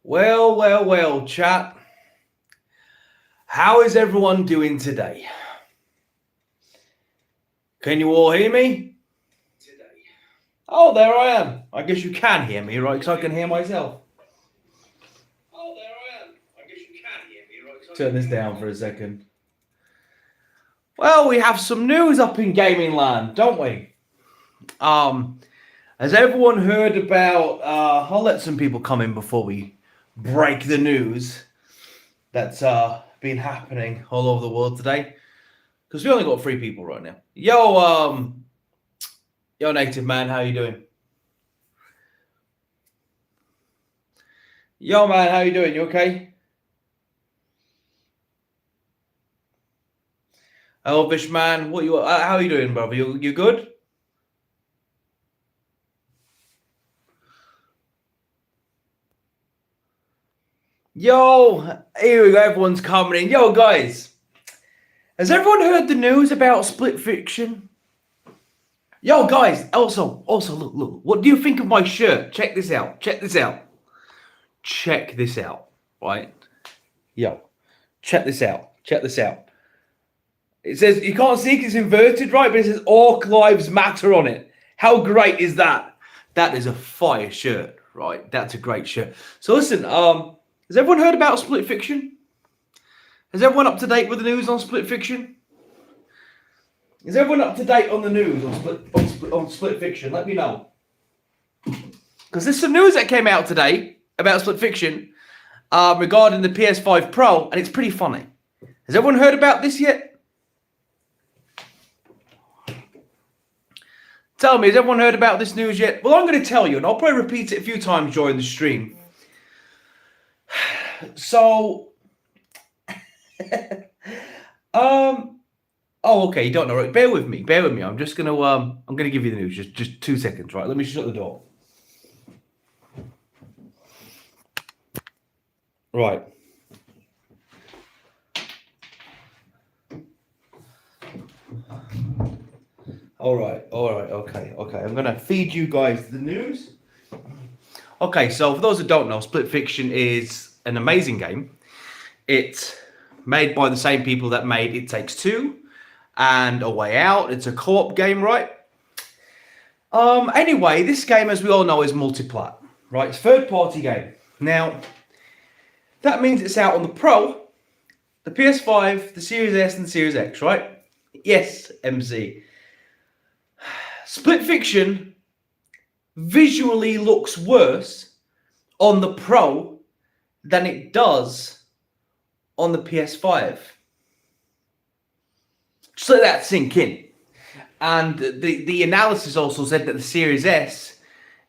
Well, chat. How is everyone doing today? Can you all hear me? Oh, there I am. I guess you can hear me, right? Because I can hear myself. Oh, there I am. I guess you can hear me, right? Turn this down for a second. Well, we have some news up in gaming land, don't we? Has everyone heard about... I'll let some people come in before we break the news that's been happening all over the world today. Because we only got 3 people right now. Yo, Native Man, how you doing? Yo, man, how you doing? You okay? Elvish Man, how are you doing, brother? You good? Yo, here we go. Everyone's coming in. Yo, guys, has everyone heard the news about Split Fiction? Yo, guys, also, look. What do you think of my shirt? Check this out. Check this out, right? Yo, check this out. It says, you can't see because it's inverted, right? But it says Orc Lives Matter on it. How great is that? That is a fire shirt, right? That's a great shirt. So listen, has everyone heard about Split Fiction? Is everyone up to date with the news on Split Fiction? Is everyone up to date on the news on Split Fiction? Let me know. Because there's some news that came out today about Split Fiction regarding the PS5 Pro, and it's pretty funny. Has everyone heard about this yet? Tell me, has everyone heard about this news yet? Well, I'm going to tell you, and I'll probably repeat it a few times during the stream. So, oh, okay, you don't know, right? Bear with me. I'm just going to, I'm going to give you the news. Just 2 seconds, right? Let me shut the door. Right. All right, okay. I'm going to feed you guys the news. Okay, so for those that don't know, Split Fiction is an amazing game. It's made by the same people that made It Takes Two and A Way Out. It's a co-op game, right? Anyway, this game, as we all know, is multi-plat, right? It's a third-party game. Now, that means it's out on the Pro, the PS5, the Series S, and the Series X, right? Yes, MC. Split Fiction visually looks worse on the Pro than it does on the PS5. Just let that sink in. And the analysis also said that the Series S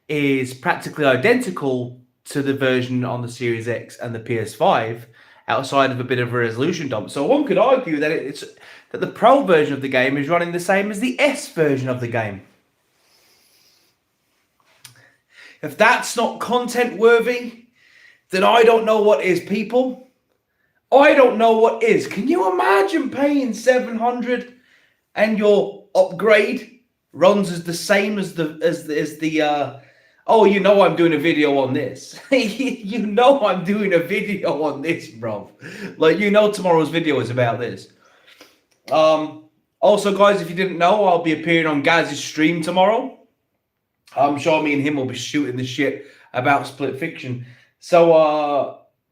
is practically identical to the version on the Series X and the PS5, outside of a bit of a resolution dump. So one could argue that that the Pro version of the game is running the same as the S version of the game. If that's not content worthy, then I don't know what is, people. I don't know what is. Can you imagine paying $700 and your upgrade runs as the same as the oh, you know I'm doing a video on this. You know I'm doing a video on this, bro. Like, you know tomorrow's video is about this. Also, guys, if you didn't know, I'll be appearing on Gaz's stream tomorrow. I'm sure me and him will be shooting the shit about Split Fiction. So,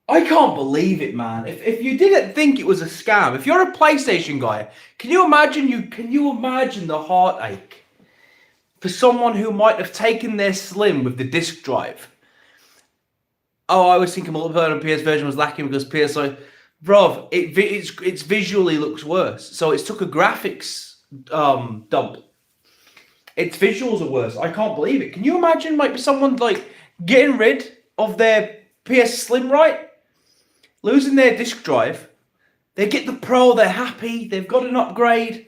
I can't believe it, man. If you didn't think it was a scam, if you're a PlayStation guy, can you imagine the heartache for someone who might have taken their Slim with the disc drive? Oh, I was thinking multiplayer on PS version was lacking because PS5... Bruv, it's visually looks worse. So it's took a graphics dump. Its visuals are worse. I can't believe it. Can you imagine like someone like getting rid of their PS Slim, right? Losing their disc drive. They get the Pro, they're happy, they've got an upgrade.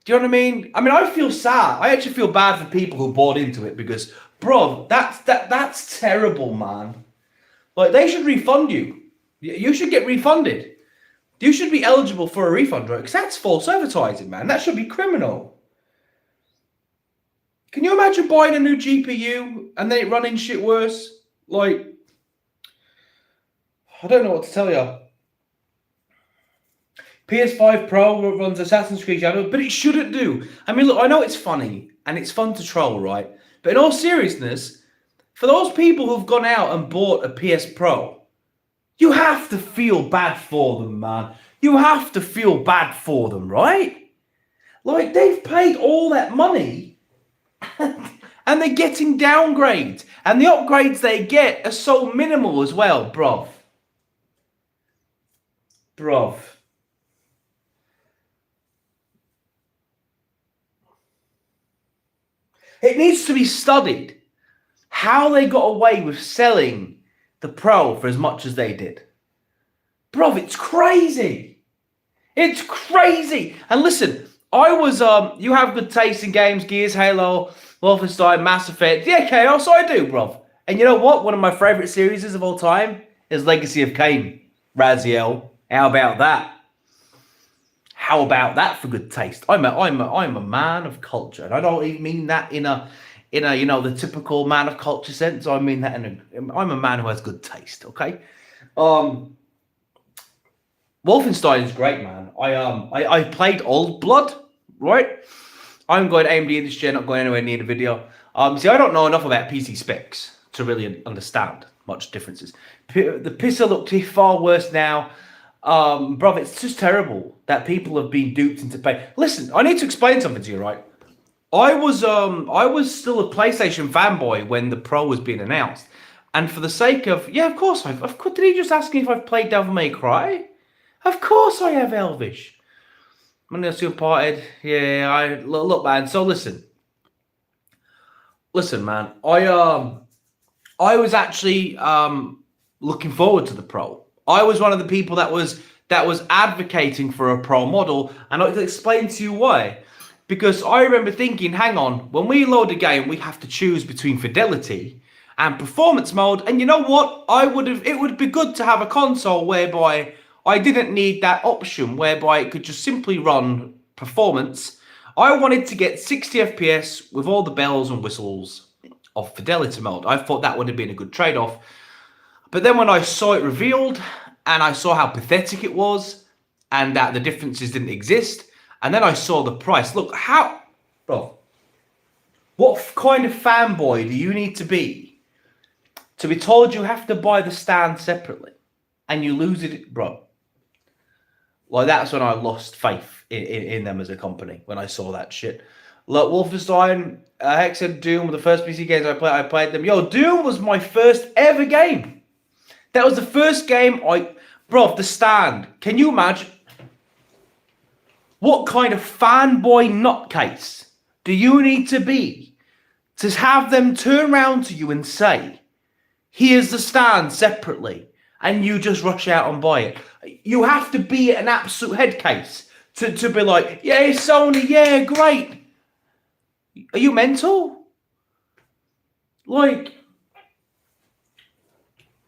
Do you know what I mean? I feel sad. I actually feel bad for people who bought into it because, bro, that's terrible, man. Like, they should refund you. You should get refunded. You should be eligible for a refund, right? Because that's false advertising, man. That should be criminal. Can you imagine buying a new GPU and then it running shit worse? Like, I don't know what to tell you. PS5 Pro runs Assassin's Creed Shadows, but it shouldn't do. I mean, look, I know it's funny and it's fun to troll, right? But in all seriousness, for those people who've gone out and bought a PS Pro, you have to feel bad for them, man. You have to feel bad for them, right? Like, they've paid all that money and they're getting downgrades. And the upgrades they get are so minimal as well, bruv. Bruv. It needs to be studied how they got away with selling the Pro for as much as they did. Bruv, it's crazy. It's crazy. And listen, I was, you have good taste in games, Gears, Halo, Wolfenstein, Mass Effect. Yeah, Chaos, I do, bruv. And you know what? One of my favourite series of all time is Legacy of Kain. Raziel. How about that? How about that for good taste? I'm a man of culture, and I don't even mean that in a you know, the typical man of culture sense. I mean that I'm a man who has good taste. Okay, Wolfenstein is great, man. I played Old Blood, right? I'm going AMD this gen, not going anywhere near the video. See, I don't know enough about PC specs to really understand much differences. The pistol look far worse now. Bro, it's just terrible that people have been duped into pay. Listen, I need to explain something to you, right? I was still a PlayStation fanboy when the Pro was being announced, and for the sake of of course did he just ask me if I've played Devil May Cry? Of course I have, Elvish. I'm gonna assume parted. Yeah, I look, man. So listen, man. I was actually looking forward to the Pro. I was one of the people that was advocating for a Pro model, and I'll explain to you why. Because I remember thinking, hang on, when we load a game, we have to choose between fidelity and performance mode. And you know what? It would be good to have a console whereby I didn't need that option, whereby it could just simply run performance. I wanted to get 60 FPS with all the bells and whistles of fidelity mode. I thought that would have been a good trade-off. But then when I saw it revealed, and I saw how pathetic it was, and that the differences didn't exist, and then I saw the price. Look, bro, what kind of fanboy do you need to be told you have to buy the stand separately, and you lose it, bro? Like, that's when I lost faith in them as a company, when I saw that shit. Look, Wolfenstein, Hex and Doom were the first PC games I played them. Yo, Doom was my first ever game. That was the first game bro, the stand. Can you imagine? What kind of fanboy nutcase do you need to be to have them turn around to you and say, here's the stand separately, and you just rush out and buy it? You have to be an absolute head case to be like, yeah, Sony, yeah, great. Are you mental? Like,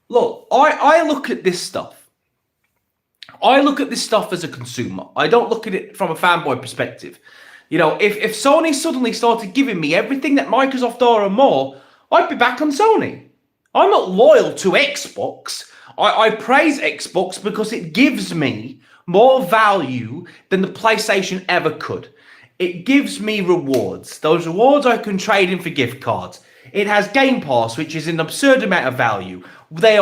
look, I look at this stuff. I look at this stuff as a consumer. I don't look at it from a fanboy perspective. You know, if Sony suddenly started giving me everything that Microsoft are and more, I'd be back on Sony. I'm not loyal to Xbox. I praise Xbox because it gives me more value than the PlayStation ever could. It gives me rewards. Those rewards I can trade in for gift cards. It has Gamepass, which is an absurd amount of value. They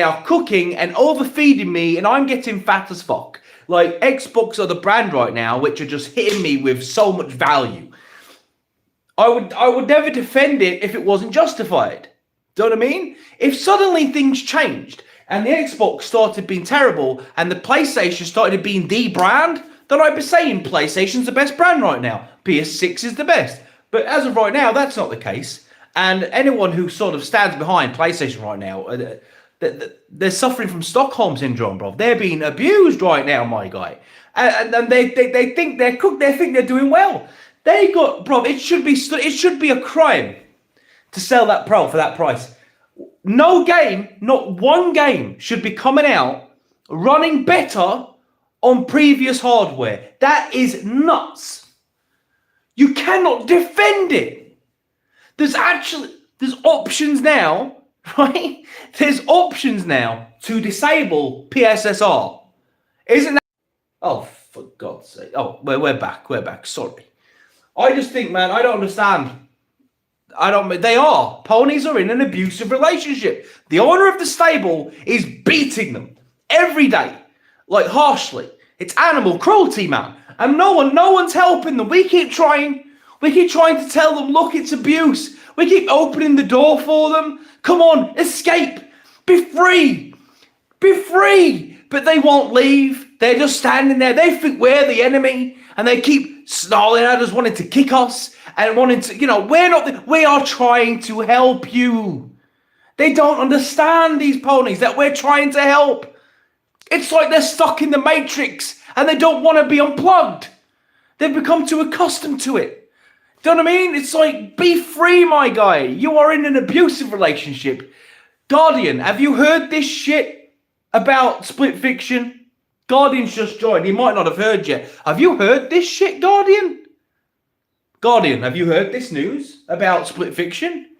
are cooking and overfeeding me, and I'm getting fat as fuck. Like, Xbox are the brand right now, which are just hitting me with so much value. I would never defend it if it wasn't justified. Do you know what I mean? If suddenly things changed and the Xbox started being terrible and the PlayStation started being the brand, then I'd be saying PlayStation's the best brand right now. PS6 is the best. But as of right now, that's not the case. And anyone who sort of stands behind PlayStation right now, they're suffering from Stockholm syndrome, bro. They're being abused right now, my guy. And they think they're cooked. They think they're doing well. They got, bro. It should be a crime to sell that Pro for that price. No game, not one game, should be coming out running better on previous hardware. That is nuts. You cannot defend it. There's options now right? There's options now to disable PSSR. Isn't that? Oh, for God's sake. Oh, we're back. We're back. Sorry. I just think, man, I don't understand. They are. Ponies are in an abusive relationship. The owner of the stable is beating them every day, like harshly. It's animal cruelty, man. And no one's helping them. We keep trying to tell them, look, it's abuse. We keep opening the door for them. Come on, escape. Be free. Be free. But they won't leave. They're just standing there. They think we're the enemy. And they keep snarling at us, wanting to kick us. And wanting to, we are trying to help you. They don't understand, these ponies, that we're trying to help. It's like they're stuck in the Matrix and they don't want to be unplugged. They've become too accustomed to it. Do you know what I mean? It's like, be free, my guy. You are in an abusive relationship. Guardian, have you heard this shit about split fiction? Guardian's just joined. He might not have heard yet. Have you heard this shit, Guardian? Guardian, have you heard this news about split fiction?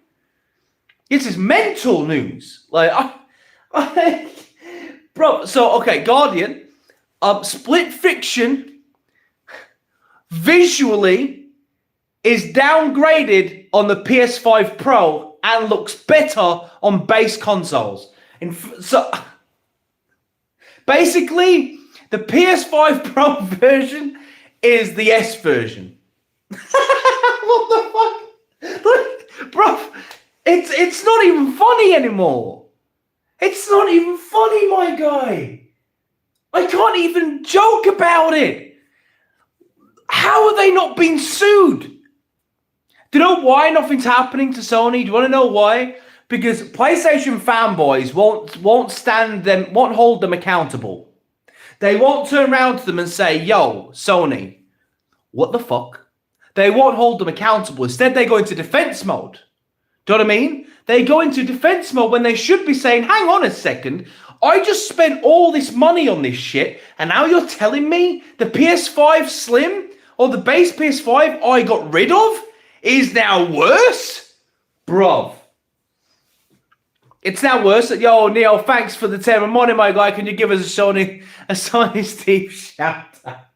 This is mental news. Bro, so, okay, Guardian, split fiction visually is downgraded on the PS5 Pro and looks better on base consoles. So, basically, the PS5 Pro version is the S version. What the fuck? Like, bro, it's not even funny anymore. It's not even funny, my guy. I can't even joke about it. How are they not being sued? Do you know why nothing's happening to Sony? Do you want to know why? Because PlayStation fanboys won't hold them accountable. They won't turn around to them and say, yo, Sony, what the fuck? They won't hold them accountable. Instead, they go into defense mode. Do you know what I mean? They go into defense mode when they should be saying, hang on a second, I just spent all this money on this shit, and now you're telling me the PS5 Slim or the base PS5 I got rid of is now worse? Bruv. It's now worse. Yo, Neo, thanks for the 10 money, my guy. Can you give us a Sony Steve shout out?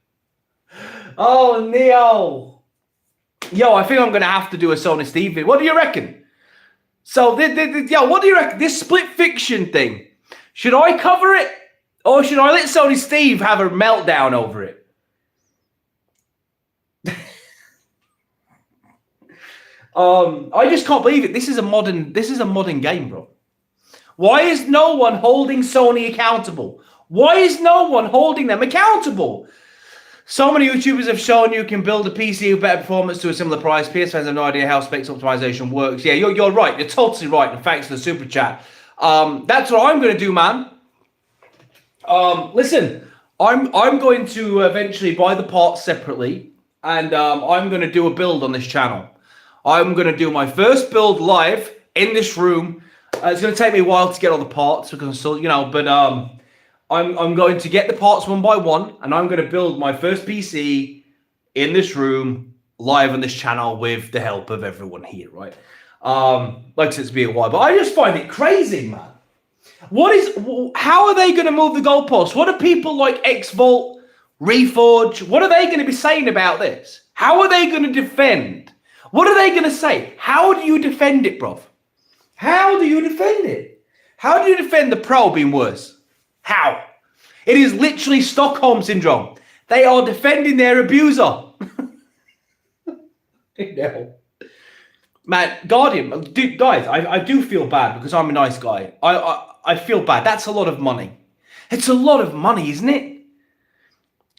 Oh, Neo. Yo, I think I'm going to have to do a Sony Steve video. What do you reckon? So, yo, what do you reckon? This split fiction thing, should I cover it? Or should I let Sony Steve have a meltdown over it? I just can't believe it. This is a modern game, bro. Why is no one holding Sony accountable? Why is no one holding them accountable? So many YouTubers have shown you can build a PC with better performance to a similar price. PS fans have no idea how specs optimization works. Yeah, you're right. You're totally right. And thanks for the super chat. That's what I'm going to do, man. Listen, I'm going to eventually buy the parts separately, and I'm going to do a build on this channel. I'm going to do my first build live in this room. It's going to take me a while to get all the parts because I'm still, but I'm going to get the parts one by one, and I'm going to build my first PC in this room live on this channel with the help of everyone here, right? Like I said, it's been a while, but I just find it crazy, man. How are they going to move the goalposts? What are people like Xvolt, Reforge, what are they going to be saying about this? How are they going to defend? What are they going to say? How do you defend it, bruv? How do you defend it? How do you defend the Pro being worse? How? It is literally Stockholm Syndrome. They are defending their abuser. No. Man, Guardian, dude, guys, I do feel bad because I'm a nice guy. I feel bad. That's a lot of money. It's a lot of money, isn't it?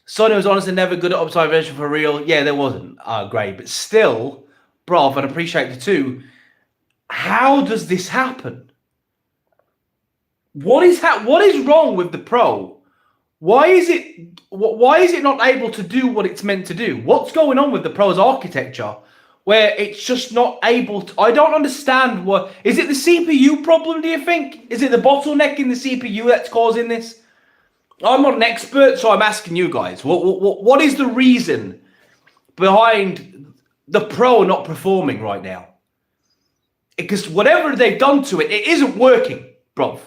Sony was honestly never good at optimization for real. Yeah, there wasn't. Great. But still, bro, I'd appreciate the two. How does this happen? What is wrong with the Pro? Why is it not able to do what it's meant to do? What's going on with the Pro's architecture where it's just not able to? I don't understand. What is it? The CPU problem, do you think? Is it the bottleneck in the CPU that's causing this? I'm not an expert, so I'm asking you guys. What is the reason behind the Pro not performing right now? because whatever they've done to it, it isn't working, bruv.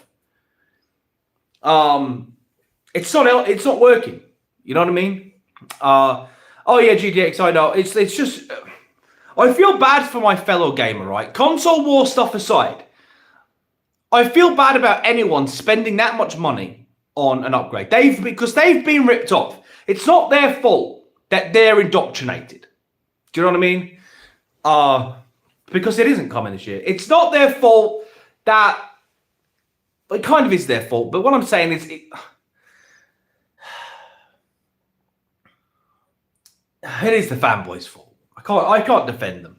It's not working. You know what I mean? Oh yeah, GDX, I know. It's just, I feel bad for my fellow gamer, right? Console war stuff aside, I feel bad about anyone spending that much money on an upgrade. Because they've been ripped off. It's not their fault that they're indoctrinated. Do you know what I mean? Because it isn't coming this year. It's not their fault that... It kind of is their fault, but what I'm saying is... It is the fanboys' fault. I can't defend them.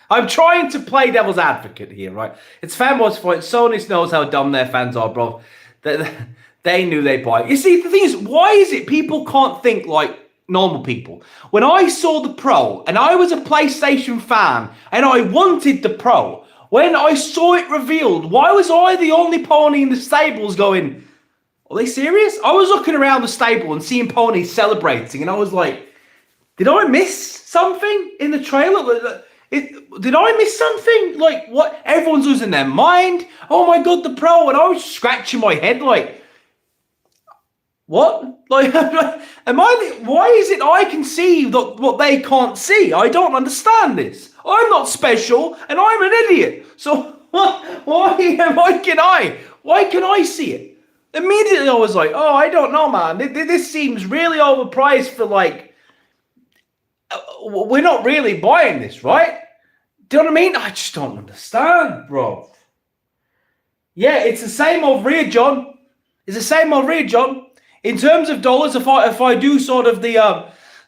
I'm trying to play devil's advocate here, right? It's fanboys' fault. Sony knows how dumb their fans are, bro. They knew they'd buy it. You see, the thing is, why is it people can't think like normal people? When I saw the Pro, and I was a PlayStation fan, and I wanted the Pro, when I saw it revealed, why was I the only pony in the stables going, are they serious? I was looking around the stable and seeing ponies celebrating, and I was like, did I miss something in the trailer? Did I miss something? Like, what? Everyone's losing their mind. Oh my God, the Pro. And I was scratching my head like, what? Like, why is it I can see what they can't see? I don't understand this. I'm not special and I'm an idiot. So why can I see it? Immediately I was like, oh, I don't know, man. This seems really overpriced for like, we're not really buying this, right? Do you know what I mean? I just don't understand, bro. Yeah, it's the same old rear, John. It's the same old rear, John. In terms of dollars, if I do sort of the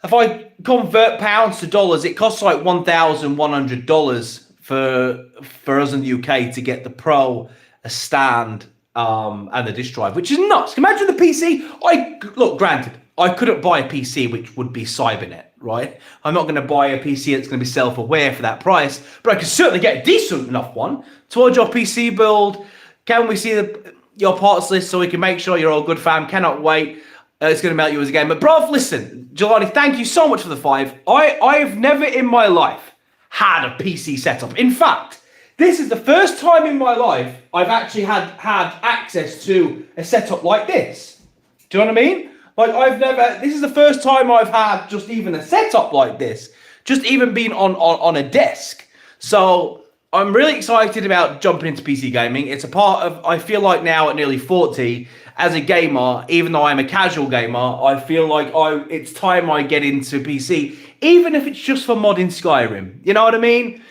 if I convert pounds to dollars, it costs like $1,100 for us in the UK to get the Pro, a stand, and the disk drive, which is nuts. Imagine the PC. Look, granted, I couldn't buy a PC which would be Cybernet, right? I'm not going to buy a PC that's going to be self-aware for that price, but I can certainly get a decent enough one towards your PC build. Can we see your parts list so we can make sure you're all good, fam? Cannot wait. It's going to melt you as a game. But bruv, listen, Jelani, thank you so much for the 5. I've never in my life had a PC setup. In fact, this is the first time in my life I've actually had access to a setup like this. Do you know what I mean? Like, this is the first time I've had just even a setup like this, just even being on a desk. So I'm really excited about jumping into PC gaming. It's a part of, I feel like now at nearly 40, as a gamer, even though I'm a casual gamer, I feel like it's time I get into PC, even if it's just for modding Skyrim. You know what I mean?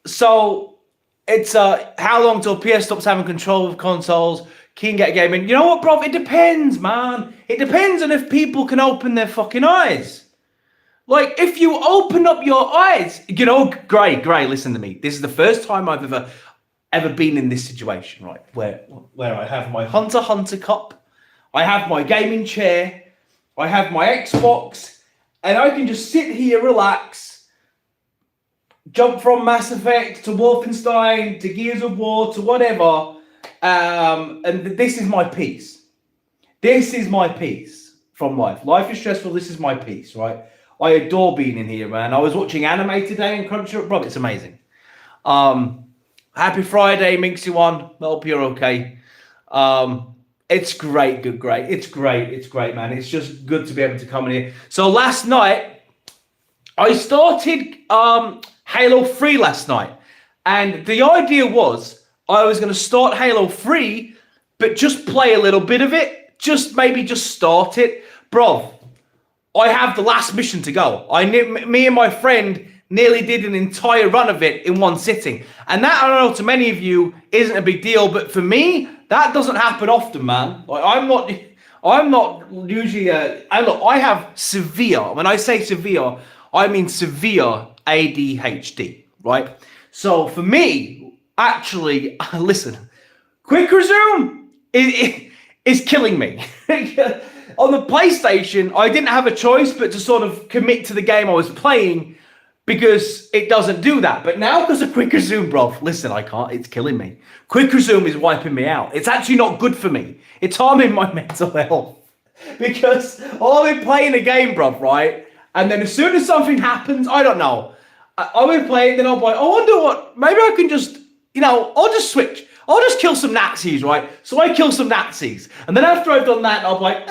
So it's how long till PS stops having control of consoles? Can get gaming. You know what, bro? It depends, man. It depends on if people can open their fucking eyes. Like, if you open up your eyes, you know, Gray, listen to me. This is the first time I've ever been in this situation, right? Where I have my Hunter cup, I have my gaming chair, I have my Xbox, and I can just sit here, relax, jump from Mass Effect to Wolfenstein to Gears of War to whatever. And this is my peace. This is my peace from life. Life is stressful. This is my peace, right? I adore being in here, man. I was watching anime today in Crunchyroll. Bro, it's amazing. Happy Friday, Minxie One. I hope you're okay. It's great, great. It's great, man. It's just good to be able to come in here. So last night, I started Halo 3 last night. And the idea was, I was going to start Halo 3, but just play a little bit of it. Maybe just start it. Bro, I have the last mission to go. Me and my friend nearly did an entire run of it in one sitting. And that, I don't know, to many of you, isn't a big deal. But for me, that doesn't happen often, man. Like, I'm not usually... I have severe... When I say severe, I mean severe ADHD, right? So for me... Actually, listen, quick resume is killing me. On the PlayStation, I didn't have a choice but to sort of commit to the game I was playing because it doesn't do that. But now because of quick resume, bro, listen, I can't, it's killing me. Quick resume is wiping me out. It's actually not good for me. It's harming my mental health because I'll be playing a game, bro, right? And then as soon as something happens, I don't know, I'll be playing, then I'll be like, I wonder what, maybe I can just you know, I'll just switch. I'll just kill some Nazis, right? So I kill some Nazis, and then after I've done that, I'm like,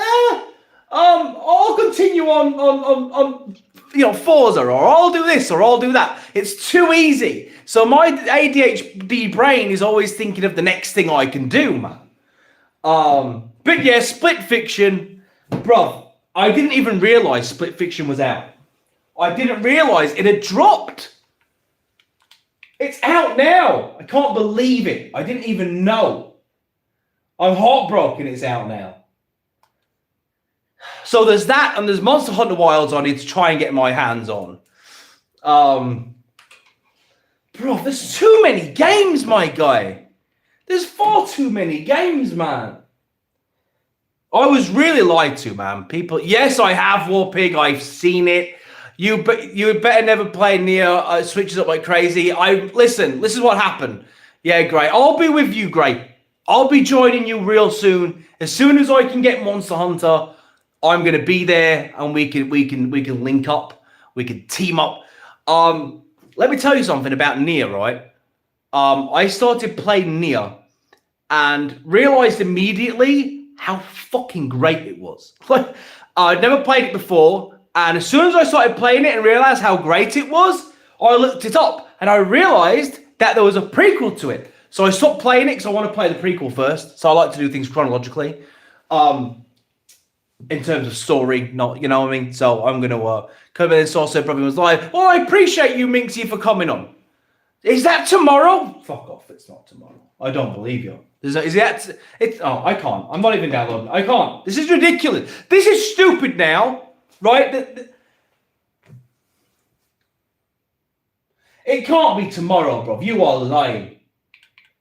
I'll continue on you know, Forza, or I'll do this, or I'll do that. It's too easy. So my ADHD brain is always thinking of the next thing I can do, man. But yeah, Split Fiction, bro. I didn't even realize Split Fiction was out. I didn't realize it had dropped. It's out now. I can't believe it. I didn't even know. I'm heartbroken it's out now. So there's that, and there's Monster Hunter Wilds I need to try and get my hands on. Bro, there's too many games, my guy. There's far too many games, man. I was really lied to, man. People, yes, I have War Pig. I've seen it. You better never play Nier. It switches up like crazy. Listen, this is what happened. Yeah, great. I'll be with you, great. I'll be joining you real soon. As soon as I can get Monster Hunter, I'm gonna be there, and we can link up. We can team up. Let me tell you something about Nier, right? I started playing Nier and realized immediately how fucking great it was. Like, I'd never played it before. And as soon as I started playing it and realized how great it was, I looked it up and I realized that there was a prequel to it. So I stopped playing it because I want to play the prequel first. So I like to do things chronologically. In terms of story, not, you know what I mean? So I'm going to come in and saw Sir Bruvian was like, oh, I appreciate you, Minxie, for coming on. Is that tomorrow? Fuck off, it's not tomorrow. I don't believe you. I can't. I'm not even downloading. I can't. This is ridiculous. This is stupid now. Right? It can't be tomorrow, bro. You are lying.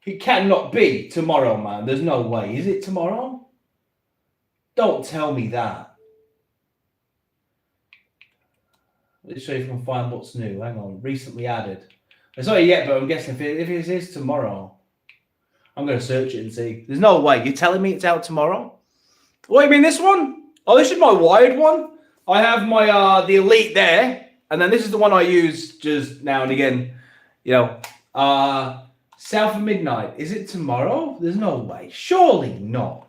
It cannot be tomorrow, man. There's no way. Is it tomorrow? Don't tell me that. Let's show you if I can find what's new. Hang on. Recently added. It's not yet, but I'm guessing if it is tomorrow, I'm going to search it and see. There's no way. You're telling me it's out tomorrow? What, you mean this one? Oh, this is my wired one. I have my the Elite there, and then this is the one I use just now and again. You know, South of Midnight. Is it tomorrow? There's no way. Surely not.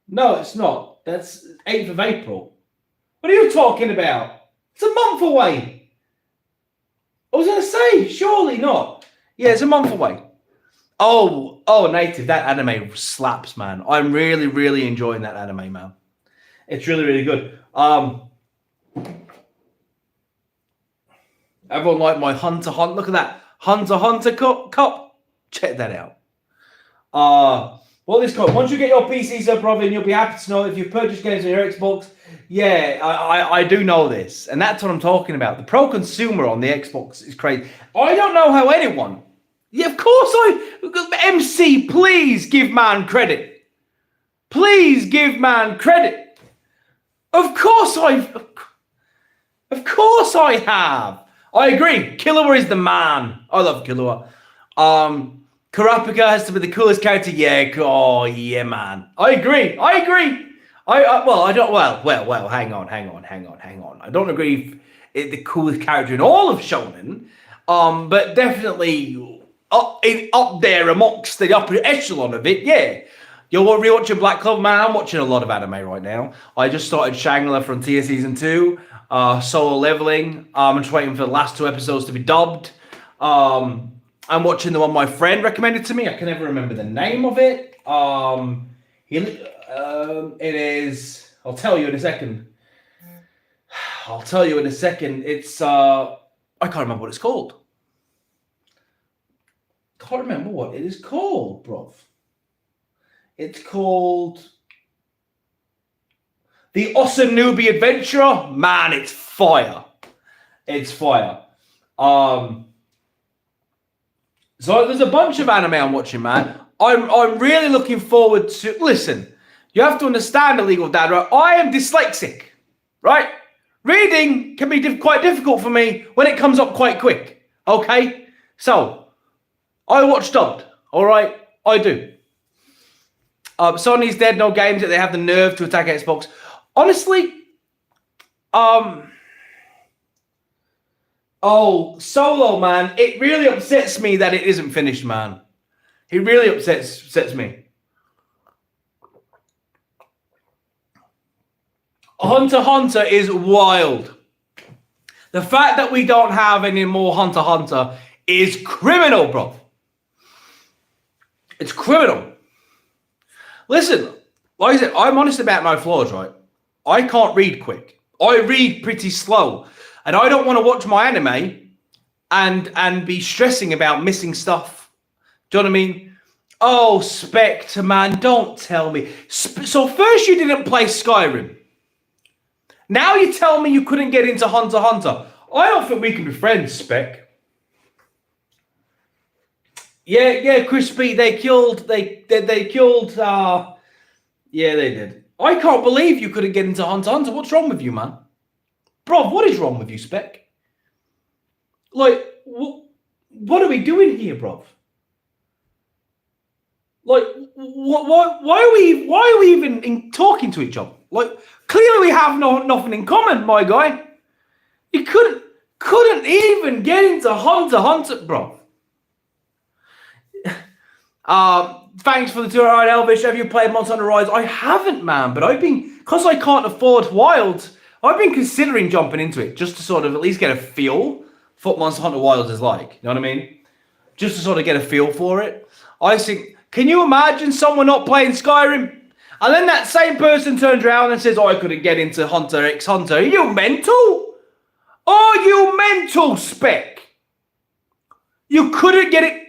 No, it's not. That's 8th of April. What are you talking about? It's a month away. I was going to say, surely not. Yeah, it's a month away. Oh, Native, that anime slaps, man. I'm really, really enjoying that anime, man. It's really, really good. Everyone like my Hunter Hunt. Look at that. Hunter cup. Check that out. Well, this code. Once you get your PC, Sir Bruvian, you'll be happy to know if you've purchased games on your Xbox. Yeah, I do know this. And that's what I'm talking about. The pro consumer on the Xbox is crazy. I don't know how anyone... Yeah, of course MC, please give man credit. Please give man credit. Of course I have. I agree. Killua is the man. I love Killua. Kurapika has to be the coolest character. Yeah. Oh, yeah, man. I agree. Well, hang on. I don't agree if the coolest character in all of Shonen. But definitely up there amongst the upper echelon of it, yeah. You're rewatching Black Clover, man. I'm watching a lot of anime right now. I just started Shangri-La Frontier Season 2, Solo Leveling. I'm just waiting for the last 2 episodes to be dubbed. I'm watching the one my friend recommended to me. I can never remember the name of it. It is... I'll tell you in a second. It's... I can't remember what it's called. Can't remember what it is called, bruv. It's called The Osanubi Adventurer. Man, it's fire. It's fire. So there's a bunch of anime I'm watching, man. I'm really looking forward to... Listen, you have to understand, Illegal Dad, right? I am dyslexic, right? Reading can be quite difficult for me when it comes up quite quick, okay? So... I watch dubbed, all right? I do. Sony's dead, no games that they have the nerve to attack Xbox. Honestly, Oh, Solo, man. It really upsets me that it isn't finished, man. It really upsets me. Hunter x Hunter is wild. The fact that we don't have any more Hunter x Hunter is criminal, bro. It's criminal. Listen, like I said, I'm honest about my flaws, right? I can't read quick. I read pretty slow. And I don't want to watch my anime and be stressing about missing stuff. Do you know what I mean? Oh, Spectre, man, don't tell me. So first you didn't play Skyrim. Now you tell me you couldn't get into Hunter x Hunter. I don't think we can be friends, Spec. Yeah, Crispy, they killed, yeah, they did. I can't believe you couldn't get into Hunter x Hunter. What's wrong with you, man? Bro, what is wrong with you, Spec? Like, what are we doing here, bro? Like, why are we even talking to each other? Like, clearly we have nothing in common, my guy. You couldn't even get into Hunter x Hunter, bro. Thanks for the tour, alright, Elvish. Have you played Monster Hunter Rise? I haven't, man, but because I can't afford Wilds, I've been considering jumping into it just to sort of at least get a feel for what Monster Hunter Wilds is like. You know what I mean? Just to sort of get a feel for it. I think, can you imagine someone not playing Skyrim? And then that same person turns around and says, oh, I couldn't get into Hunter x Hunter. Are you mental? Are you mental, Spec? You couldn't get it.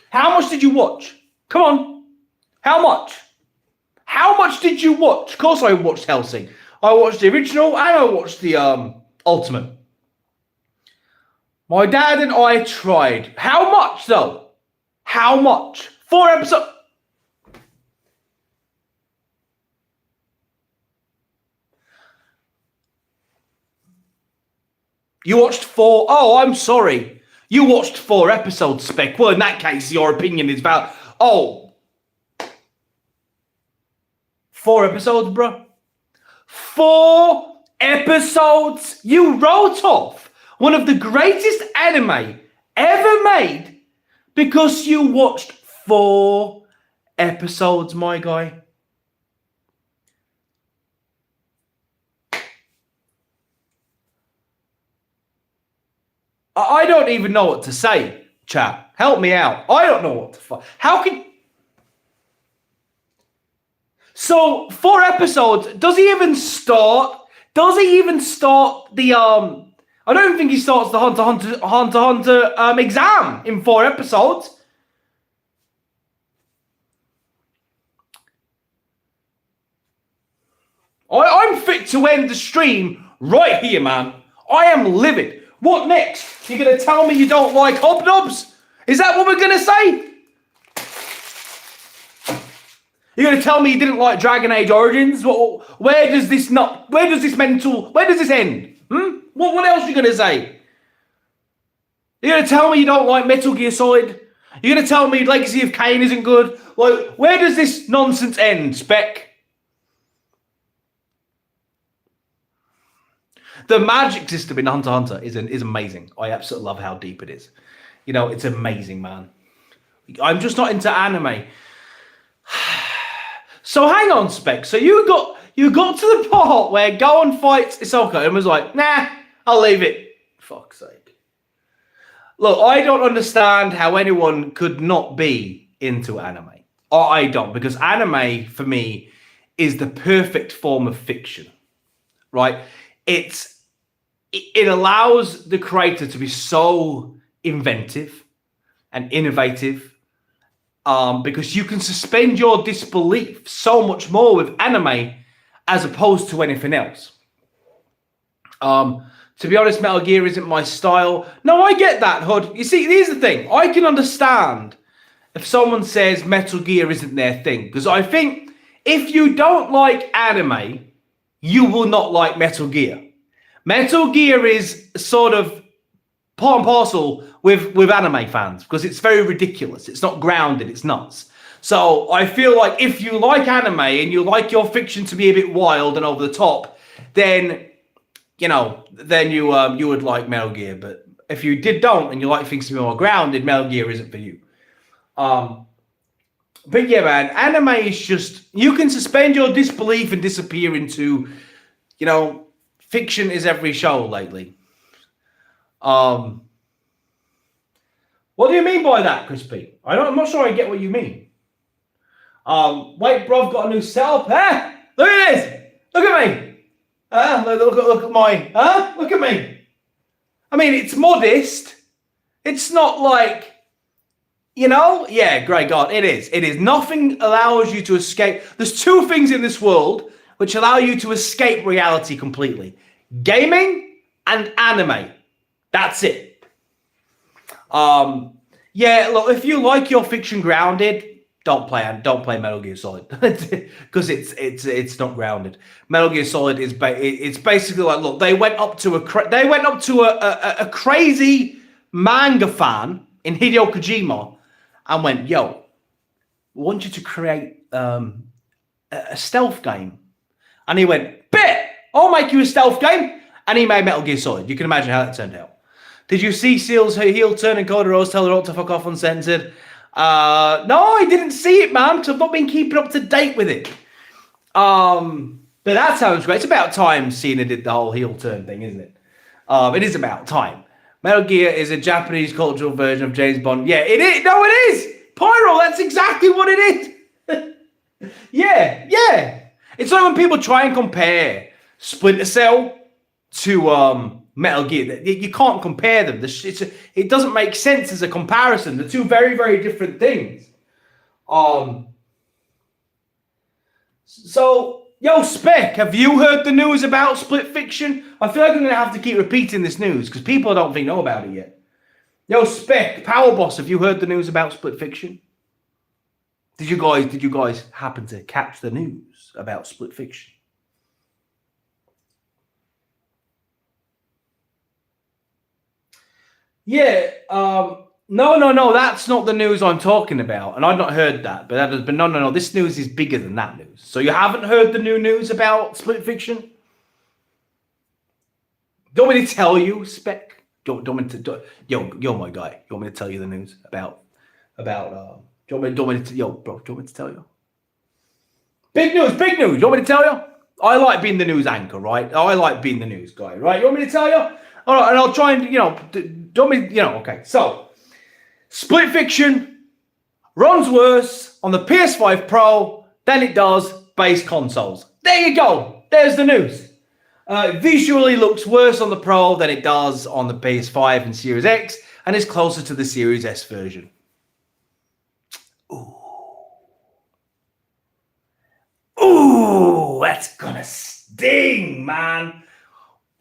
How much did you watch? Come on. How much? How much did you watch? Of course I watched Hellsing. I watched the original and I watched the Ultimate. My dad and I tried. How much, though? How much? 4 episodes. You watched 4? Oh, I'm sorry. You watched 4 episodes, Spec. Well, in that case, your opinion is valid. Oh. 4 episodes, bro. 4 episodes. You wrote off one of the greatest anime ever made because you watched 4 episodes, my guy. I don't even know what to say, chat. Help me out. I don't know what to... How can... So, 4 episodes, does he even start? Does he even start the... I don't think he starts the Hunter exam in 4 episodes. I'm fit to end the stream right here, man. I am livid. What next? You're going to tell me you don't like hobnobs? Is that what we're going to say? You're going to tell me you didn't like Dragon Age Origins? Where does this end? What else are you going to say? You're going to tell me you don't like Metal Gear Solid? You're going to tell me Legacy of Kain isn't good? Like, where does this nonsense end, Spec? The magic system in Hunter x Hunter is amazing. I absolutely love how deep it is. You know, it's amazing, man. I'm just not into anime. So hang on, Spec. So you got to the part where Gohan fights Isoka and was like, nah, I'll leave it. Fuck's sake. Look, I don't understand how anyone could not be into anime. I don't, because anime, for me, is the perfect form of fiction. Right? It allows the creator to be so inventive and innovative because you can suspend your disbelief so much more with anime as opposed to anything else. To be honest, Metal Gear isn't my style. No, I get that, Hood. You see, here's the thing. I can understand if someone says Metal Gear isn't their thing, because I think if you don't like anime, you will not like Metal Gear. Metal Gear is sort of part and parcel with anime fans because it's very ridiculous. It's not grounded. It's nuts. So I feel like if you like anime and you like your fiction to be a bit wild and over the top, then then you would like Metal Gear. But if you don't and you like things to be more grounded, Metal Gear isn't for you. But yeah, man, anime is just, you can suspend your disbelief and disappear into, fiction is every show lately. What do you mean by that, Crispy? I'm not sure I get what you mean. Wait, bro, I've got a new setup. Huh? Look at this. Look at me. Look at mine. Look at me. I mean, it's modest. It's not like, yeah, great God, it is. It is. Nothing allows you to escape. There's two things in this world which allow you to escape reality completely. Gaming and anime. That's it. Yeah, look, if you like your fiction grounded, don't play Metal Gear Solid because it's not grounded. Metal Gear Solid is it's basically like, look, they went up to a crazy manga fan in Hideo Kojima and went, yo, we want you to create a stealth game. And he went, bet, I'll make you a stealth game. And he made Metal Gear Solid. You can imagine how that turned out. Did you see Seal's heel turn and Coda Rose tell her not to fuck off uncensored? No, I didn't see it, man, because I've not been keeping up to date with it. But that sounds great. It's about time Cena did the whole heel turn thing, isn't it? It is about time. Metal Gear is a Japanese cultural version of James Bond. Yeah, it is. No, it is. Pyro, that's exactly what it is. Yeah. It's like when people try and compare Splinter Cell to Metal Gear. You can't compare them. It doesn't make sense as a comparison. They're two very, very different things. So, yo, Spec, have you heard the news about Split Fiction? I feel like I'm going to have to keep repeating this news because people I don't think know about it yet. Yo, Spec, Power Boss, have you heard the news about Split Fiction? Did you guys happen to catch the news about Split Fiction? Yeah, no, that's not the news I'm talking about, and I've not heard that. But no, this news is bigger than that news. So you haven't heard the new news about Split Fiction? Do you want me to tell you, Spec? You're my guy. You want me to tell you the news about? Do you want me to tell you? Big news. Do you want me to tell you? I like being the news anchor, right? I like being the news guy, right? You want me to tell you? All right, and I'll try and, okay. So, Split Fiction runs worse on the PS5 Pro than it does base consoles. There you go. There's the news. Visually looks worse on the Pro than it does on the PS5 and Series X, and is closer to the Series S version. Ooh, that's gonna sting, man.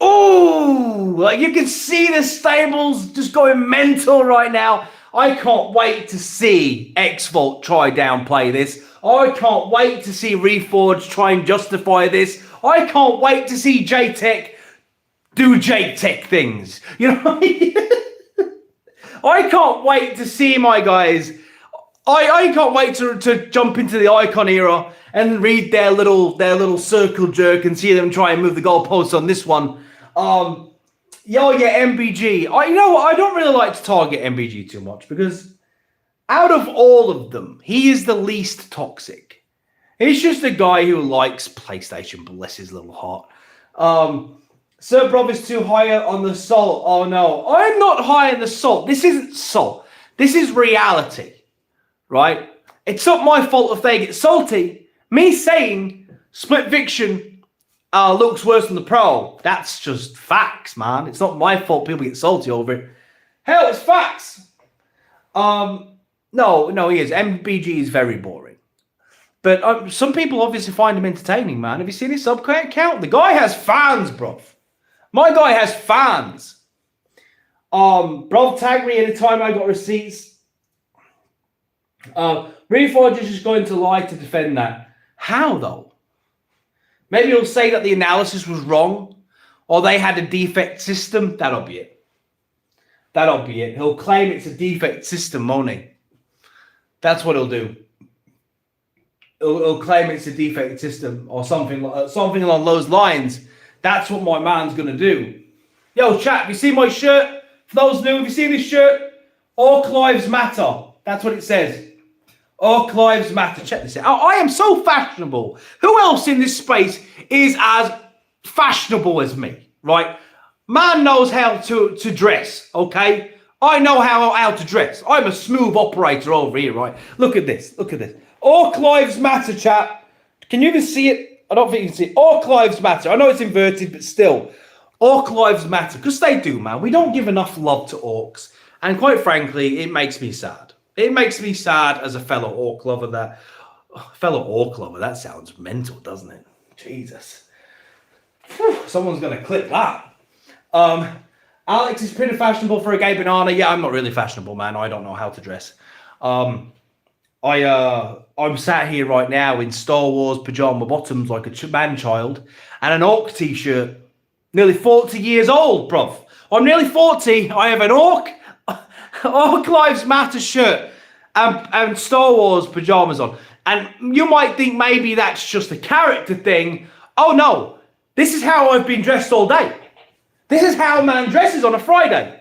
Ooh, like you can see the stables just going mental right now. I can't wait to see X-Vault try downplay this. I can't wait to see Reforged try and justify this. I can't wait to see JTech do JTech things. I can't wait to see my guys. I can't wait to jump into the Icon era and read their little circle jerk and see them try and move the goalposts on this one. MBG. I don't really like to target MBG too much because out of all of them, he is the least toxic. He's just a guy who likes PlayStation, bless his little heart. Sir Bruv is too high on the salt. Oh no, I'm not high on the salt. This isn't salt. This is reality, right? It's not my fault if they get salty. Me saying Split Fiction looks worse than the Pro. That's just facts, man. It's not my fault people get salty over it. Hell, it's facts. No, he is. MBG is very boring. But some people obviously find him entertaining, man. Have you seen his sub count? The guy has fans, bro. My guy has fans. Bro, tag me anytime I got receipts. Reforge is just going to lie to defend that. How, though? Maybe he'll say that the analysis was wrong or they had a defect system. That'll be it. He'll claim it's a defect system, won't he? That's what he'll do. He'll claim it's a defect system or something along those lines. That's what my man's going to do. Yo, chat, have you seen my shirt? For those new, have you seen this shirt? All lives matter. That's what it says. All lives matter. Check this out. I am so fashionable. Who else in this space is as fashionable as me, right? Man knows how to dress, okay? I know how to dress. I'm a smooth operator over here, right? Look at this. Look at this. All lives matter, chat. Can you even see it? I don't think you can see it. All lives matter. I know it's inverted, but still. Orc lives matter. Because they do, man. We don't give enough love to orcs. And quite frankly, it makes me sad. It makes me sad as a fellow orc lover that... fellow orc lover, that sounds mental, doesn't it? Jesus. Whew, someone's going to clip that. Alex is pretty fashionable for a gay banana. Yeah, I'm not really fashionable, man. I don't know how to dress. I'm sat here right now in Star Wars pajama bottoms like a man-child and an orc t-shirt. Nearly 40 years old, bruv. I'm nearly 40. I have an orc Lives Matter shirt and Star Wars pajamas on. And you might think maybe that's just a character thing. Oh, no. This is how I've been dressed all day. This is how a man dresses on a Friday.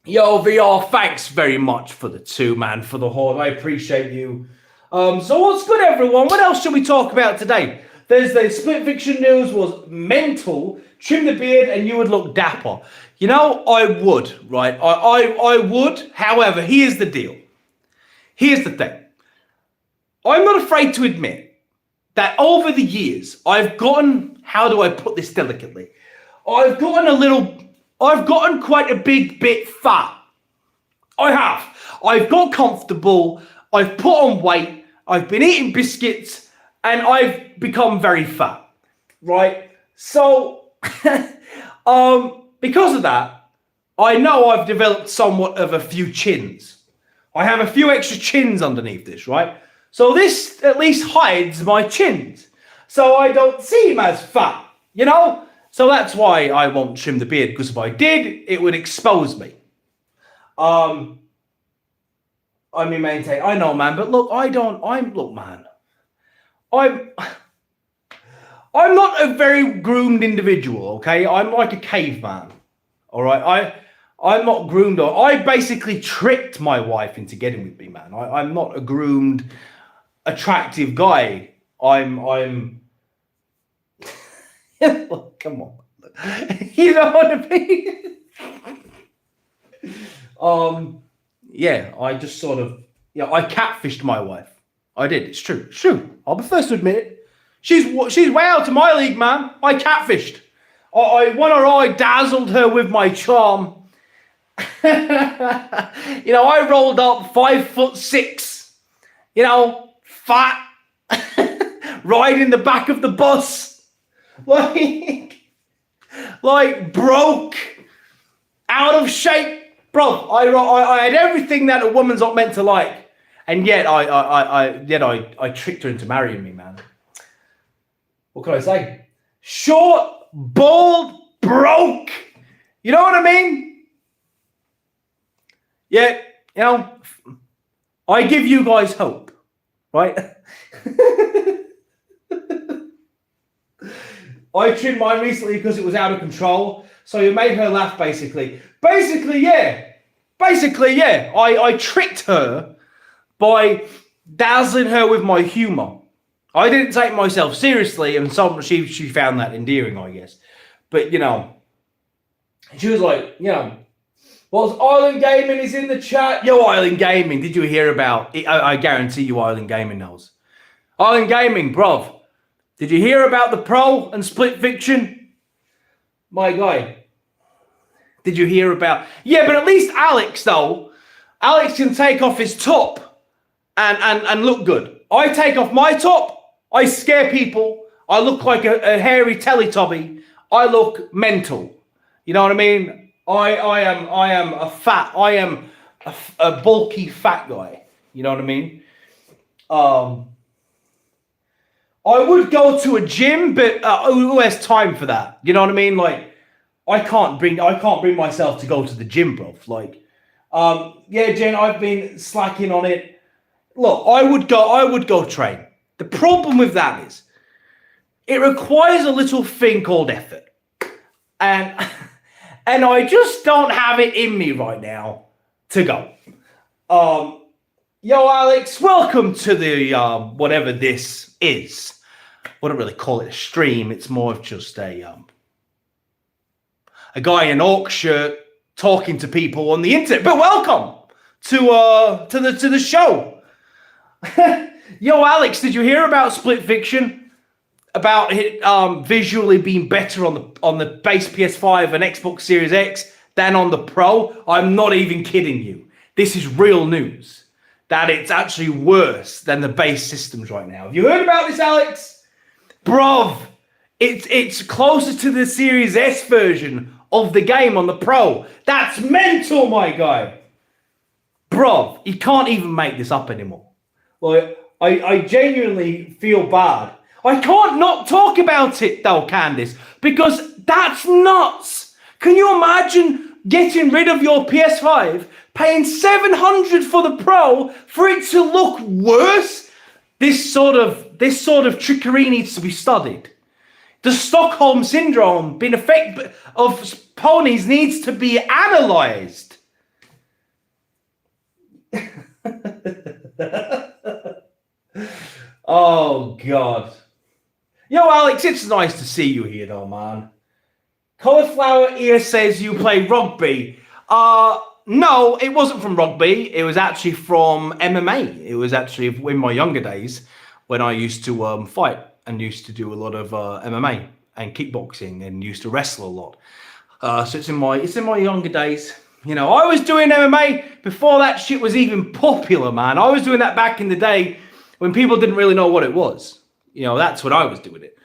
Yo, VR, thanks very much for the 2, man, for the horde. I appreciate you. So what's good, everyone? What else should we talk about today? There's the Split Fiction news was mental. Trim the beard and you would look dapper. You know, I would, right? I would. However, here's the deal. Here's the thing. I'm not afraid to admit that over the years, I've gotten, how do I put this delicately? I've gotten quite a big bit fat. I have. I've got comfortable. I've put on weight. I've been eating biscuits and I've become very fat, right? So, because of that, I know I've developed somewhat of a few chins. I have a few extra chins underneath this, right? So this at least hides my chins. So I don't seem as fat, you know? So that's why I won't trim the beard, because if I did, it would expose me. I mean, maintain. I know, man, but look, look, man. I'm not a very groomed individual, okay? I'm like a caveman, all right? I'm not groomed. I basically tricked my wife into getting with me, man. I'm not a groomed, attractive guy. I'm come on. You know what I mean? Yeah, I just sort of, I catfished my wife. I did. It's true. It's true. I'll be first to admit it. She's way out of my league, man. I catfished. I won her eye, dazzled her with my charm. I rolled up 5'6", fat, right in the back of the bus, like broke, out of shape, bro. I had everything that a woman's not meant to like, and yet I tricked her into marrying me, man. What can I say? Short, bald, broke. You know what I mean? Yeah, I give you guys hope, right? I trimmed mine recently because it was out of control. So you made her laugh, basically. Basically, yeah. I tricked her by dazzling her with my humor. I didn't take myself seriously, and she found that endearing, I guess. But, she was like, what's Island Gaming is in the chat? Yo, Island Gaming, did you hear about it? I guarantee you Island Gaming knows. Island Gaming, bruv. Did you hear about the Pro and Split Fiction? My guy. Did you hear about... Yeah, but at least Alex, though. Alex can take off his top and look good. I take off my top. I scare people. I look like a hairy Teletubby. I look mental. You know what I mean? I am a bulky fat guy. You know what I mean? I would go to a gym, but who has time for that? You know what I mean? Like, I can't bring myself to go to the gym, bro. Like, yeah, Jen, I've been slacking on it. look, I would go train. The problem with that is it requires a little thing called effort. And I just don't have it in me right now to go. Yo, Alex, welcome to the whatever this is. I wouldn't really call it a stream. It's more of just a guy in an orc shirt talking to people on the internet. But welcome to the show. Yo, Alex, did you hear about Split Fiction? About it visually being better on the base PS5 and Xbox Series X than on the Pro? I'm not even kidding you. This is real news. That it's actually worse than the base systems right now. Have you heard about this, Alex? Bruv, it's closer to the Series S version of the game on the Pro. That's mental, my guy. Bruv, you can't even make this up anymore. Like, I genuinely feel bad. I can't not talk about it, though, Candice, because that's nuts. Can you imagine getting rid of your PS5, paying $700 for the Pro, for it to look worse? This sort of trickery needs to be studied. The Stockholm Syndrome being effect of ponies needs to be analysed. Oh, God. Yo, Alex, it's nice to see you here, though, man. Cauliflower Ear says you play rugby. No, it wasn't from rugby. It was actually from MMA. It was actually in my younger days when I used to fight and used to do a lot of MMA and kickboxing and used to wrestle a lot. So it's in my younger days. You know, I was doing MMA before that shit was even popular, man. I was doing that back in the day when people didn't really know what it was. You know, that's when I was doing it.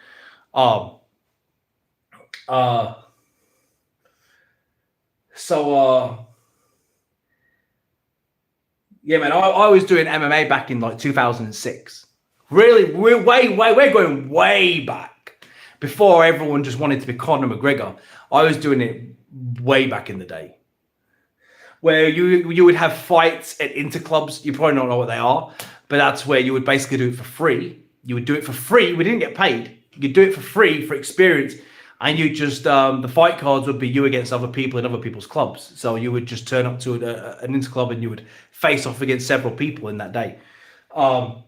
Yeah, man, I was doing MMA back in like 2006. Really, we're going way back before everyone just wanted to be Conor McGregor. I was doing it way back in the day, where you would have fights at interclubs. You probably don't know what they are, but that's where you would basically do it for free. You would do it for free. We didn't get paid. You'd do it for free for experience. And you just, the fight cards would be you against other people in other people's clubs. So you would just turn up to an interclub and you would face off against several people in that day. Yeah,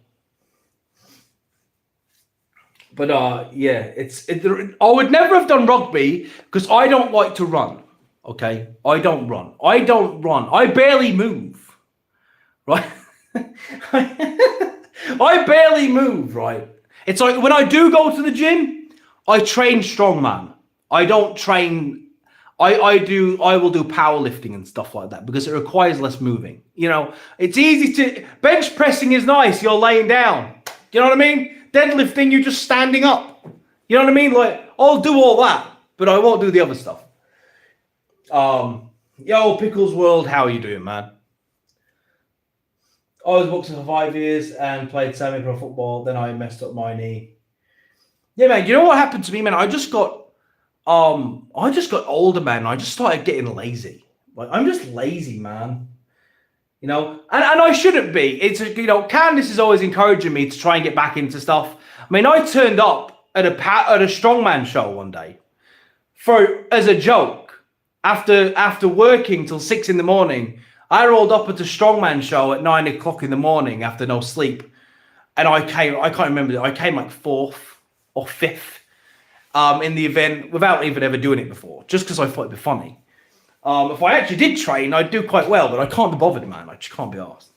I would never have done rugby because I don't like to run. Okay, I don't run. I barely move. Right. I barely move, right? It's like when I do go to the gym, I train strongman. I don't train. I will do powerlifting and stuff like that because it requires less moving. You know, it's easy to bench pressing is nice. You're laying down. You know what I mean? Deadlifting, you're just standing up. You know what I mean? Like I'll do all that, but I won't do the other stuff. Yo, Pickles World, how are you doing, man? I was boxing for 5 years and played semi-pro football. Then I messed up my knee. Yeah, man. You know what happened to me, man? I just got older, man. I just started getting lazy. Like I'm just lazy, man. You know, and I shouldn't be. It's you know, Candice is always encouraging me to try and get back into stuff. I mean, I turned up at a strongman show one day as a joke after working till 6 a.m. I rolled up at a strongman show at 9 o'clock in the morning after no sleep. And I can't remember, I came like 4th or 5th in the event without even ever doing it before, just because I thought it'd be funny. If I actually did train, I'd do quite well, but I can't be bothered, man. I just can't be asked.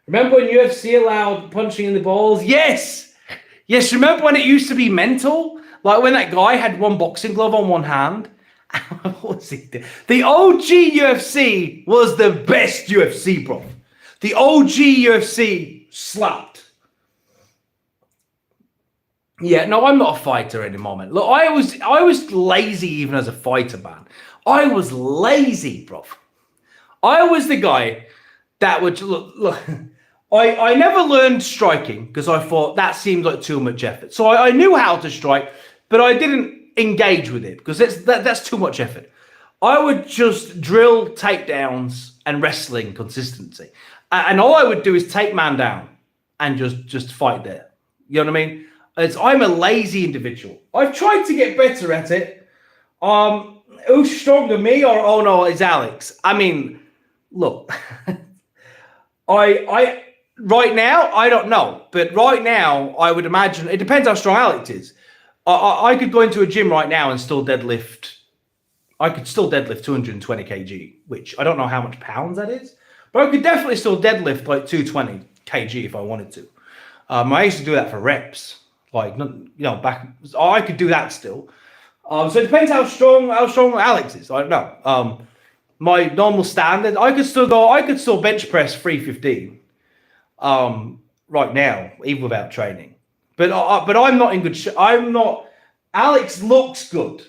Remember when UFC allowed punching in the balls? Yes! Yes, remember when it used to be mental? Like when that guy had one boxing glove on one hand? What was he doing? The OG UFC was the best UFC, bro. The OG UFC slapped. Yeah, no, I'm not a fighter anymore, man. Look, I was lazy even as a fighter, man. I was lazy, bro. I was the guy that would look. I never learned striking because I thought that seemed like too much effort. So I knew how to strike, but I didn't engage with it because that's too much effort. I would just drill takedowns and wrestling consistency. And all I would do is take man down and just fight there. You know what I mean? I'm a lazy individual. I've tried to get better at it. Who's stronger, me or oh no, it's Alex? I mean, look, I right now I don't know, but right now I would imagine it depends how strong Alex is. I could go into a gym right now and still deadlift. I could still deadlift 220 kg, which I don't know how much pounds that is, but I could definitely still deadlift like 220 kg if I wanted to. I used to do that for reps, like back. I could do that still. So it depends how strong Alex is. I don't know. My normal standard, I could still bench press 315. Right now, even without training. But I'm not in good shape. I'm not. Alex looks good.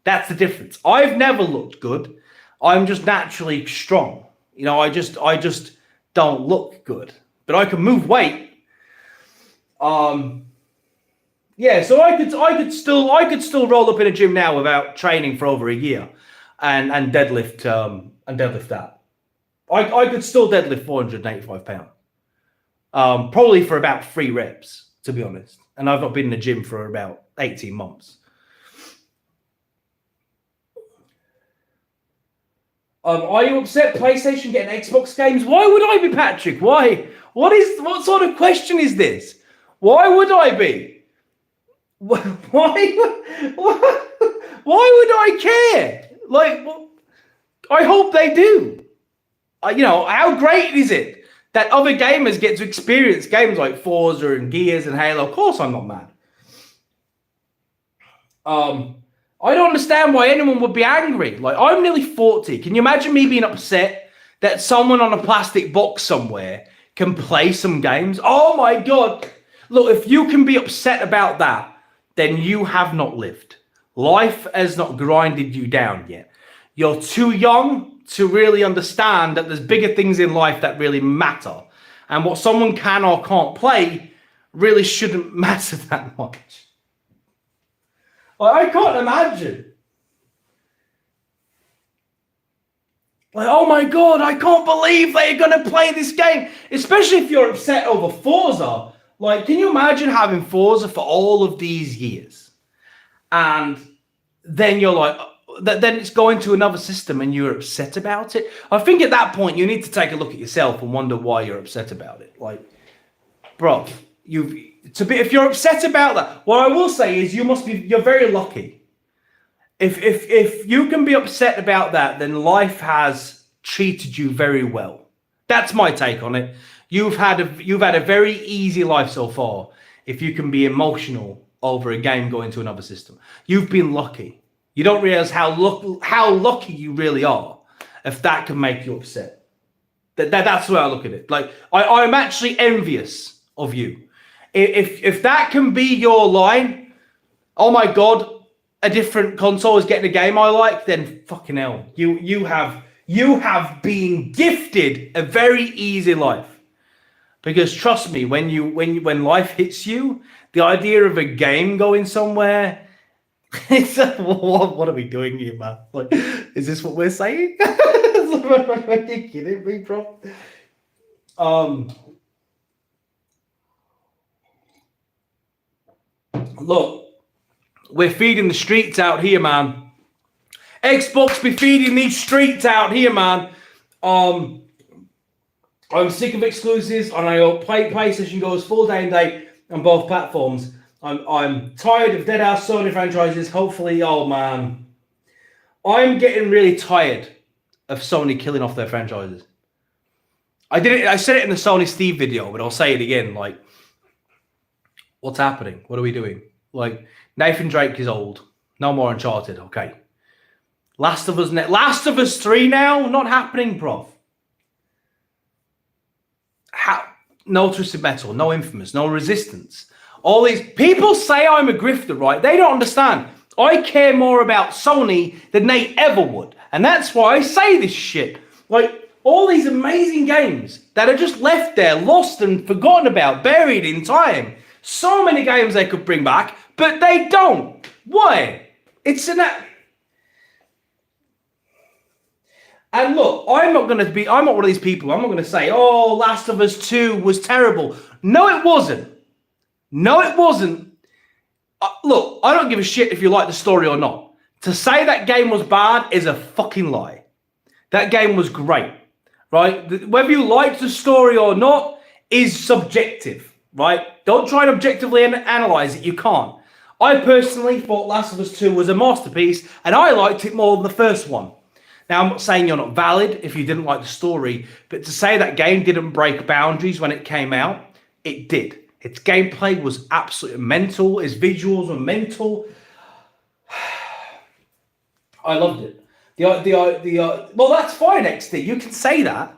That's the difference. I've never looked good. I'm just naturally strong. I just don't look good. But I can move weight. Yeah, so I could still roll up in a gym now without training for over a year, and deadlift that. I could still deadlift 485 pounds. Probably for about 3 reps, to be honest. And I've not been in the gym for about 18 months. Are you upset PlayStation getting Xbox games? Why would I be, Patrick? Why? What sort of question is this? Why would I be? Why would I care? Like, I hope they do. How great is it that other gamers get to experience games like Forza and Gears and Halo? Of course I'm not mad. I don't understand why anyone would be angry. Like, I'm nearly 40. Can you imagine me being upset that someone on a plastic box somewhere can play some games? Oh my God. Look, if you can be upset about that, then you have not lived. Life has not grinded you down yet. You're too young to really understand that there's bigger things in life that really matter. And what someone can or can't play really shouldn't matter that much. Like, I can't imagine. Like, oh my God, I can't believe they're going to play this game. Especially if you're upset over Forza. Like, can you imagine having Forza for all of these years? And then you're like, then it's going to another system and you're upset about it. I think at that point, you need to take a look at yourself and wonder why you're upset about it. Like, bro, if you're upset about that, what I will say is you're very lucky. If you can be upset about that, then life has treated you very well. That's my take on it. You've had a very easy life so far. If you can be emotional over a game going to another system, you've been lucky. You don't realize how lucky you really are if that can make you upset. That's the way I look at it. Like, I'm actually envious of you. If that can be your line, oh my God, a different console is getting a game I like, then fucking hell, you have been gifted a very easy life. Because trust me, when life hits you, the idea of a game going somewhere, it's what are we doing here, man? Like, is this what we're saying? Are you kidding me, bro? Look, we're feeding the streets out here, man. Xbox be feeding these streets out here, man. I'm sick of exclusives, and I hope PlayStation goes full day and date on both platforms. I'm tired of dead ass Sony franchises. Hopefully, oh man, I'm getting really tired of Sony killing off their franchises. I said it in the Sony Steve video, but I'll say it again. Like, what's happening? What are we doing? Like, Nathan Drake is old. No more Uncharted. Okay. Last of Us 3 now? Not happening, prof. No Twisted Metal, no Infamous, no Resistance. All these people say I'm a grifter, right? They don't understand. I care more about Sony than they ever would. And that's why I say this shit. Like, all these amazing games that are just left there, lost and forgotten about, buried in time. So many games they could bring back, but they don't. Why? And look, I'm not one of these people. I'm not going to say, oh, Last of Us 2 was terrible. No, it wasn't. No, it wasn't. Look, I don't give a shit if you like the story or not. To say that game was bad is a fucking lie. That game was great, right? Whether you liked the story or not is subjective, right? Don't try and objectively analyze it. You can't. I personally thought Last of Us 2 was a masterpiece, and I liked it more than the first one. Now, I'm not saying you're not valid if you didn't like the story, but to say that game didn't break boundaries when it came out, it did. Its gameplay was absolutely mental. Its visuals were mental. I loved it. Well, that's fine, XD. You can say that.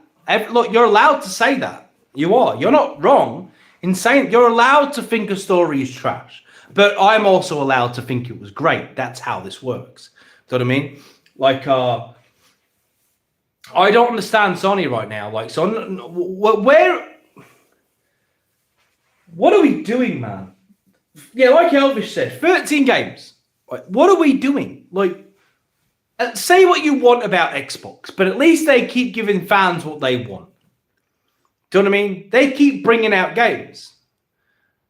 Look, you're allowed to say that. You are. You're not wrong in saying you're allowed to think a story is trash. But I'm also allowed to think it was great. That's how this works. Do you know what I mean? Like, I don't understand Sony right now. Like, so what are we doing, man? Yeah, like Elvis said, 13 games. Like, what are we doing? Like, say what you want about Xbox, but at least they keep giving fans what they want. Do you know what I mean? They keep bringing out games.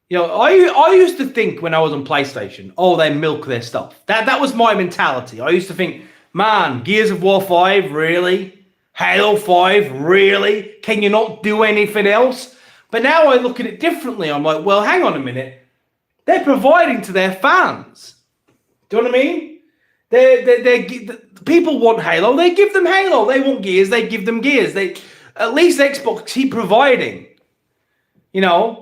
You know, I used to think when I was on PlayStation, oh, they milk their stuff. That was my mentality. I used to think, man, Gears of War 5, really? Halo 5, really? Can you not do anything else? But now I look at it differently. I'm like, well, hang on a minute. They're providing to their fans. Do you know what I mean? People want Halo. They give them Halo. They want Gears. They give them Gears. At least Xbox keep providing. You know?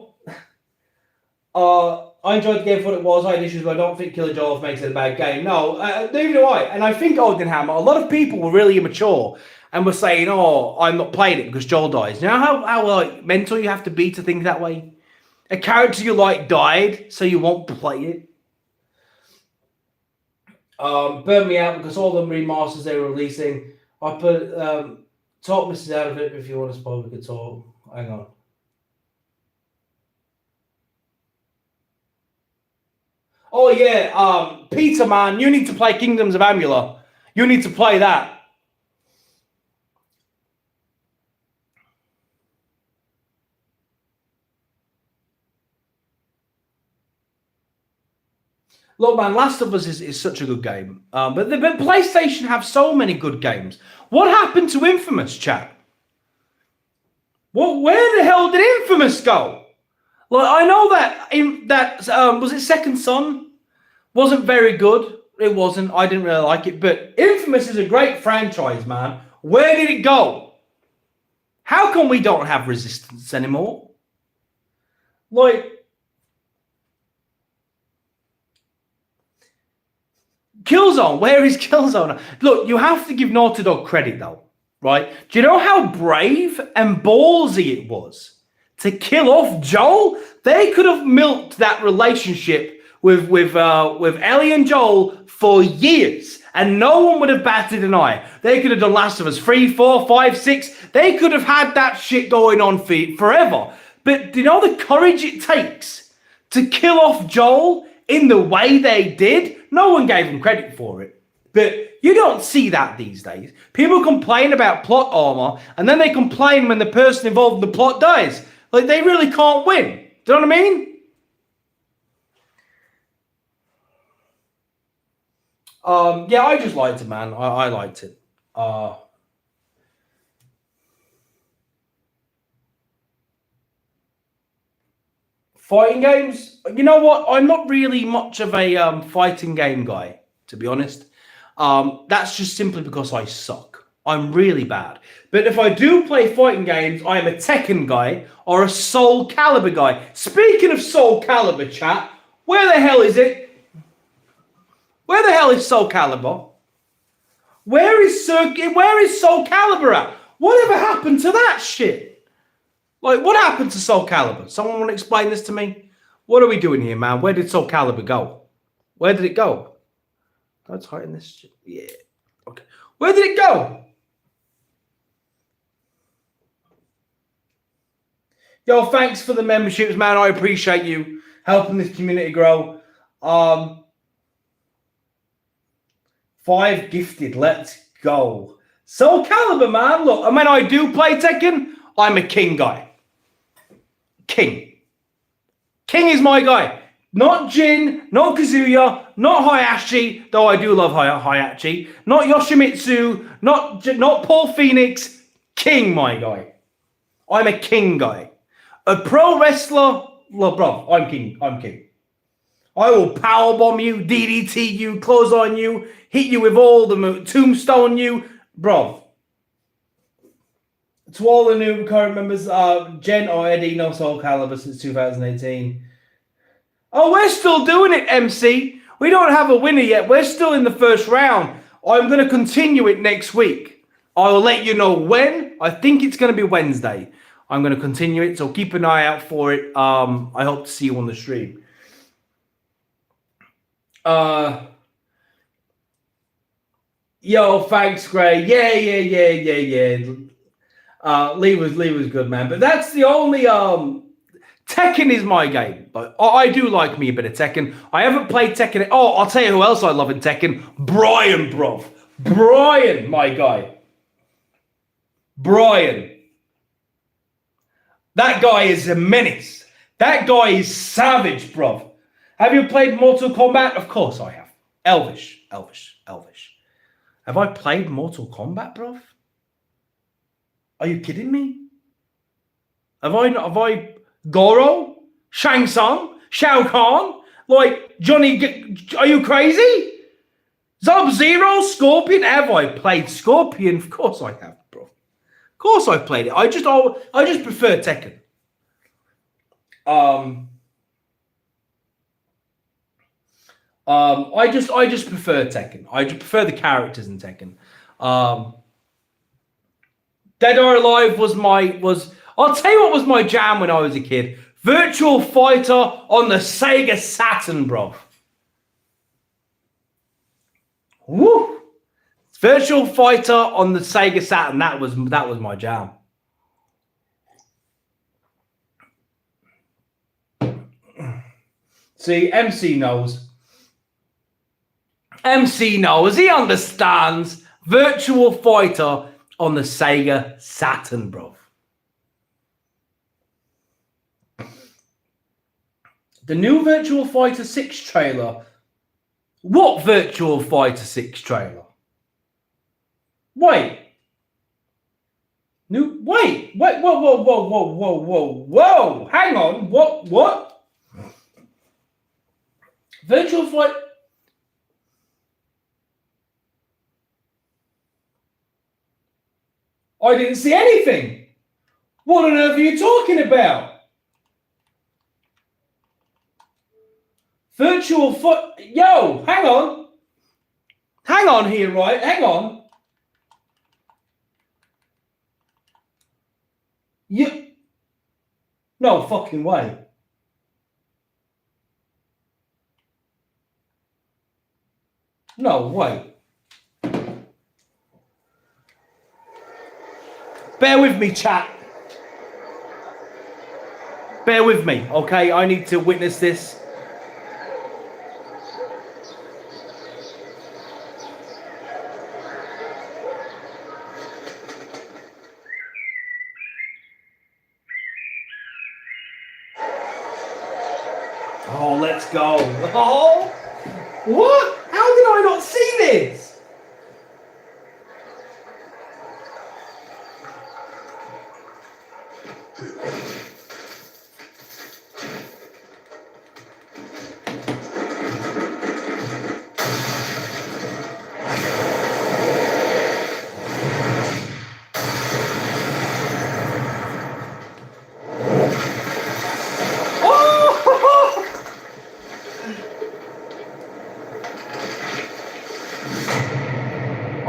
I enjoyed the game for what it was. I had issues, but I don't think Killer Joel makes it a bad game. No, neither do I. And I think Odinhammer, a lot of people were really immature and were saying, oh, I'm not playing it because Joel dies. You know how like, mental you have to be to think that way? A character you like died, so you won't play it. Burn me out because all the remasters they were releasing. I put talk Mrs. out of it if you want to spoil we could talk. Hang on. Oh yeah, Peter man, you need to play Kingdoms of Amalur. You need to play that. Look, man, Last of Us is such a good game. But PlayStation have so many good games. What happened to Infamous, chat? Where the hell did Infamous go? Like, I know that was it Second Son? Wasn't very good. It wasn't. I didn't really like it. But Infamous is a great franchise, man. Where did it go? How come we don't have Resistance anymore? Like, Killzone, where is Killzone? Look, you have to give Naughty Dog credit, though, right? Do you know how brave and ballsy it was to kill off Joel? They could have milked that relationship with Ellie and Joel for years, and no one would have batted an eye. They could have done Last of Us 3, 4, 5, 6. They could have had that shit going on forever. But do you know the courage it takes to kill off Joel in the way they did? No one gave them credit for it. But you don't see that these days. People complain about plot armor, and then they complain when the person involved in the plot dies. Like, they really can't win. Do you know what I mean? Yeah, I just liked it, man. I liked it. Fighting games? You know what? I'm not really much of a fighting game guy, to be honest. That's just simply because I suck. I'm really bad. But if I do play fighting games, I am a Tekken guy or a Soul Calibur guy. Speaking of Soul Calibur, chat, where the hell is it? Where the hell is Soul Calibur? Where is Soul Calibur at? Whatever happened to that shit? Like, what happened to Soul Calibur? Someone want to explain this to me? What are we doing here, man? Where did Soul Calibur go? Where did it go? Let's heighten this shit. Yeah. Okay. Where did it go? Yo, thanks for the memberships, man. I appreciate you helping this community grow. 5 gifted. Let's go. Soul Calibur, man. Look, and when I do play Tekken, I'm a King guy. King. King is my guy. Not Jin, not Kazuya, not Hayashi, though I do love Hayashi. Not Yoshimitsu, not Paul Phoenix. King, my guy. I'm a King guy. A pro wrestler, well, bro, I'm King. I'm King. I will powerbomb you, DDT you, close on you, hit you with all the tombstone you. Bro. To all the new current members, Jen or Eddie, no Soul Calibur since 2018. Oh, we're still doing it, MC. We don't have a winner yet. We're still in the first round. I'm going to continue it next week. I will let you know when. I think it's going to be Wednesday. I'm going to continue it, so keep an eye out for it. I hope to see you on the stream. Yo, thanks, Gray. Yeah. Lee was good, man. But that's the only Tekken is my game. But I do like me a bit of Tekken. I haven't played Tekken. Oh, I'll tell you who else I love in Tekken. Brian, bro. Brian, my guy. Brian. That guy is a menace. That guy is savage, bro. Have you played Mortal Kombat? Of course I have. Elvish. Have I played Mortal Kombat, bro? Are you kidding me? Have I Goro? Shang Tsung? Shao Kahn? Like, Johnny, are you crazy? Sub-Zero? Scorpion? Have I played Scorpion? Of course I have, bro. Of course I've played it. I just prefer Tekken. I just prefer Tekken. I just prefer the characters in Tekken. Dead or Alive was I'll tell you what was my jam when I was a kid. Virtual Fighter on the Sega Saturn, bro. Woo! Virtual Fighter on the Sega Saturn. That was my jam. See, MC knows. MC knows. He understands. Virtual Fighter on the Sega Saturn, bro. The new Virtual Fighter 6 trailer. What Virtual Fighter 6 trailer? Wait. Whoa. Hang on. What? Virtual Fighter. I didn't see anything. What on earth are you talking about? Virtual Fighter. Yo, hang on. Hang on here, right? Hang on. No fucking way. No way. Bear with me, chat. Bear with me, okay? I need to witness this. Oh, let's go. Oh, what? How did I not see this?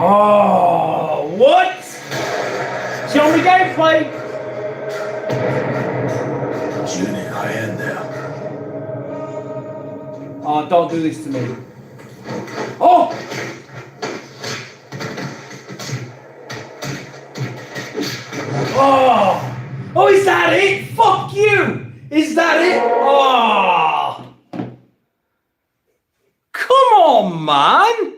Oh, what? Show me gameplay. Oh, don't do this to me. Oh! Oh! Oh, is that it? Fuck you! Is that it? Oh! Come on, man!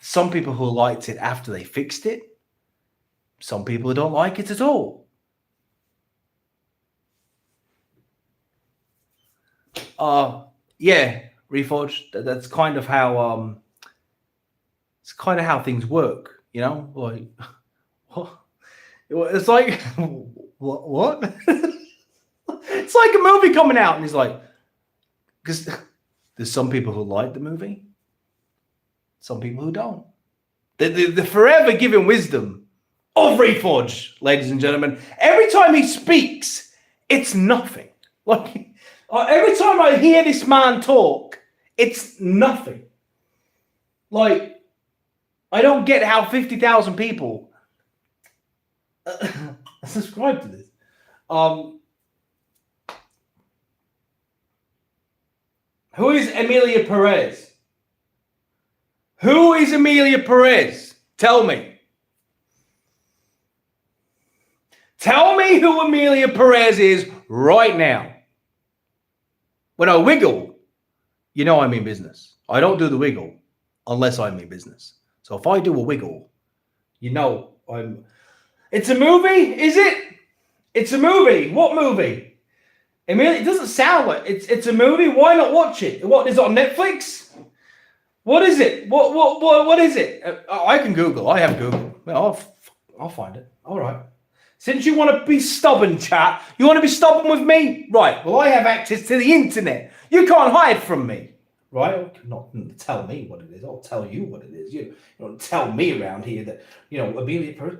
Some people who liked it after they fixed it. Some people who don't like it at all. Yeah, Reforged. That's kind of how it's kind of how things work, you know. Like, what? It's like what? It's like a movie coming out, and he's like, because there's some people who like the movie, some people who don't. The forever giving wisdom of Reforge, ladies and gentlemen. Every time he speaks, it's nothing. Like, every time I hear this man talk, it's nothing. Like, I don't get how 50,000 people subscribe to this. Who is Emilia Perez? Who is Emilia Perez? Tell me. Tell me who Emilia Perez is right now. When I wiggle, you know I'm in business. I don't do the wiggle unless I'm in business. So if I do a wiggle, you know I'm... It's a movie, is it? It's a movie. What movie? Emilia, it doesn't sound like it's a movie. Why not watch it? What is it on Netflix? What is it? What is it? I can Google. I have Google. I'll find it. All right. Since you want to be stubborn, chat, you want to be stubborn with me? Right. Well, I have access to the internet. You can't hide from me. Right? Not tell me what it is. I'll tell you what it is. You don't tell me around here that, you know, Emilia Perez.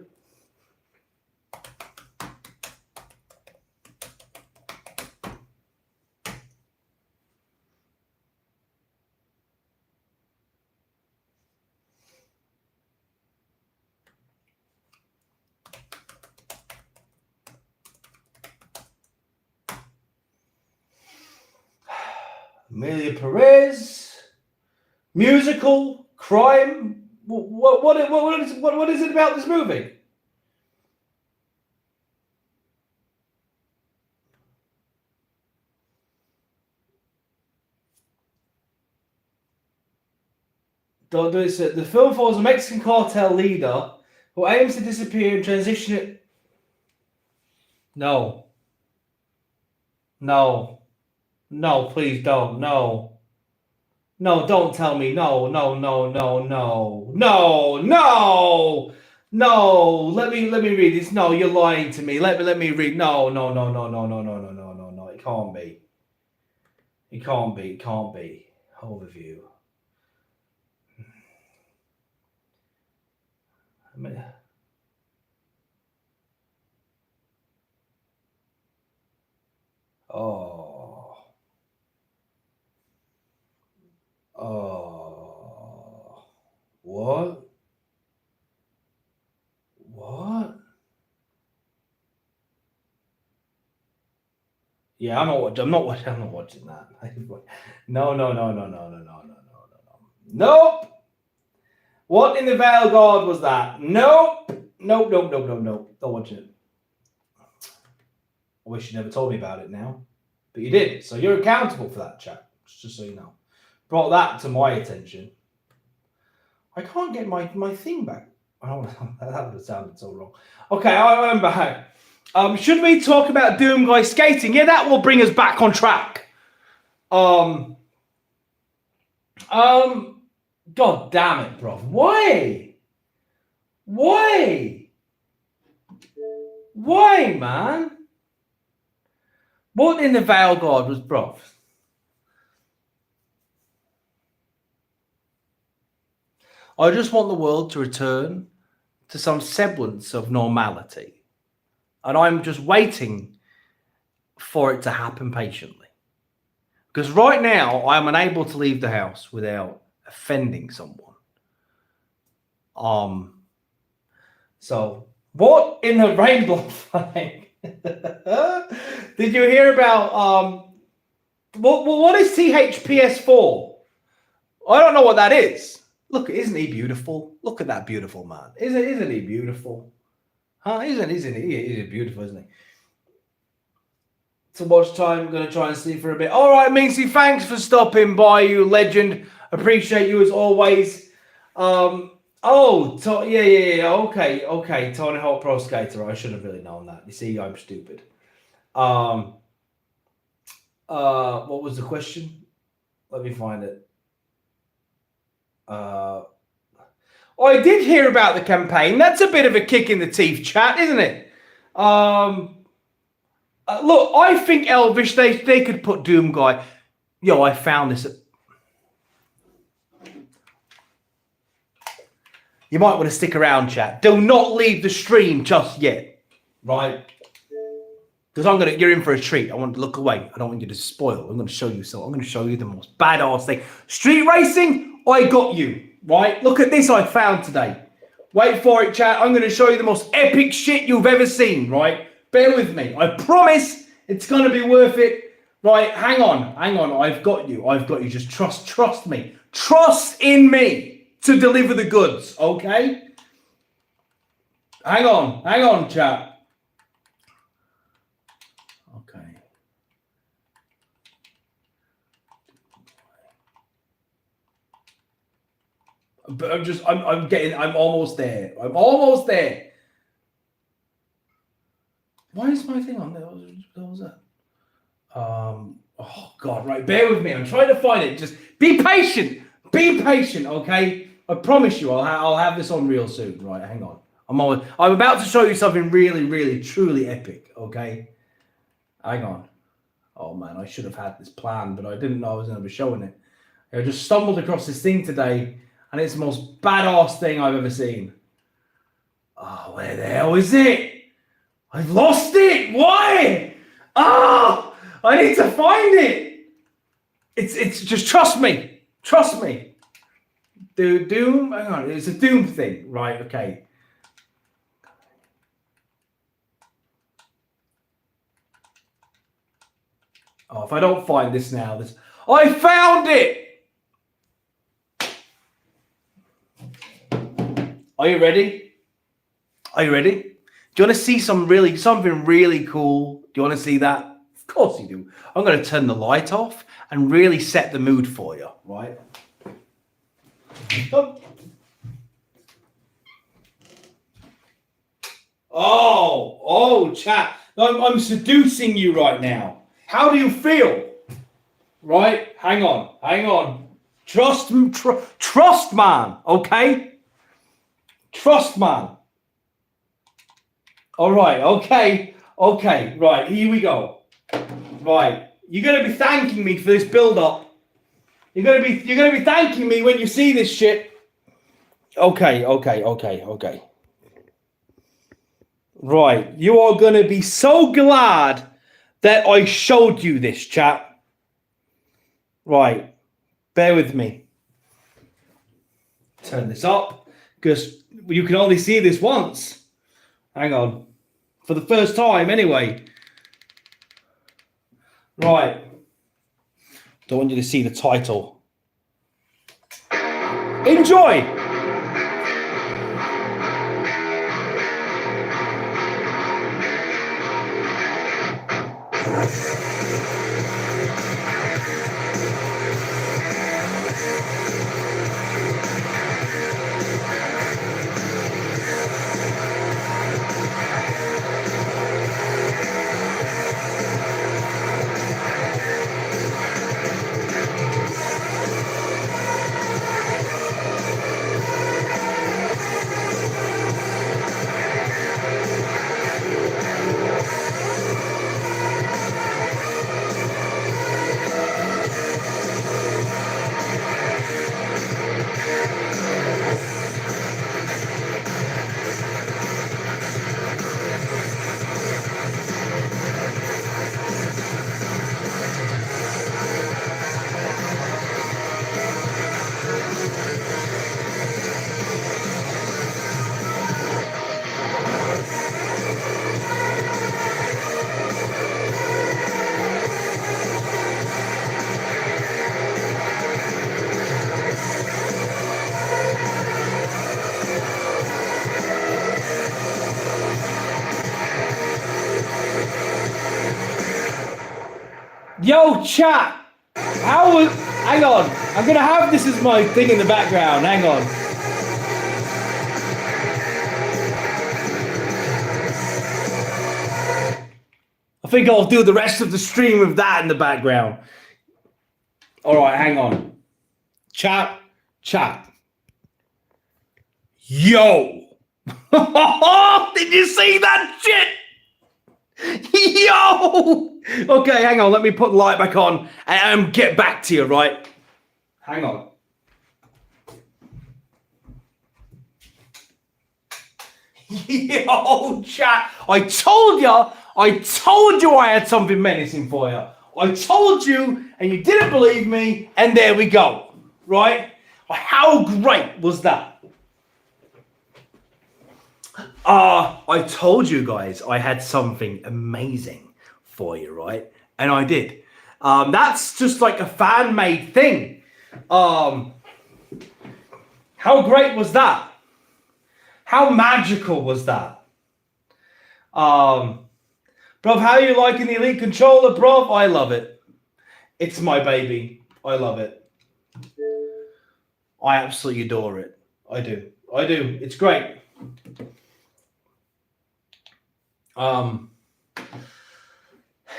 Emilia Perez, musical, crime. What is it about this movie? Don't do it. The film follows a Mexican cartel leader who aims to disappear and transition it. No. No. No, please don't. No. No, don't tell me. No. Let me read this. No, you're lying to me. Let me read. No. It can't be. It can't be. Overview. What? Yeah, I'm not watching that. No. Nope. What in the Veil God was that? Nope. Don't watch it. I wish you never told me about it now. But you did. So you're accountable for that, chat. Just so you know. Brought that to my attention. I can't get my thing back. Oh, that would have sounded so wrong. Okay, I'm back. Should we talk about Doom Guy skating? Yeah, that will bring us back on track. God damn it, bro. Why? Why, man? What in the Veil God was, bro? I just want the world to return to some semblance of normality. And I'm just waiting for it to happen patiently. Because right now, I'm unable to leave the house without offending someone. So, what in the rainbow flag? Did you hear about what is THPS4? I don't know what that is. Look, isn't he beautiful? Look at that beautiful man. Isn't he beautiful? Huh? Isn't he? He's beautiful, isn't he? So watch time. I'm going to try and sleep for a bit. All right, Mincy, thanks for stopping by, you legend. Appreciate you as always. Yeah. Okay. Tony Hawk Pro Skater. I should have really known that. You see, I'm stupid. What was the question? Let me find it. I did hear about the campaign. That's a bit of a kick in the teeth, chat, isn't it? Look, I think Elvish, they could put Doom Guy. Yo, I found this. You might want to stick around, chat. Do not leave the stream just yet, right? Because you're in for a treat. I want to look away. I don't want you to spoil. I'm going to show you something. I'm going to show you the most badass thing. Street racing, I got you, right? Look at this I found today. Wait for it, chat. I'm going to show you the most epic shit you've ever seen, right? Bear with me. I promise it's going to be worth it. Right, hang on. I've got you. Just trust me. Trust in me to deliver the goods, okay? Hang on, chat. Okay. But I'm almost there. Why is my thing on there? What was that? Oh God, right. Bear with me. I'm trying to find it. Just be patient. Okay? I promise you, I'll have this on real soon. Right, hang on. I'm about to show you something really, really, truly epic. Okay? Hang on. Oh man, I should have had this planned, but I didn't know I was going to be showing it. I just stumbled across this thing today, and it's the most badass thing I've ever seen. Oh, where the hell is it? I've lost it. Why? Oh, I need to find it. It's just trust me. Doom. Hang on, it's a Doom thing, right? Okay. Oh, if I don't find this now, I found it. Are you ready? Do you want to see something really cool? Do you want to see that? Of course you do. I'm going to turn the light off and really set the mood for you, right? Oh, chat. I'm seducing you right now. How do you feel? Right? Hang on. Trust, man. Okay? Trust, man. All right. Okay. Right. Here we go. Right. You're gonna be thanking me for this build-up. You're gonna be thanking me when you see this shit. Okay. Right. You are gonna be so glad that I showed you this, chat. Right. Bear with me. Turn this up, because you can only see this once. Hang on. For the first time, anyway. Right. Don't want you to see the title. Enjoy! Yo, chat. Hang on. I'm gonna have this as my thing in the background. Hang on. think I'll do the rest of the stream with that in the background. All right, hang on. Chat. Yo. Did you see that shit? Yo. Okay, hang on. Let me put the light back on and get back to you, right? Hang on. Yo, chat. I told you I had something menacing for you. I told you, and you didn't believe me, and there we go. Right? How great was that? I told you guys I had something amazing for you, right? And I did. That's just like a fan-made thing. How great was that? How magical was that? Bruv, how are you liking the Elite controller, bruv? I love it. It's my baby. I love it. I absolutely adore it. I do. It's great.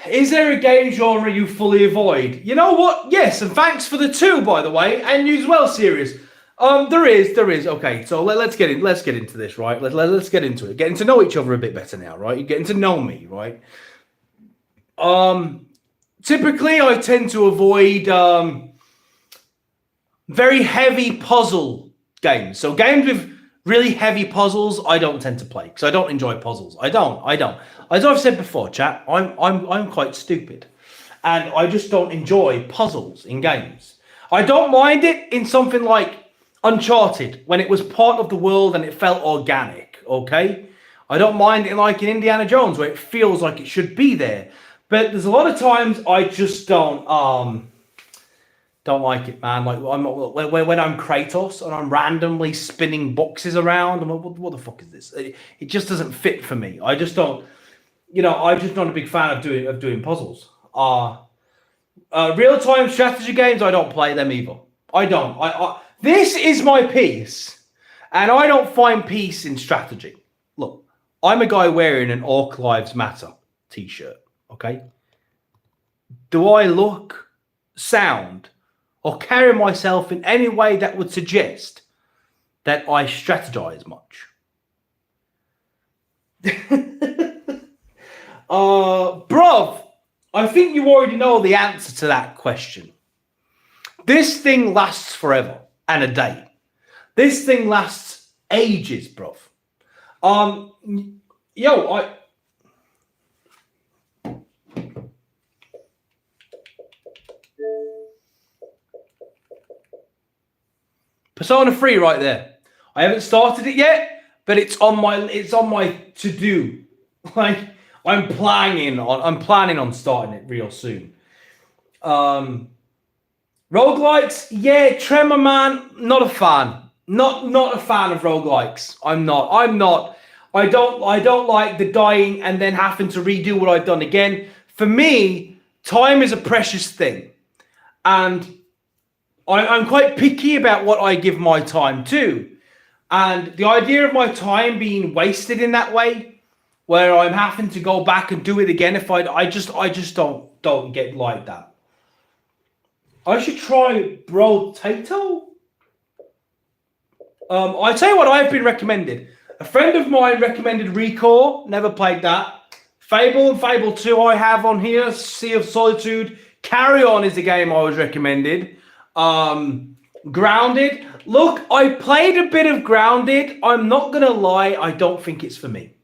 Is there a game genre you fully avoid? You know what? Yes, and thanks for the 2, by the way, and you as well, Serious. There is. Okay, so let's get into this, right? Let's get into it. Getting to know each other a bit better now, right? You're getting to know me, right? Typically, I tend to avoid very heavy puzzle games. So games with really heavy puzzles, I don't tend to play because I don't enjoy puzzles. I don't. As I've said before, chat, I'm quite stupid, and I just don't enjoy puzzles in games. I don't mind it in something like Uncharted, when it was part of the world and it felt organic, okay? I don't mind it like in Indiana Jones, where it feels like it should be there. But there's a lot of times I just don't like it, man. Like when I'm Kratos and I'm randomly spinning boxes around, I'm like, what the fuck is this? It just doesn't fit for me. I just don't, I'm just not a big fan of doing puzzles. Real-time strategy games, I don't play them either. I don't. This is my piece, and I don't find peace in strategy. Look, I'm a guy wearing an Orc Lives Matter t-shirt, okay? Do I look, sound, or carry myself in any way that would suggest that I strategize much? Bruv, I think you already know the answer to that question. This thing lasts forever. And a day. This thing lasts ages, bruv. Persona 3 right there. I haven't started it yet, but it's on my to-do. Like, I'm planning on starting it real soon. Roguelikes, yeah, Tremor, man, not a fan. Not a fan of roguelikes. I'm not. I don't like the dying and then having to redo what I've done again. For me, time is a precious thing. And I'm quite picky about what I give my time to. And the idea of my time being wasted in that way, where I'm having to go back and do it again, I just don't get like that. I should try Brotato. I tell you what I've been recommended. A friend of mine recommended Recore. Never played that. Fable and Fable 2 I have on here. Sea of Solitude. Carry On is the game I was recommended. Grounded. Look, I played a bit of Grounded. I'm not going to lie. I don't think it's for me.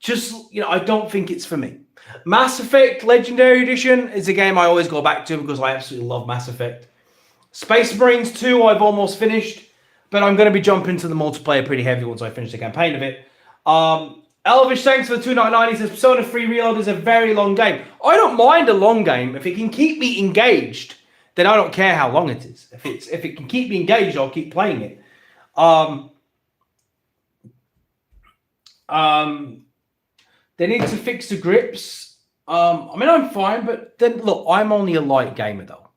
I don't think it's for me. Mass Effect Legendary Edition is a game I always go back to because I absolutely love Mass Effect. Space Marines 2 I've almost finished, but I'm going to be jumping to the multiplayer pretty heavy once I finish the campaign of it. Elvish, thanks for the $2.99. He says Persona 3 Reload is a very long game. I don't mind a long game. If it can keep me engaged, then I don't care how long it is. If it can keep me engaged, I'll keep playing it. They need to fix the grips. I'm fine, but then look, I'm only a light gamer though.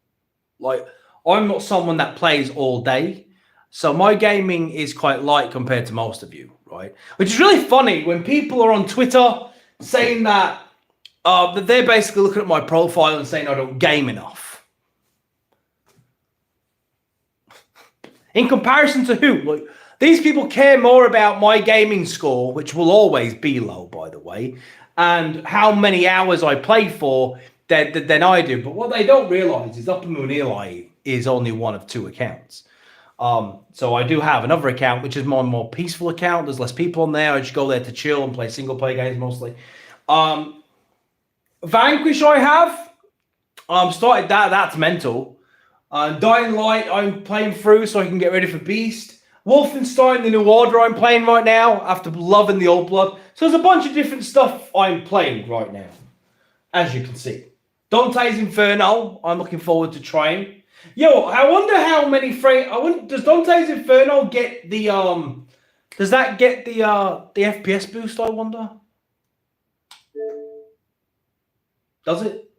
Like, I'm not someone that plays all day. So my gaming is quite light compared to most of you, right? Which is really funny when people are on Twitter saying that They're basically looking at my profile and saying I don't game enough. In comparison to who? Like, these people care more about my gaming score, which will always be low, by the way, and how many hours I play for than I do. But what they don't realize is Upper Moon Eli is only one of 2 accounts. So I do have another account, which is my more peaceful account. There's less people on there. I just go there to chill and play single player games mostly. Vanquish I have. Started that. That's mental. Dying Light I'm playing through so I can get ready for Beast. Wolfenstein The New Order I'm playing right now after loving the Old Blood. So there's a bunch of different stuff I'm playing right now, as you can see. Dante's Inferno I'm looking forward to trying. Yo, I wonder how many frames. Does Dante's Inferno get the Does that get the FPS boost? I wonder. Does it?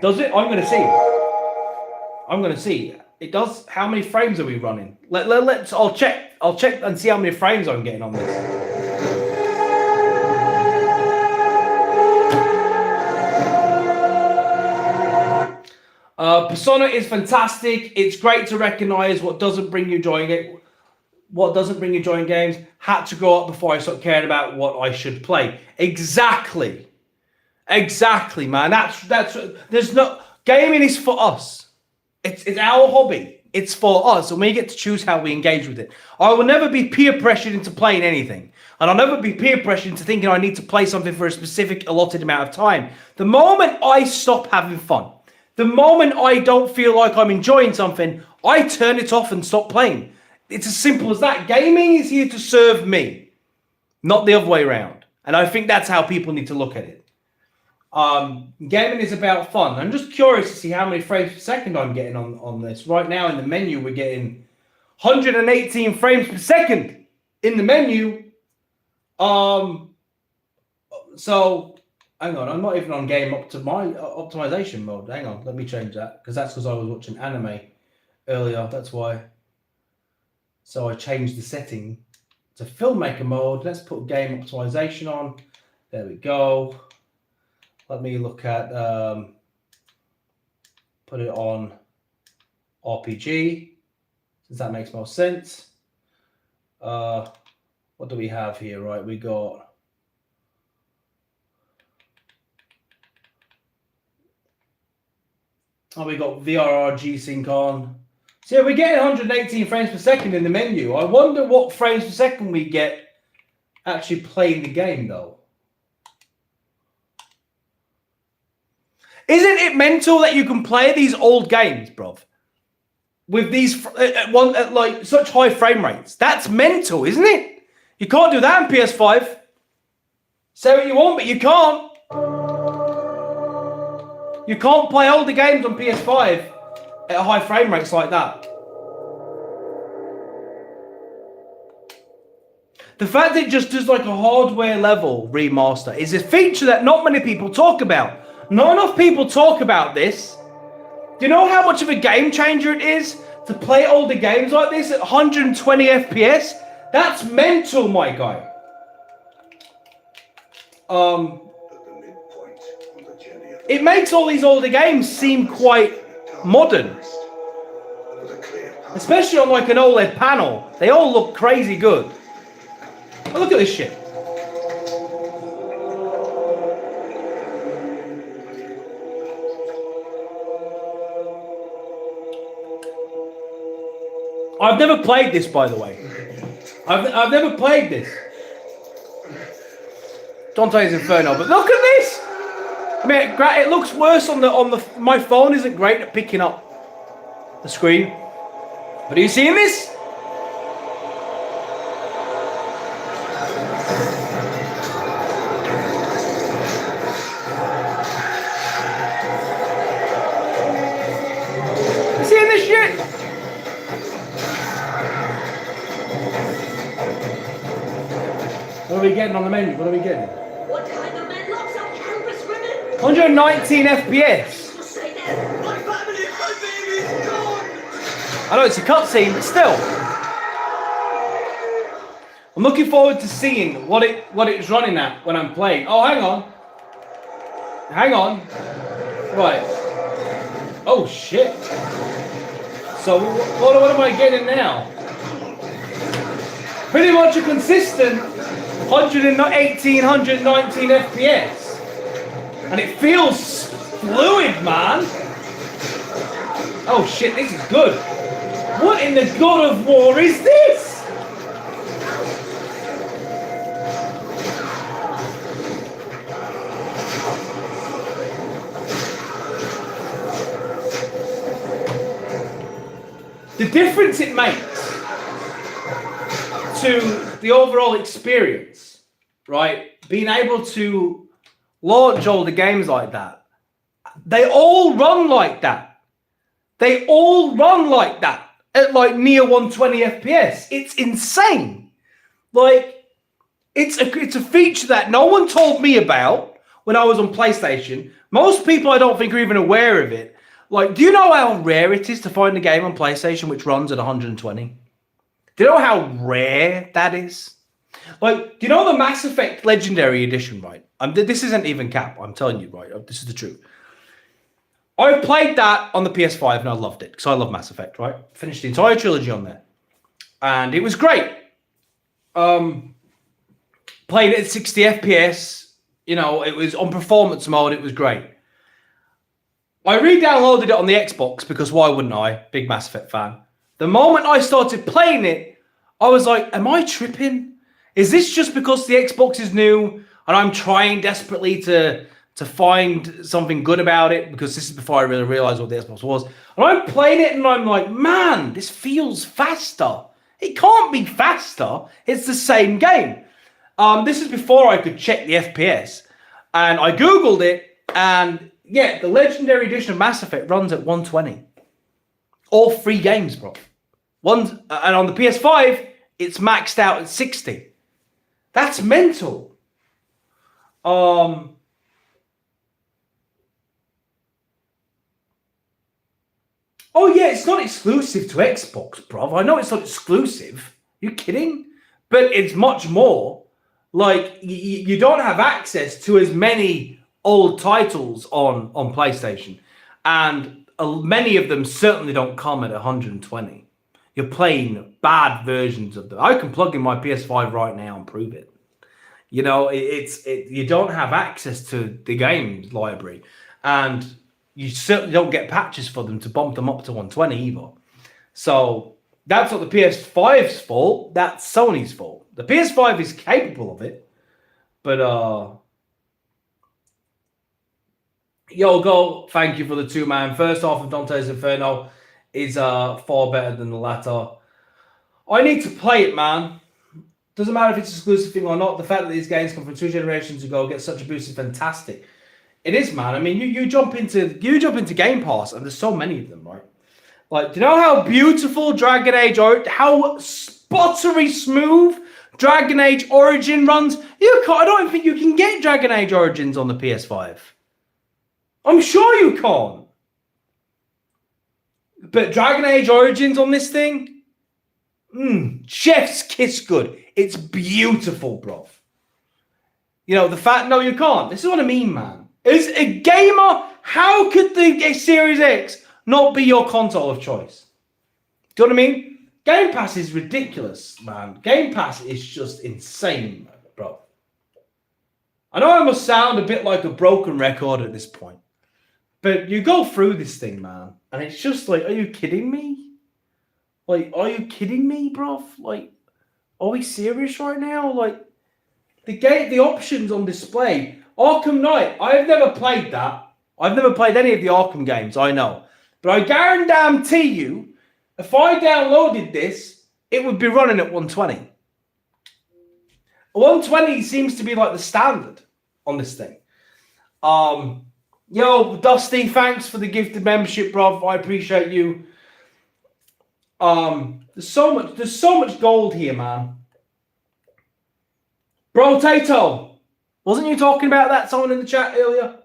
Does it? I'm gonna see. I'm gonna see. It does. How many frames are we running? Let's. I'll check. I'll check and see how many frames I'm getting on this. Persona is fantastic. It's great to recognize what doesn't bring you joy in it. What doesn't bring you joy in games had to grow up before I started caring about what I should play. Exactly, man. That's. There's no gaming is for us. It's our hobby. It's for us, and we get to choose how we engage with it. I will never be peer pressured into playing anything, and I'll never be peer pressured into thinking I need to play something for a specific allotted amount of time. The moment I stop having fun. The moment I don't feel like I'm enjoying something, I turn it off and stop playing. It's as simple as that. Gaming is here to serve me, not the other way around. And I think that's how people need to look at it. Gaming is about fun. I'm just curious to see how many frames per second I'm getting on this. Right now in the menu, we're getting 118 frames per second in the menu. So... Hang on, I'm not even on game optimization mode. Hang on, let me change that. Because that's because I was watching anime earlier. That's why. So I changed the setting to filmmaker mode. Let's put game optimization on. There we go. Let me look at... put it on RPG. Since that makes more sense. What do we have here? Right, we got... Oh, we got VRR G-Sync on. So yeah, we're getting 118 frames per second in the menu. I wonder what frames per second we get actually playing the game, though. Isn't it mental that you can play these old games, bruv? With these at like such high frame rates. That's mental, isn't it? You can't do that on PS5. Say what you want, but you can't. You can't play older games on PS5 at high frame rates like that. The fact that it just does like a hardware level remaster is a feature that not many people talk about. Not enough people talk about this. Do you know how much of a game changer it is to play older games like this at 120 FPS? That's mental, my guy. It makes all these older games seem quite modern. Especially on like an OLED panel. They all look crazy good. Oh, look at this shit. I've never played this, by the way. I've never played this. Dante's Inferno, but look at this! I mean, it looks worse on the. My phone isn't great at picking up the screen. But are you seeing this? You seeing this shit? What are we getting on the menu? What are we getting? What kind of men locks up campus women? 119 FPS. Just say that. My family, my baby's gone. I know it's a cutscene, but still. I'm looking forward to seeing what it's running at when I'm playing. Oh, hang on. Right. Oh shit. So what am I getting now? Pretty much a consistent 118, 119 FPS. And it feels fluid, man. Oh shit, this is good. What in the God of War is this? The difference it makes to the overall experience, right? Being able to launch all the games like that. They all run like that. They all run like that at like near 120 FPS. It's insane. Like, it's a feature that no one told me about when I was on PlayStation. Most people I don't think are even aware of it. Like, do you know how rare it is to find a game on PlayStation which runs at 120? Do you know how rare that is? Like, do you know the Mass Effect Legendary Edition, right? This isn't even cap, I'm telling you, right? This is the truth. I played that on the PS5 and I loved it because I love Mass Effect, right? Finished the entire trilogy on there. And it was great. Played it at 60 FPS. You know, it was on performance mode. It was great. I re-downloaded it on the Xbox because why wouldn't I? Big Mass Effect fan. The moment I started playing it, I was like, am I tripping? Is this just because the Xbox is new and I'm trying desperately to find something good about it? Because this is before I really realized what the Xbox was. And I'm playing it and I'm like, man, this feels faster. It can't be faster. It's the same game. This is before I could check the FPS. And I Googled it and yeah, the Legendary Edition of Mass Effect runs at 120. All 3 games, bro. And on the PS5, it's maxed out at 60. That's mental. Oh yeah, it's not exclusive to Xbox, bro. I know it's not exclusive. You kidding? But it's much more. Like, you don't have access to as many old titles on PlayStation, and many of them certainly don't come at 120. You're playing bad versions of them. I can plug in my PS5 right now and prove it. You know, you don't have access to the games library, and you certainly don't get patches for them to bump them up to 120 either. So that's not the PS5's fault. That's Sony's fault. The PS5 is capable of it, but Yogo, thank you for the 2-man. First half of Dante's Inferno is far better than the latter. I need to play it, man. Doesn't matter if it's an exclusive thing or not. The fact that these games come from 2 generations ago, get such a boost is fantastic. It is, man. I mean, you jump into Gamepass, and there's so many of them, right? Like, do you know how beautiful Dragon Age how sputtery smooth Dragon Age Origin runs? I don't think you can get Dragon Age Origins on the PS5. I'm sure you can't. But Dragon Age Origins on this thing, chef's kiss good. It's beautiful, bro. You know, the fact, no, you can't. This is what I mean, man. As a gamer, how could the Series X not be your console of choice? Do you know what I mean? Game Pass is ridiculous, man. Game Pass is just insane, bro. I know I must sound a bit like a broken record at this point. But you go through this thing, man, and it's just like, are you kidding me? Like, are you kidding me, bro? Like, are we serious right now? Like, the options on display. Arkham Knight, I've never played that. I've never played any of the Arkham games, I know. But I guarantee you, if I downloaded this, it would be running at 120. 120 seems to be like the standard on this thing. Yo, Dusty, thanks for the gifted membership, bro. I appreciate you. There's so much gold here, man. Bro Tato, wasn't you talking about that someone in the chat earlier?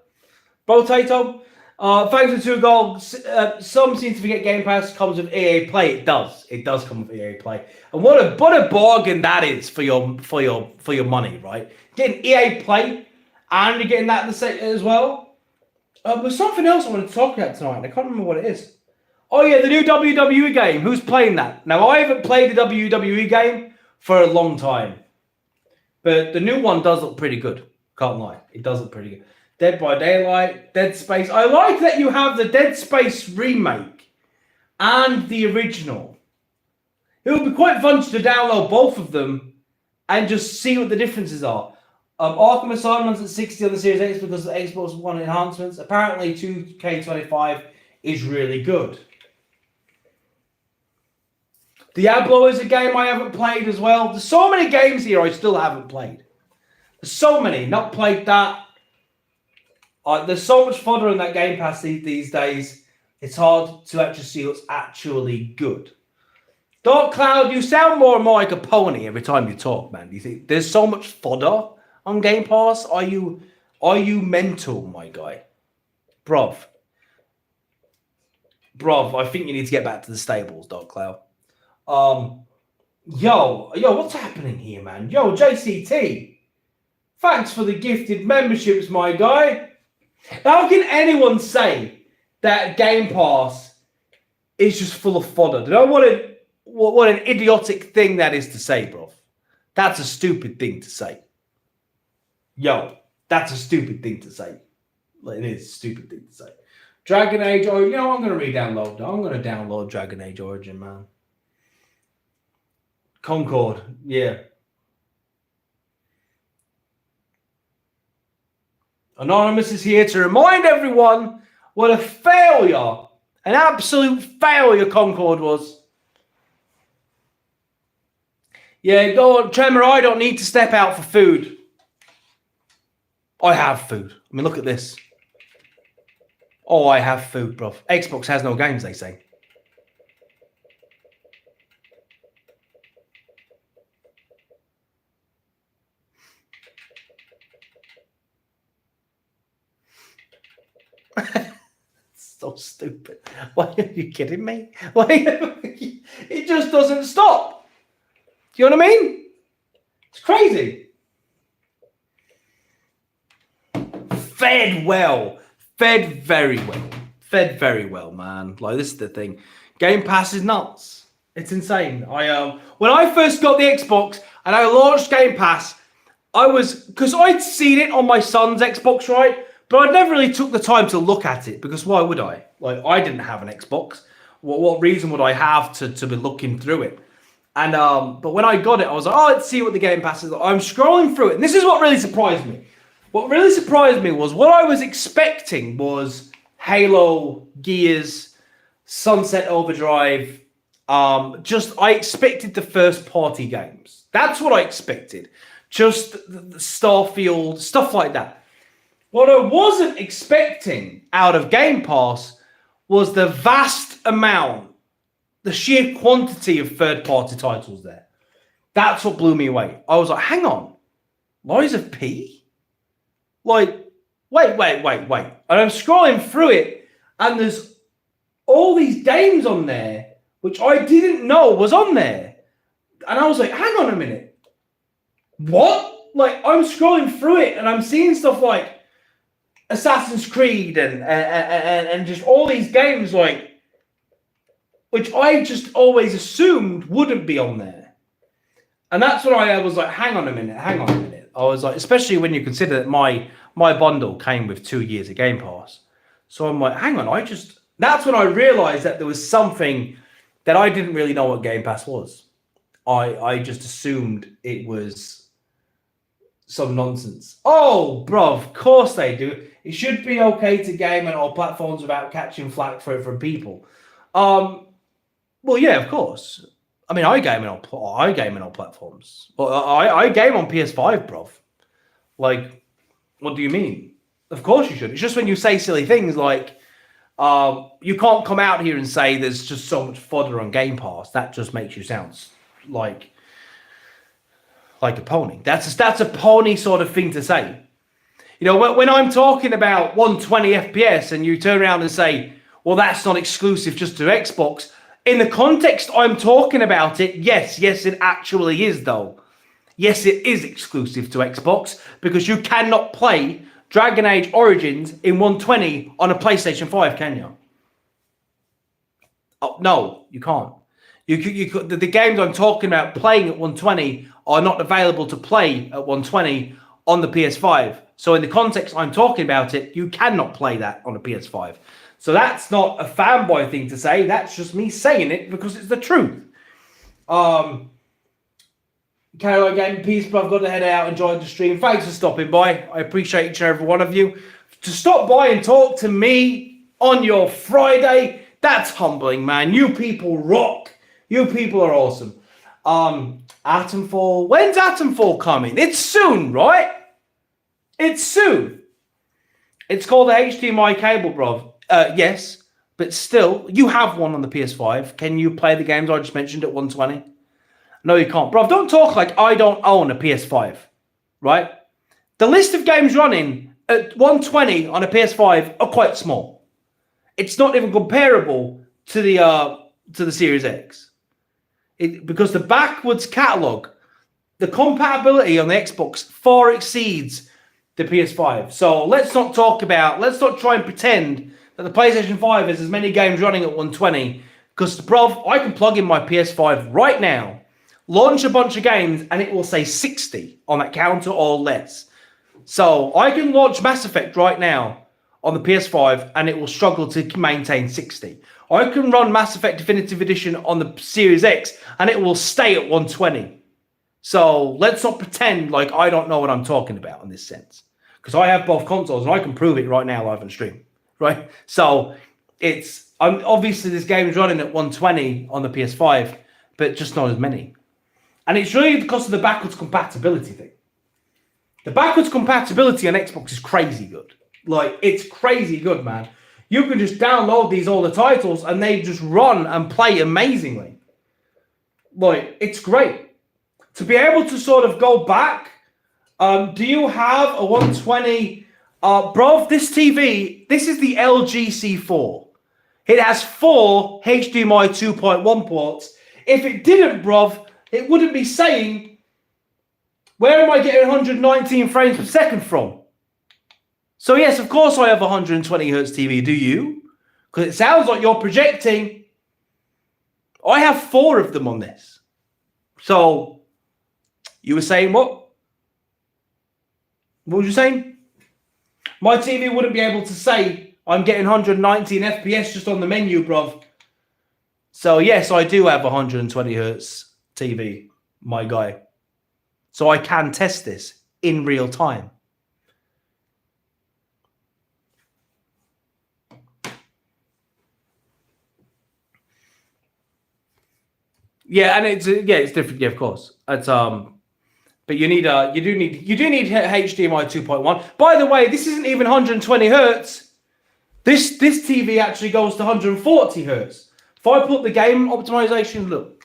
Bro Tato, Thanks for 2 goals. Some seem to forget Game Pass comes with EA Play. It does. It does come with EA Play. And what a bargain that is for your money, right? Getting EA Play and you're getting that in the set as well. There's something else I want to talk about tonight. I can't remember what it is. Oh yeah, the new WWE game. Who's playing that? Now I haven't played the WWE game for a long time, but the new one does look pretty good. Can't lie, it does look pretty good. Dead by Daylight, Dead Space. I like that you have the Dead Space remake and the original. It would be quite fun to download both of them and just see what the differences are. Arkham Asylum's at 60 on the Series X because of the Xbox One enhancements. Apparently 2K25 is really good. Diablo is a game I haven't played as well. There's so many games here I still haven't played. There's so many. Not played that. There's so much fodder in that Game Pass these days. It's hard to actually see what's actually good. Dark Cloud, you sound more and more like a pony every time you talk, man. Do you think there's so much fodder on Game Pass? Are you mental, my guy? Bruv, I think you need to get back to the stables, Dark Cloud. Yo, what's happening here, man? Yo, JCT, thanks for the gifted memberships, my guy. How can anyone say that Game Pass is just full of fodder? Do you know what an idiotic thing that is to say, bro? That's a stupid thing to say. Yo, that's a stupid thing to say. Like, it is a stupid thing to say. Dragon Age, I'm going to re-download. I'm going to download Dragon Age Origin, man. Concord, yeah. Anonymous is here to remind everyone what a failure, an absolute failure Concord was. Yeah, go on, Tremor, I don't need to step out for food. I have food. I mean, look at this. Oh, I have food, bro. Xbox has no games, they say. So stupid. Why are you kidding me? It just doesn't stop. Do you know what I mean? It's crazy. Fed well. Fed very well. Fed very well, man. Like, this is the thing. Game Pass is nuts. It's insane. When I first got the Xbox and I launched Game Pass, because I'd seen it on my son's Xbox, right? But I never really took the time to look at it because why would I? Like, I didn't have an Xbox. What reason would I have to be looking through it? And but when I got it, I was like, oh, let's see what the Game Pass is. I'm scrolling through it, and this is what really surprised me. What really surprised me was what I was expecting was Halo, Gears, Sunset Overdrive. I expected the first party games. That's what I expected. Just the Starfield, stuff like that. What I wasn't expecting out of Game Pass was the vast amount, the sheer quantity of third-party titles there. That's what blew me away. I was like, hang on. Lies of P? Like, wait. And I'm scrolling through it, and there's all these games on there, which I didn't know was on there. And I was like, hang on a minute. What? Like, I'm scrolling through it, and I'm seeing stuff like Assassin's Creed and just all these games, like, which I just always assumed wouldn't be on there. And that's when I was like, hang on a minute. I was like, especially when you consider that my bundle came with 2 years of Game Pass. So I'm like, hang on, that's when I realized that there was something that I didn't really know what Game Pass was. I just assumed it was some nonsense. Oh, bro, of course they do. It should be okay to game on all platforms without catching flack for it from people. Well, yeah, of course. I mean, I game on all platforms. Well, I game on PS5, bro. Like, what do you mean? Of course you should. It's just when you say silly things like, you can't come out here and say there's just so much fodder on Game Pass. That just makes you sound like a pony. That's a pony sort of thing to say. You know, when I'm talking about 120 FPS and you turn around and say, well, that's not exclusive just to Xbox. In the context I'm talking about it, yes, it actually is, though. Yes, it is exclusive to Xbox because you cannot play Dragon Age Origins in 120 on a PlayStation 5, can you? Oh, no, you can't. The games I'm talking about playing at 120 are not available to play at 120 on the PS5. So in the context I'm talking about it, you cannot play that on a PS5. So that's not a fanboy thing to say. That's just me saying it because it's the truth. Carry on, game. Peace, but I've got to head out. Enjoy the stream. Thanks for stopping by. I appreciate each and every one of you. To stop by and talk to me on your Friday, that's humbling, man. You people rock. You people are awesome. Atomfall. When's Atomfall coming? It's soon, right? It's soon. It's called the HDMI cable, bro. Yes, but still, you have one on the PS5. Can you play the games I just mentioned at 120? No, you can't. Bro, don't talk like I don't own a PS5, right? The list of games running at 120 on a PS5 are quite small. It's not even comparable to the Series X. Because the backwards catalog, the compatibility on the Xbox far exceeds the PS5. So let's not try and pretend that the PlayStation 5 has as many games running at 120. Because, bro, I can plug in my PS5 right now, launch a bunch of games, and it will say 60 on that counter or less. So I can launch Mass Effect right now on the PS5, and it will struggle to maintain 60. I can run Mass Effect Definitive Edition on the Series X, and it will stay at 120. So let's not pretend like I don't know what I'm talking about in this sense. Because I have both consoles, and I can prove it right now live on stream. Right? So obviously this game is running at 120 on the PS5, but just not as many. And it's really because of the backwards compatibility thing. The backwards compatibility on Xbox is crazy good. Like, it's crazy good, man. You can just download all the titles and they just run and play amazingly. Like, it's great. To be able to sort of go back, do you have a 120... bro, this TV, this is the LG C4. It has 4 HDMI 2.1 ports. If it didn't, bro, it wouldn't be saying, where am I getting 119 frames per second from? So yes, of course I have a 120 Hertz TV. Do you? Because it sounds like you're projecting. I have 4 of them on this. So, you were saying what? What were you saying? My TV wouldn't be able to say I'm getting 119 FPS just on the menu, bruv. So yes, I do have a 120 Hertz TV, my guy. So I can test this in real time. Yeah, and it's different. Yeah, of course. It's but you do need HDMI 2.1. By the way, this isn't even 120 hertz. This TV actually goes to 140 hertz. If I put the game optimization, look.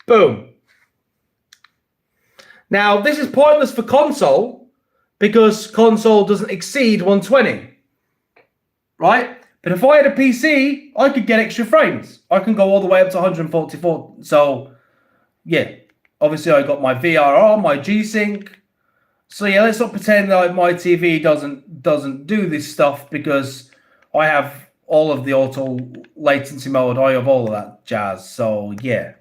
Boom. Now, this is pointless for console because console doesn't exceed 120. Right? But if I had a PC, I could get extra frames. I can go all the way up to 144. So, yeah. Obviously, I got my VRR, my G-Sync. So, yeah, let's not pretend that my TV doesn't do this stuff because I have all of the auto latency mode. I have all of that jazz. So, yeah.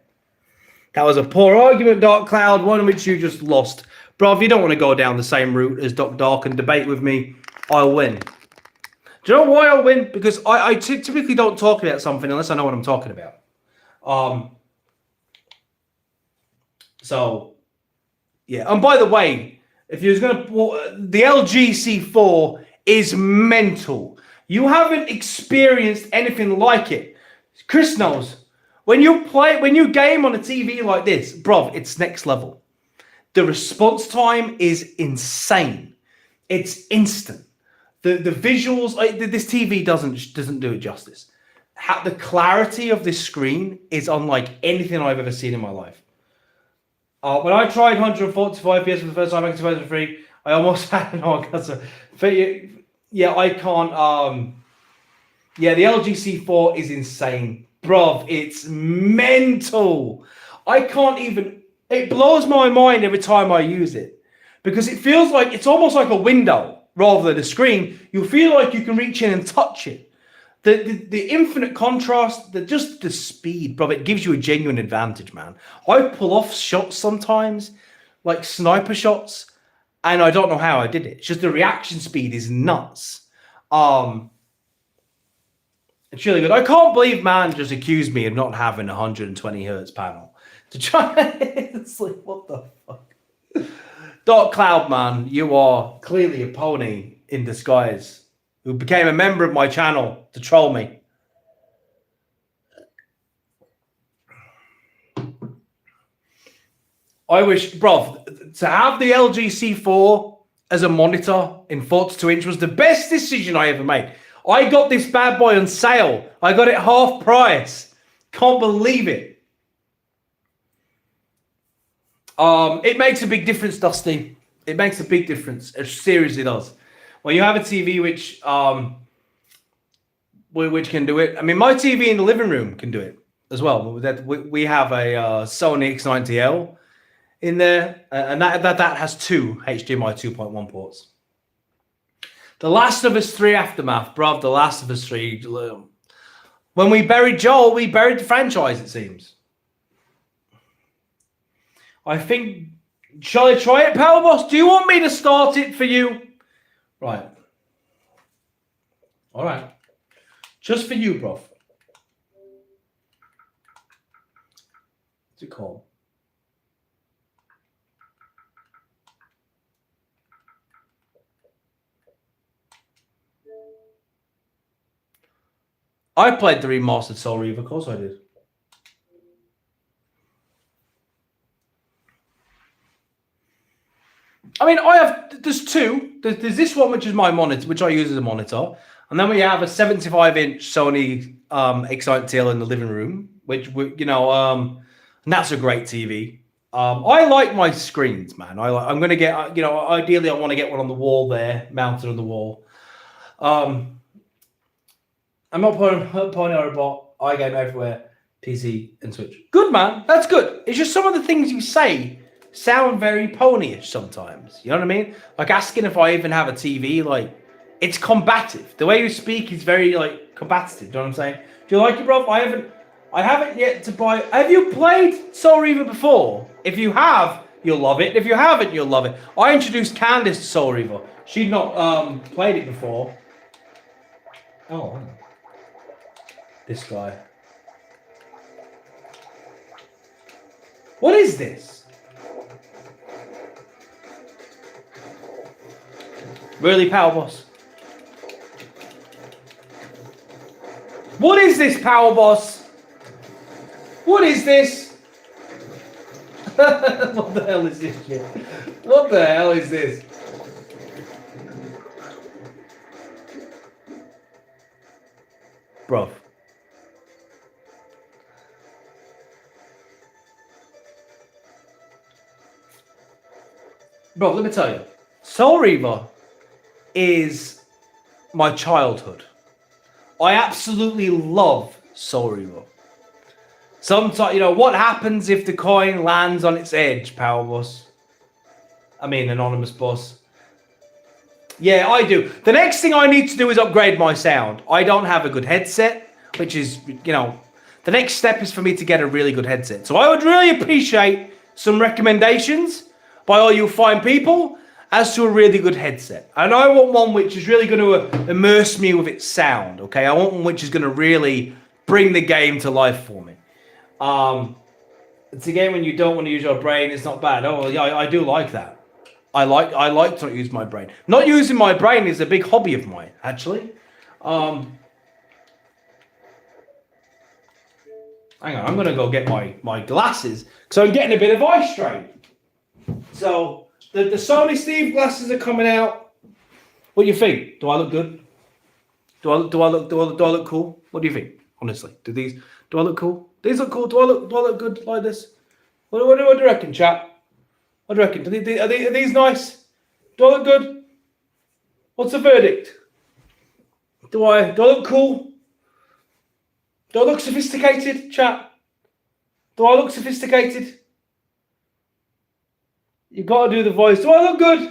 That was a poor argument, Dark Cloud, one in which you just lost. Bro, if you don't want to go down the same route as Doc Dark and debate with me, I'll win. Do you know why I'll win? Because I typically don't talk about something unless I know what I'm talking about. So, yeah. And by the way, if you're going to... The LG C4 is mental. You haven't experienced anything like it. Chris knows. When you game on a TV like this, bro, it's next level. The response time is insane. It's instant. The visuals, this TV doesn't do it justice. the clarity of this screen is unlike anything I've ever seen in my life. When I tried 145 FPS for the first time back in 2003, I almost had an orgasm. Yeah, I can't. Yeah, the LG C4 is insane, bruv. It's mental. I can't even. It blows my mind every time I use it because it feels like it's almost like a window rather than a screen. You feel like you can reach in and touch it. The infinite contrast, just the speed, bro, it gives you a genuine advantage, man. I pull off shots sometimes, like sniper shots, and I don't know how I did it. It's just the reaction speed is nuts. It's really good. I can't believe man just accused me of not having a 120 hertz panel. To try, it's like, what the fuck? Dark Cloud, man, you are clearly a pony in disguise who became a member of my channel to troll me. I wish, bro, to have the LG C4 as a monitor in 42 inch was the best decision I ever made. I got this bad boy on sale. I got it half price. Can't believe it. It makes a big difference, Dusty. It makes a big difference. It seriously does. When you have a TV which can do it. I mean, my TV in the living room can do it as well. We have a Sony X90L in there, and that has two HDMI 2.1 ports. The Last of Us 3 Aftermath, bruv. The Last of Us 3. When we buried Joel, we buried the franchise, it seems. I think... Shall I try it, Power Boss? Do you want me to start it for you? Right. All right. Just for you, bruv. What's it called? I played the remastered Soul Reaver, of course I did. I mean, there's two. There's this one, which is my monitor, which I use as a monitor. And then we have a 75-inch Sony X90L in the living room, which, and that's a great TV. I like my screens, man. I'm going to get, ideally I want to get one on the wall there, mounted on the wall. I'm not pony or a bot. I game everywhere, PC and Switch. Good, man. That's good. It's just some of the things you say sound very ponyish sometimes. You know what I mean? Like asking if I even have a TV, like, it's combative. The way you speak is very, like, combative. You know what I'm saying? Do you like it, bro? I haven't yet to buy... Have you played Soul Reaver before? If you have, you'll love it. If you haven't, you'll love it. I introduced Candice to Soul Reaver. She'd not played it before. Oh, this guy. What is this? Really, Power Boss? What is this, Power Boss? What is this? What the hell is this shit? What the hell is this? Bro. Bro, let me tell you. Soul Reaver is my childhood. I absolutely love Soul Reaver. Sometimes, what happens if the coin lands on its edge, Power Boss? I mean, Anonymous Boss. Yeah, I do. The next thing I need to do is upgrade my sound. I don't have a good headset, which is, the next step is for me to get a really good headset. So I would really appreciate some recommendations by all you fine people as to a really good headset. And I want one which is really going to immerse me with its sound, okay? I want one which is going to really bring the game to life for me. It's a game when you don't want to use your brain, it's not bad. Oh, yeah, I do like that. I like to not use my brain. Not using my brain is a big hobby of mine, actually. Hang on, I'm going to go get my glasses because I'm getting a bit of eye strain. So... The Sony Steve glasses are coming out. What do you think? Do I look good? Do I look cool? What do you think? Honestly, do I look cool? These look cool. Do I look good like this? What do you reckon, chat? What do you reckon? Are these nice? Do I look good? What's the verdict? Do I look cool? Do I look sophisticated, chat? Do I look sophisticated? You got to do the voice. Do I look good?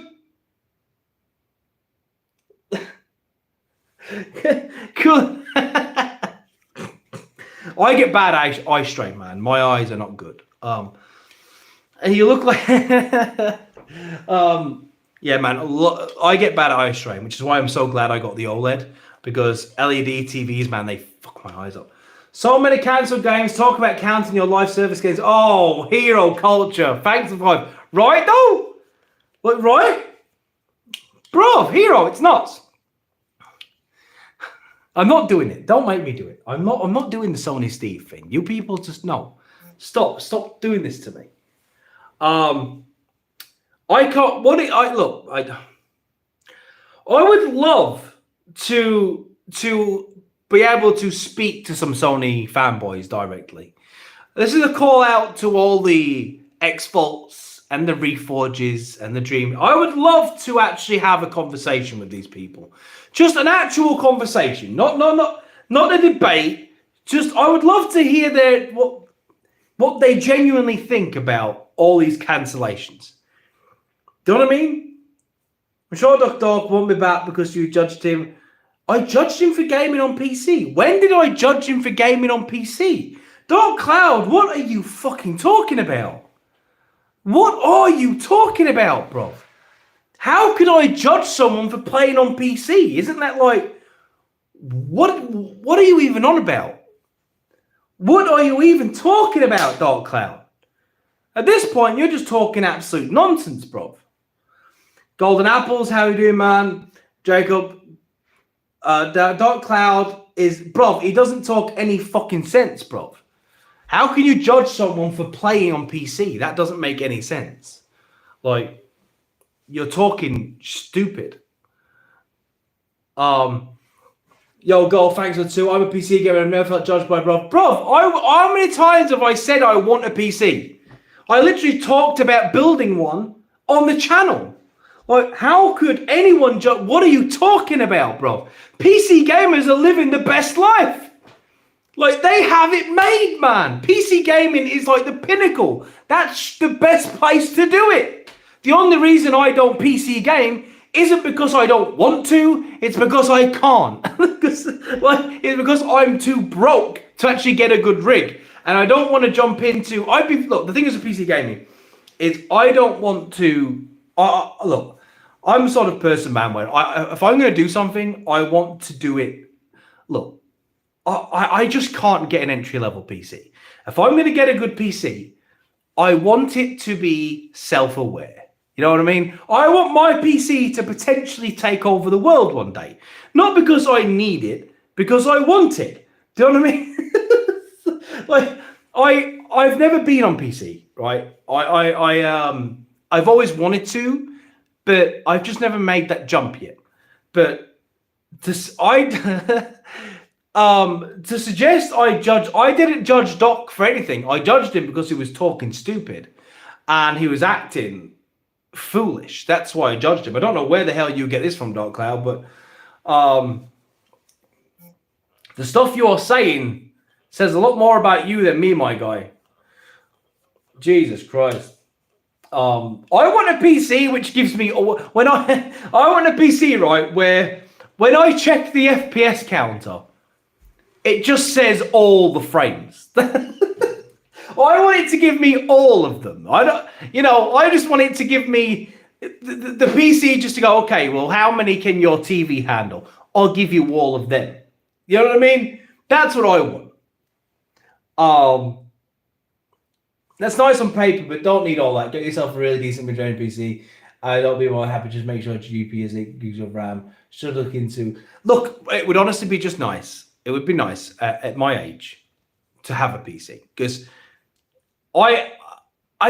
Cool. I get bad eye strain, man. My eyes are not good. And you look like, yeah, man. I get bad eye strain, which is why I'm so glad I got the OLED, because LED TVs, man, they fuck my eyes up. So many cancelled games. Talk about counting your live service games. Oh, hero culture. Thanks for 5. Right though? What, right? Bro, hero, it's nuts. I'm not doing it. Don't make me do it. I'm not doing the Sony Steve thing. You people just no. Stop doing this to me. I can't I would love to be able to speak to some Sony fanboys directly. This is a call out to all the X-Faults and the Reforges and the Dream. I would love to actually have a conversation with these people. Just an actual conversation, not a debate. Just I would love to hear what they genuinely think about all these cancellations. Do you know what I mean? I'm sure Doc Dog won't be back because you judged him. I judged him for gaming on PC. When did I judge him for gaming on PC? Dark Cloud, what are you fucking talking about? What are you talking about, bro? How could I judge someone for playing on PC? Isn't that like, what are you even on about? What are you even talking about, Dark Cloud? At this point, you're just talking absolute nonsense, bro. Golden Apples, how you doing, man? Jacob, Dark Cloud is, bro, he doesn't talk any fucking sense, bro. How can you judge someone for playing on PC? That doesn't make any sense. Like, you're talking stupid. Yo, Goal, thanks for 2. I'm a PC gamer. I've never felt judged by bro. Bro, how many times have I said I want a PC? I literally talked about building one on the channel. Like, how could anyone judge? What are you talking about, bro? PC gamers are living the best life. Like, they have it made, man. PC gaming is like the pinnacle. That's the best place to do it. The only reason I don't PC game isn't because I don't want to. It's because I can't. It's because I'm too broke to actually get a good rig. And I don't want to jump into... Look, the thing is with PC gaming is I don't want to... look, I'm the sort of person, man, where if I'm going to do something, I want to do it... Look, I just can't get an entry-level PC. If I'm going to get a good PC, I want it to be self-aware. You know what I mean? I want my PC to potentially take over the world one day. Not because I need it, because I want it. Do you know what I mean? Like, I've never been on PC, right? I've always wanted to, but I've just never made that jump yet. But to suggest I didn't judge Doc for anything. I judged him because he was talking stupid and he was acting foolish. That's why I judged him. I don't know where the hell you get this from, Dark Cloud, but the stuff you're saying says a lot more about you than me, my guy. Jesus Christ. I want a PC which gives me when I want a PC, right, where when I check the FPS counter, it just says all the frames. I want it to give me all of them. I just want it to give me the PC just to go, okay, well, how many can your TV handle? I'll give you all of them. You know what I mean? That's what I want. That's nice on paper, but don't need all that. Get yourself a really decent mid-range PC. Don't be more happy. Just make sure GPU is 8 gigs of RAM. Should look into... Look, it would honestly be just nice. It would be nice at my age to have a PC. Because I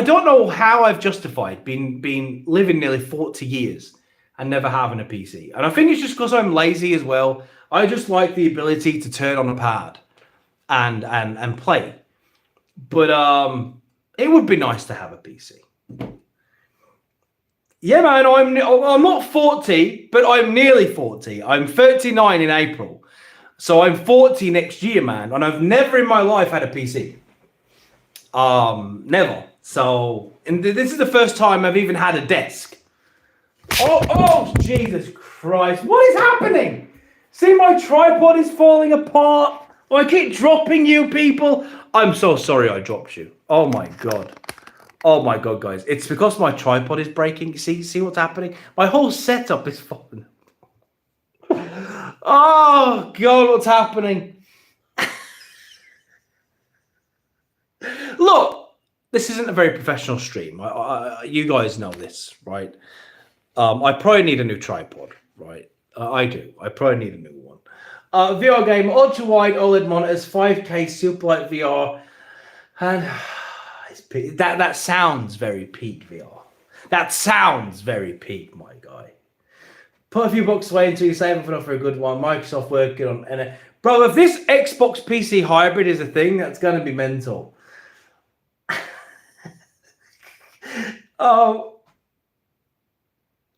don't know how I've justified being living nearly 40 years and never having a PC. And I think it's just because I'm lazy as well. I just like the ability to turn on a pad and play. But it would be nice to have a PC. Yeah, man, I'm not 40, but I'm nearly 40. I'm 39 in April. So I'm 40 next year, man. And I've never in my life had a PC. Never. So, and this is the first time I've even had a desk. Oh, Jesus Christ. What is happening? See, my tripod is falling apart. I keep dropping you people. I'm so sorry I dropped you. Oh my God. Oh my God, guys. It's because my tripod is breaking. See what's happening? My whole setup is falling. Oh God, what's happening? Look, this isn't a very professional stream. You guys know this, right? I probably need a new tripod, right? I do. I probably need a new one. VR game, ultra wide OLED monitors, 5K super light VR, and that sounds very peak VR. That sounds very peak, my guy. Put a few bucks away until you save enough for a good one. Microsoft working on, and bro, if this Xbox PC hybrid is a thing, that's gonna be mental. Oh,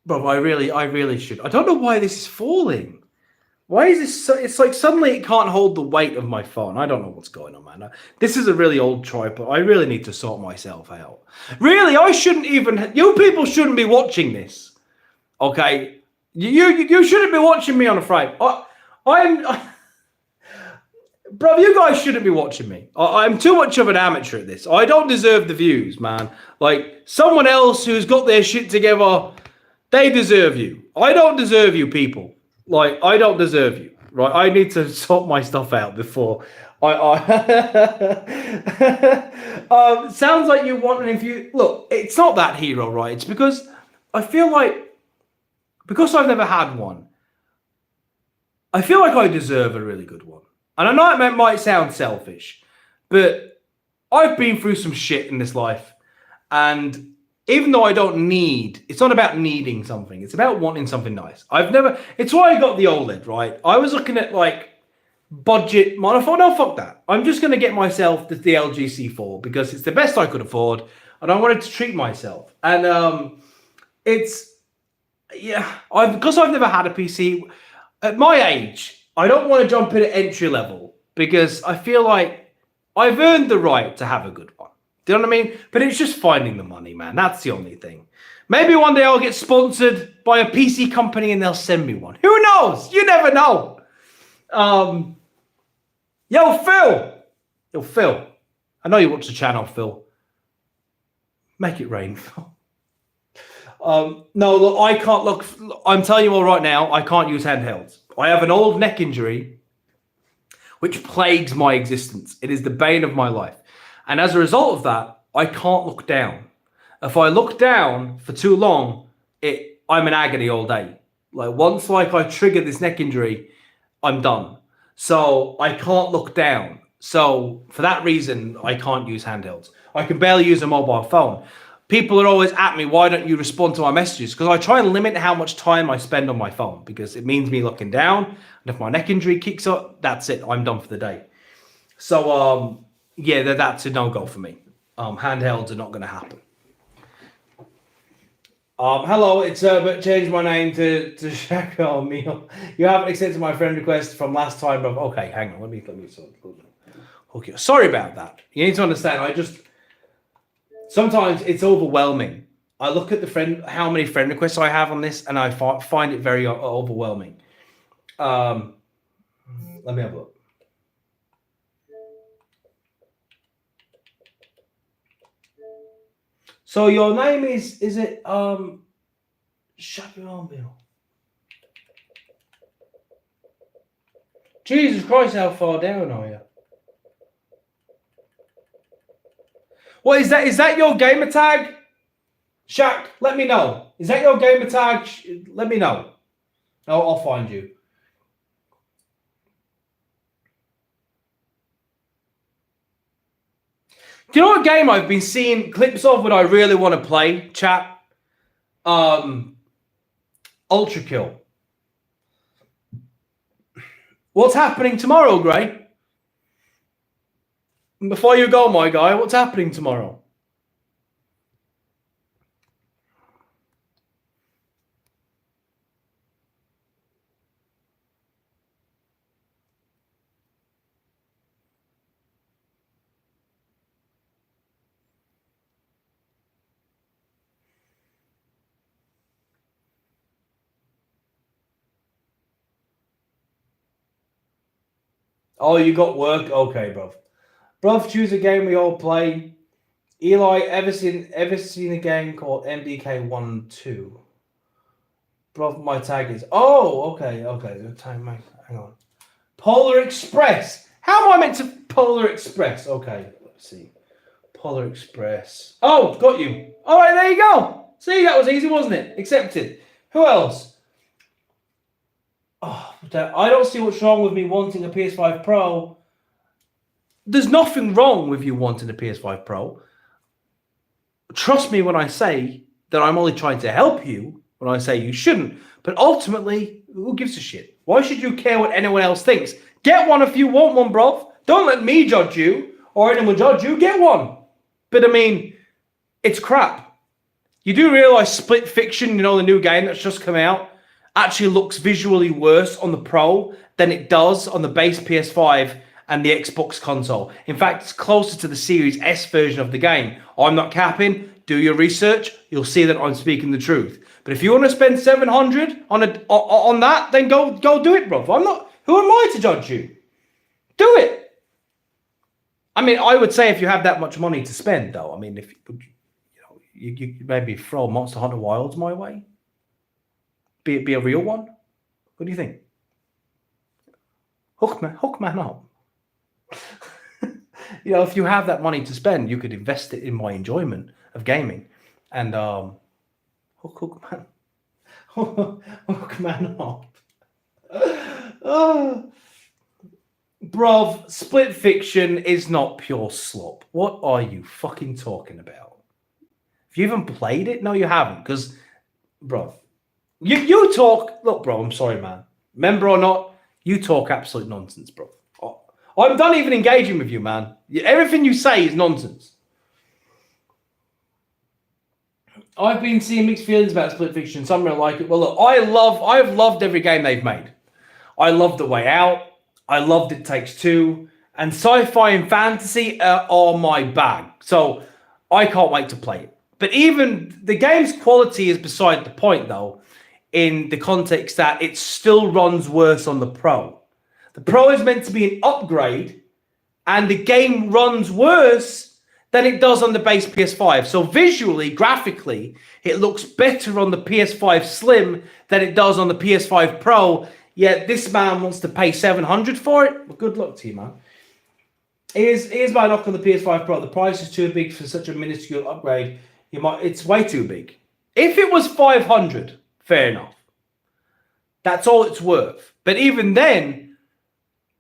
bro, I really should. I don't know why this is falling. Why is this so? It's like suddenly it can't hold the weight of my phone. I don't know what's going on, man. This is a really old tripod. I really need to sort myself out. Really, I shouldn't even. You people shouldn't be watching this. Okay, you shouldn't be watching me on a Friday. Bro, you guys shouldn't be watching me. I'm too much of an amateur at this. I don't deserve the views, man. Like someone else who's got their shit together, they deserve you. I don't deserve you, people. Like, I don't deserve you, right? I need to sort my stuff out before sounds like you want an infuse. Look, it's not that hero, right? It's because I feel like, because I've never had one, I feel like I deserve a really good one. And I know it might sound selfish, but I've been through some shit in this life. And even though I don't need, it's not about needing something. It's about wanting something nice. It's why I got the OLED, right? I was looking at like budget monitor. No, fuck that. I'm just going to get myself the LG C4 because it's the best I could afford. And I wanted to treat myself. And because I've never had a PC, at my age, I don't want to jump in at entry level because I feel like I've earned the right to have a good one. Do you know what I mean? But it's just finding the money, man. That's the only thing. Maybe one day I'll get sponsored by a PC company and they'll send me one. Who knows? You never know. Yo, Phil. I know you watch the channel, Phil. Make it rain, Phil. No, look, I can't look. I'm telling you all right now, I can't use handhelds. I have an old neck injury, which plagues my existence. It is the bane of my life. And as a result of that, I can't look down. If I look down for too long, I'm in agony all day. Like once I trigger this neck injury, I'm done. So I can't look down. So for that reason, I can't use handhelds. I can barely use a mobile phone. People are always at me, why don't you respond to my messages? Because I try and limit how much time I spend on my phone because it means me looking down. And if my neck injury kicks up, that's it. I'm done for the day. So, yeah, that's a no-go for me. Handhelds are not going to happen. Hello, it's Herbert. Changed my name to Shaka Meal. You haven't accepted my friend request from last time, but okay, hang on. Let me hook you. Sorry about that. You need to understand. Sometimes it's overwhelming. I look at how many friend requests I have on this, and I find it very overwhelming. Let me have a look. So your name is it Shapirambil? Jesus Christ, how far down are you? What is that? Is that your gamer tag? Shaq, let me know. Is that your gamer tag? Let me know. I'll find you. Do you know what game I've been seeing clips of when I really want to play, chat? Ultra Kill. What's happening tomorrow, Gray? Before you go, my guy, what's happening tomorrow? Oh, you got work? Okay, bro. Bro, choose a game we all play. Eli, ever seen a game called MDK12? Bro, my tag is... Oh, okay. Hang on. Polar Express. How am I meant to... Polar Express. Okay, let's see. Polar Express. Oh, got you. All right, there you go. See, that was easy, wasn't it? Accepted. Who else? Oh, I don't see what's wrong with me wanting a PS5 Pro. There's nothing wrong with you wanting a PS5 Pro. Trust me when I say that I'm only trying to help you when I say you shouldn't. But ultimately, who gives a shit? Why should you care what anyone else thinks? Get one if you want one, bro. Don't let me judge you or anyone judge you. Get one. But I mean, it's crap. You do realize Split Fiction, the new game that's just come out, actually looks visually worse on the Pro than it does on the base PS5 and the Xbox console. In fact, it's closer to the Series S version of the game. I'm not capping. Do your research. You'll see that I'm speaking the truth. But if you want to spend $700 on that, then go do it, bro. I'm not. Who am I to judge you? Do it. I mean, I would say if you have that much money to spend, though. I mean, if you maybe throw Monster Hunter Wilds my way. Be a real one. What do you think? Hook man up. If you have that money to spend, you could invest it in my enjoyment of gaming, and hook man up. Bruv, Split Fiction is not pure slop. What are you fucking talking about? Have you even played it? No, you haven't, because, bruv, you talk. Look, bro, I'm sorry, man. Member or not, you talk absolute nonsense, bro. I'm done even engaging with you, man. Everything you say is nonsense. I've been seeing mixed feelings about Split Fiction. Some really like it. Well, look, I've loved every game they've made. I loved The Way Out. I loved It Takes Two. And sci-fi and fantasy are my bag. So I can't wait to play it. But even the game's quality is beside the point, though, in the context that it still runs worse on the Pro. The Pro is meant to be an upgrade, and the game runs worse than it does on the base PS5. So visually, graphically, it looks better on the PS5 Slim than it does on the PS5 Pro. Yet this man wants to pay $700 for it. Well, good luck to you, man. Here's my knock on the PS5 Pro. The price is too big for such a minuscule upgrade. It's way too big. If it was $500, fair enough. That's all it's worth. But even then,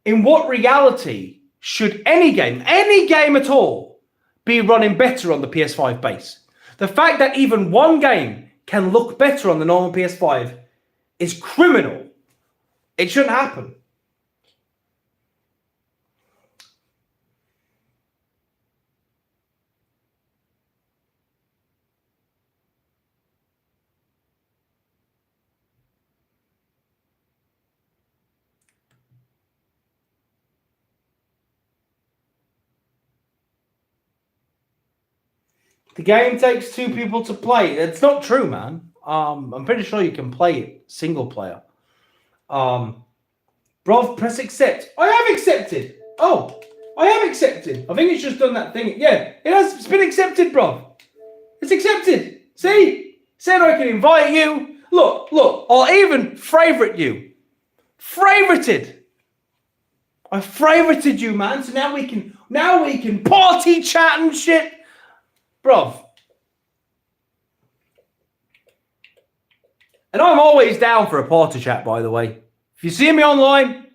in what reality should any game at all, be running better on the PS5 base? The fact that even one game can look better on the normal PS5 is criminal. It shouldn't happen. The game takes two people to play. It's not true, man. I'm pretty sure you can play it single player. Bro, press accept. I have accepted. Oh, I have accepted. I think it's just done that thing. Yeah, it's been accepted, bro. It's accepted. See? Said I can invite you. Look. I'll even favorite you. Favorited. I favorited you, man. So now we can party chat and shit. Bruv. And I'm always down for a party chat, by the way. If you see me online,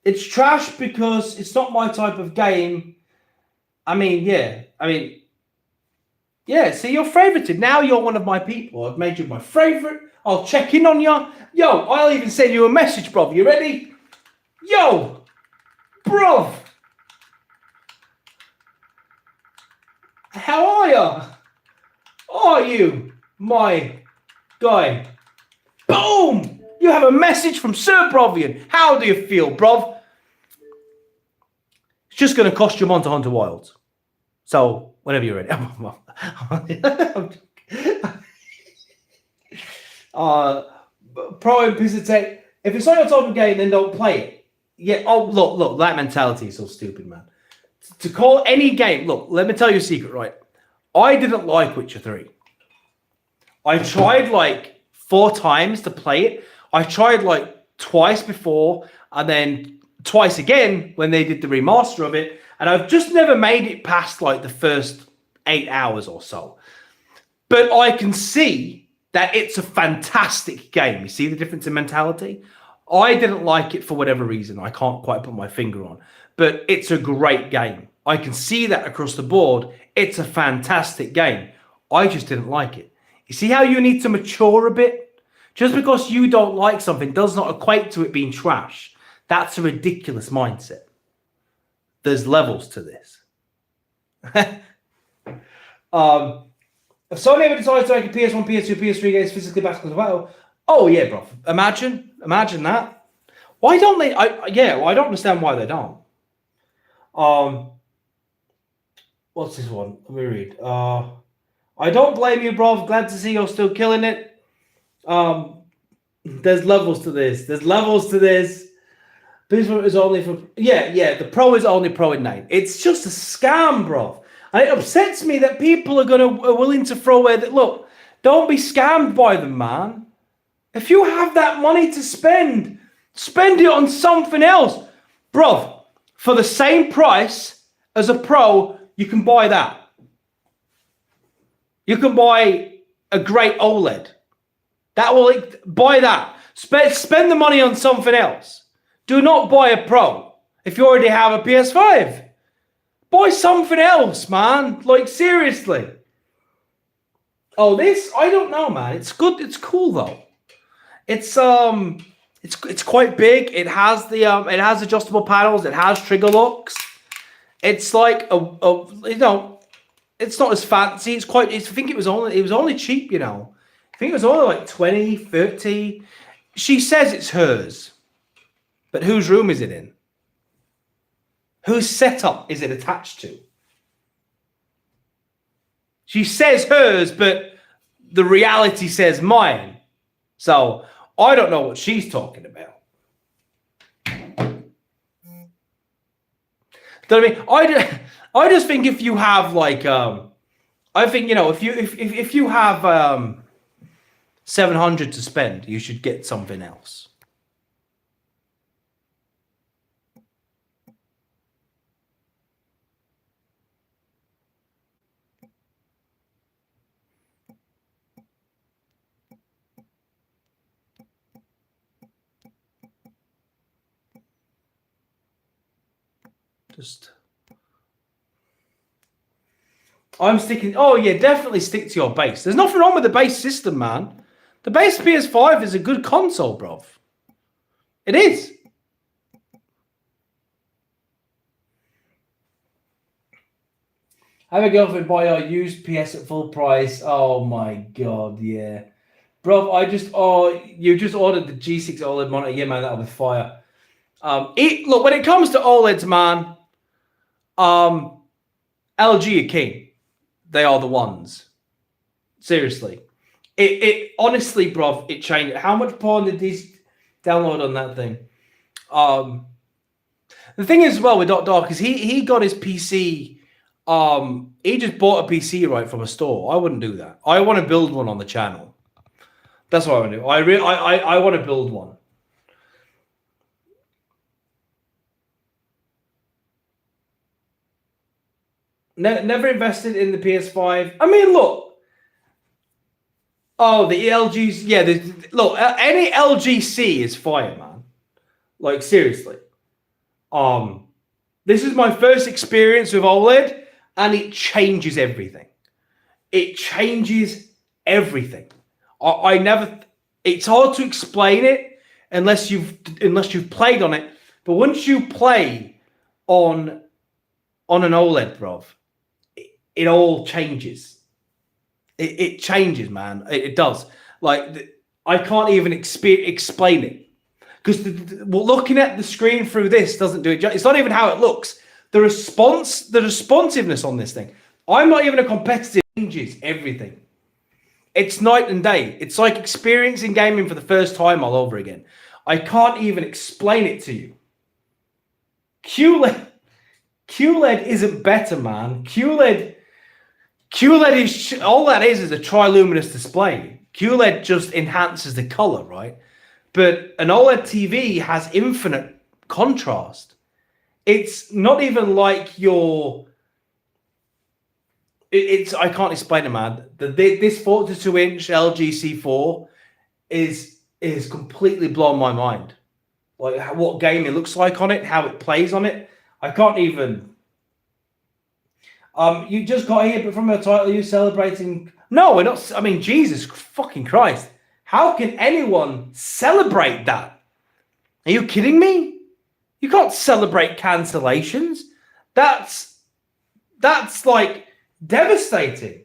it's trash because it's not my type of game. Yeah, see, you're favorited. Now you're one of my people. I've made you my favorite. I'll check in on you. Yo, I'll even send you a message, bruv. You ready? Yo, bruv. How are ya? Are you my guy? Boom! You have a message from Sir Bruvian. How do you feel, bruv? It's just going to cost you Monster Hunter Wilds. So, whenever you're ready. Pro Implicitate. If it's not your type of game, then don't play it. Yeah. Oh, look. That mentality is so stupid, man. To call any game. Look, let me tell you a secret, right? I didn't like Witcher 3. I tried like 4 times to play it. I tried like twice before, and then twice again when they did the remaster of it. And I've just never made it past like the first 8 hours or so. But I can see that it's a fantastic game. You see the difference in mentality? I didn't like it for whatever reason. I can't quite put my finger on. But it's a great game. I can see that across the board. It's a fantastic game. I just didn't like it. You see how you need to mature a bit? Just because you don't like something does not equate to it being trash. That's a ridiculous mindset. There's levels to this. If Sony ever decides to make a PS1, PS2, PS3 games physically backwards compatible, oh yeah, bro. Imagine that. Why don't they? I don't understand why they don't. What's this one? Let me read. I don't blame you, bro. Glad to see you're still killing it. There's levels to this. This one is only for the Pro is only Pro in 9. It's just a scam, bro. And it upsets me that people are willing to throw away that. Look, don't be scammed by them, man. If you have that money to spend it on something else, bro. For the same price as a Pro, you can buy that. You can buy a great OLED. Buy that. Spend the money on something else. Do not buy a Pro if you already have a PS5. Buy something else, man. Like, seriously. Oh, this, I don't know, man. It's good. It's cool though. It's quite big. It has it has adjustable panels. It has trigger locks. It's like it's not as fancy. I think it was only cheap, I think it was only like 20, 30. She says it's hers. But whose room is it in? Whose setup is it attached to? She says hers, but the reality says mine. So I don't know what she's talking about. Do you know what I mean? I just think if you have like I think if you have 700 to spend, you should get something else. I'm sticking. Oh yeah, definitely stick to your base. There's nothing wrong with the base system, man. The base PS5 is a good console, bro. It is. Have a girlfriend buy our used PS at full price. Oh my god, yeah, bro. You just ordered the G6 OLED monitor. Yeah, man, that'll be fire. Look, when it comes to OLEDs, man. LG are king. They are the ones. Seriously. It honestly, bro, it changed. How much porn did these download on that thing? The thing is, well, with Dark is he got his PC. He just bought a PC right from a store. I wouldn't do that. I want to build one on the channel. That's what I want to do. I want to build one. Never invested in the PS5. I mean, look. Oh, the LGs. Yeah, look. Any LGC is fire, man. Like, seriously. This is my first experience with OLED, and it changes everything. It changes everything. I never. It's hard to explain it unless you've played on it. But once you play on an OLED, bro, it all changes. It changes, man. It does. Like, I can't even explain it. Because looking at the screen through this doesn't do it. It's not even how it looks. The responsiveness on this thing. I'm not even a competitive. Changes everything. It's night and day. It's like experiencing gaming for the first time all over again. I can't even explain it to you. QLED isn't better, man. QLED is all that is a triluminous display. QLED just enhances the color, right? But an OLED TV has infinite contrast. It's not even like I can't explain it, man. This 42-inch LG C4 is completely blown my mind. Like what gaming looks like on it, how it plays on it. I can't even. You just got here, but from a title, you celebrating? No, we're not. I mean, Jesus fucking Christ! How can anyone celebrate that? Are you kidding me? You can't celebrate cancellations. That's like devastating.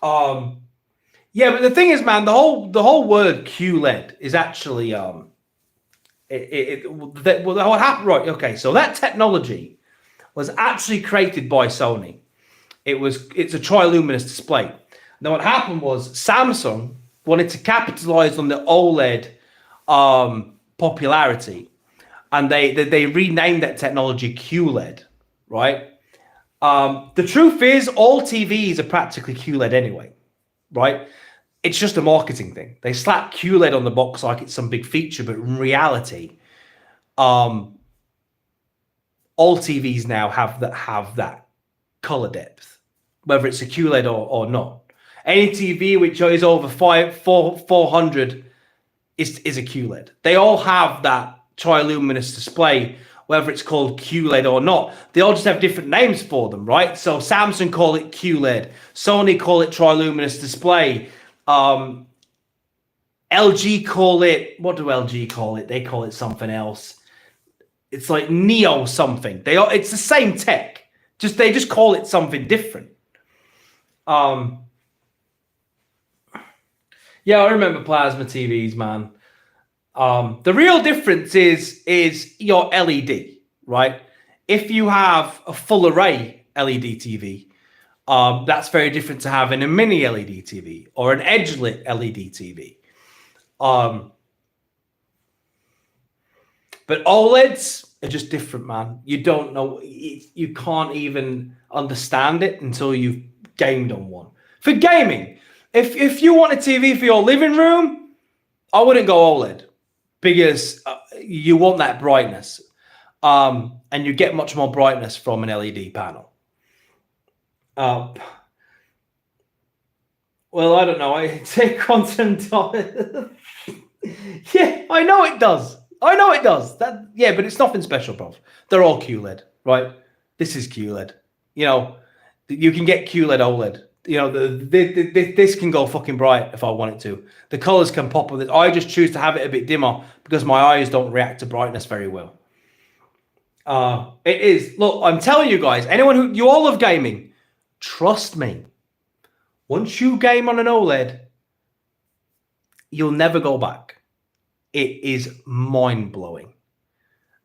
Yeah, but the thing is, man, the whole word QLED is actually what happened, right? Okay, so that technology was actually created by Sony. It's a triluminous display. Now, what happened was Samsung wanted to capitalize on the OLED popularity, and they renamed that technology QLED, right? The truth is, all TVs are practically QLED anyway, right? It's just a marketing thing. They slap QLED on the box like it's some big feature, but in reality, all TVs now have that color depth, whether it's a QLED or not. Any TV which is over 400 is a QLED. They all have that triluminous display, whether it's called QLED or not. They all just have different names for them, right? So Samsung call it QLED, Sony call it triluminous display. LG call it, what do LG call it? They call it something else. It's like Neo something. It's the same tech. They just call it something different. Yeah, I remember plasma TVs, man. The real difference is your LED, right? If you have a full array LED TV, that's very different to having a mini LED TV or an edge lit LED TV. But OLEDs are just different, man. You don't know, you can't even understand it until you've gamed on one. For gaming, if you want a TV for your living room, I wouldn't go OLED because you want that brightness, and you get much more brightness from an LED panel. Well, I don't know. I take content. Yeah, I know it does. Yeah, but it's nothing special, bro. They're all QLED, right? This is QLED. You know, you can get QLED OLED. You know, this can go fucking bright if I want it to. The colors can pop with it. I just choose to have it a bit dimmer because my eyes don't react to brightness very well. It is. Look, I'm telling you guys, anyone you all love gaming, trust me. Once you game on an OLED, you'll never go back. It is mind-blowing.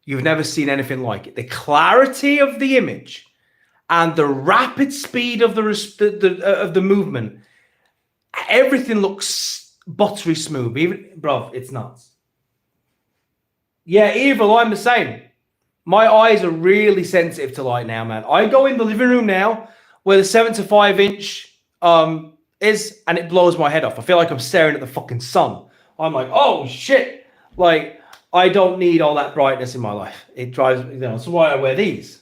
You've never seen anything like it. The clarity of the image and the rapid speed of the movement, everything looks buttery smooth. Even, bro, it's nuts. Yeah, Evil, I'm the same. My eyes are really sensitive to light now, man. I go in the living room now where the 75-inch is, and it blows my head off. I feel like I'm staring at the fucking sun. I'm like, oh shit. Like, I don't need all that brightness in my life. It drives me, that's why I wear these.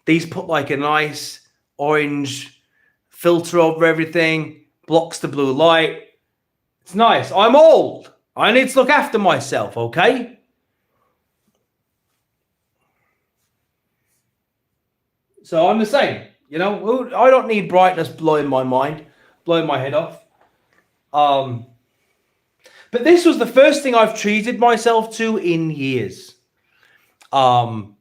These put like a nice orange filter over everything, blocks the blue light. It's nice. I'm old. I need to look after myself, okay? So I'm the same. You know, I don't need brightness blowing my mind, blowing my head off. But this was the first thing I've treated myself to in years. Finally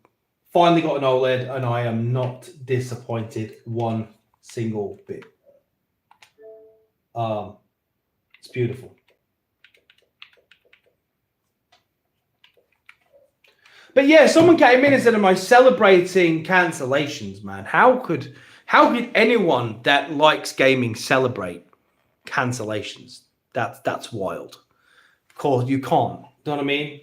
got an OLED, and I am not disappointed one single bit. It's beautiful. But yeah, someone came in and said, "Am I celebrating Cancellations, man? How could anyone that likes gaming celebrate Cancellations? That's wild. Of course, you can't. You know what I mean?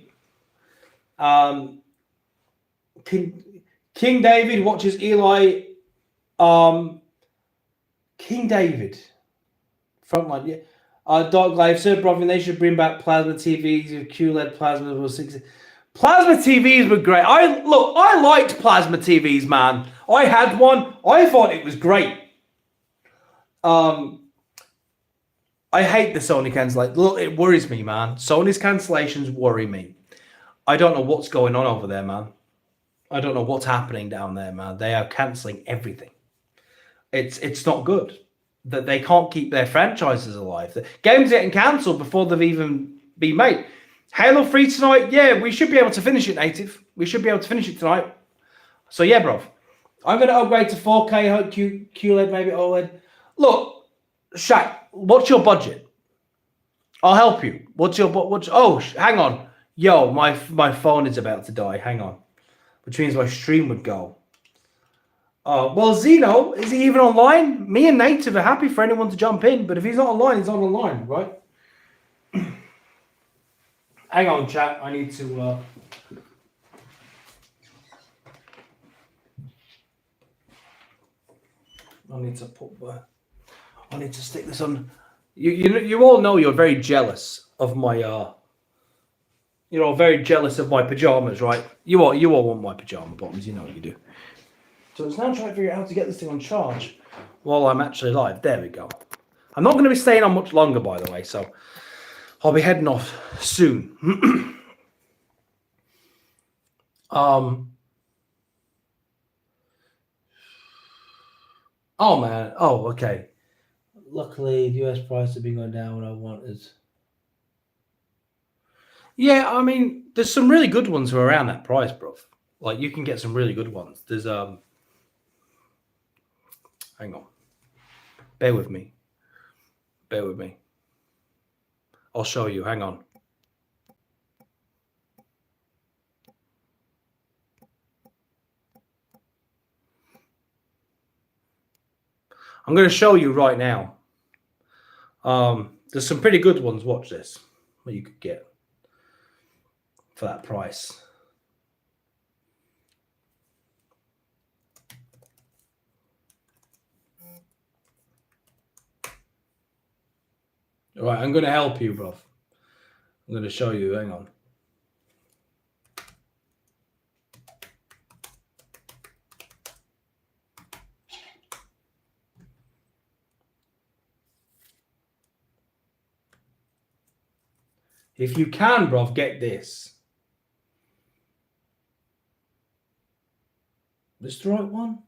King David watches Eli. King David, frontline. Yeah. Dark Life. Sir Bruvian, they should bring back plasma TVs with QLED plasma. Plasma TVs were great. I liked plasma TVs, man. I had one. I thought it was great. I hate the Sony cancellation. Look, it worries me, man. Sony's cancellations worry me. I don't know what's going on over there, man. I don't know what's happening down there, man. They are cancelling everything. It's not good that they can't keep their franchises alive. The games getting cancelled before they've even been made. Halo 3 tonight, yeah, we should be able to finish it, Native. We should be able to finish it tonight. So yeah, bro. I'm going to upgrade to 4K QLED, maybe OLED. Look, Shaq, what's your budget? I'll help you. What's your hang on. Yo, my phone is about to die. Hang on. Which means my stream would go. Well, Zeno, is he even online? Me and Native are happy for anyone to jump in, but if he's not online, he's not online, right? Hang on, chat. I need to... I need to put... I need to stick this on... You all know you're very jealous of my... You're all very jealous of my pajamas, right? You all want my pajama bottoms. You know what you do. So it's now trying to figure out how to get this thing on charge while I'm actually live. There we go. I'm not going to be staying on much longer, by the way, so I'll be heading off soon. Oh man. Oh, okay. Luckily, the US price has been going down. What I want is... Yeah, I mean, there's some really good ones who are around that price, bro. Like, you can get some really good ones. There's hang on. Bear with me. Bear with me. I'll show you. Hang on. I'm going to show you right now. There's some pretty good ones. Watch this. What you could get for that price. All right, I'm going to help you, bro. I'm going to show you. Hang on. If you can, bro, get this. This the right one?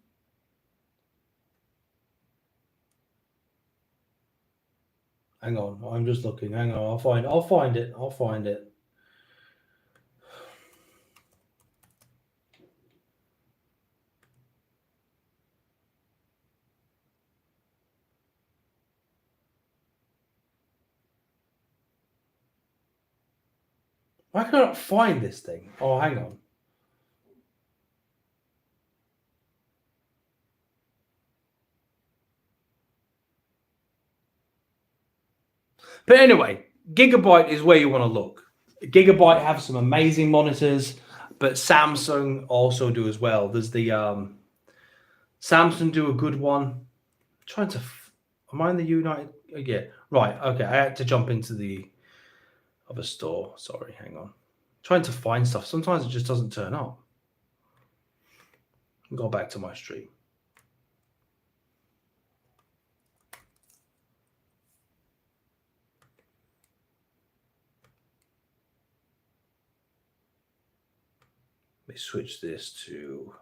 Hang on, I'm just looking. Hang on, I'll find it. I'll find it. I cannot find this thing. Oh, hang on. But anyway, Gigabyte is where you want to look. Gigabyte have some amazing monitors, but Samsung also do as well. There's the Samsung do a good one. I'm trying to... Am I in the United? Yeah. Right. Okay. I had to jump into the other store. Sorry. Hang on. Trying to find stuff. Sometimes it just doesn't turn up. I'll go back to my stream. Let me switch this to...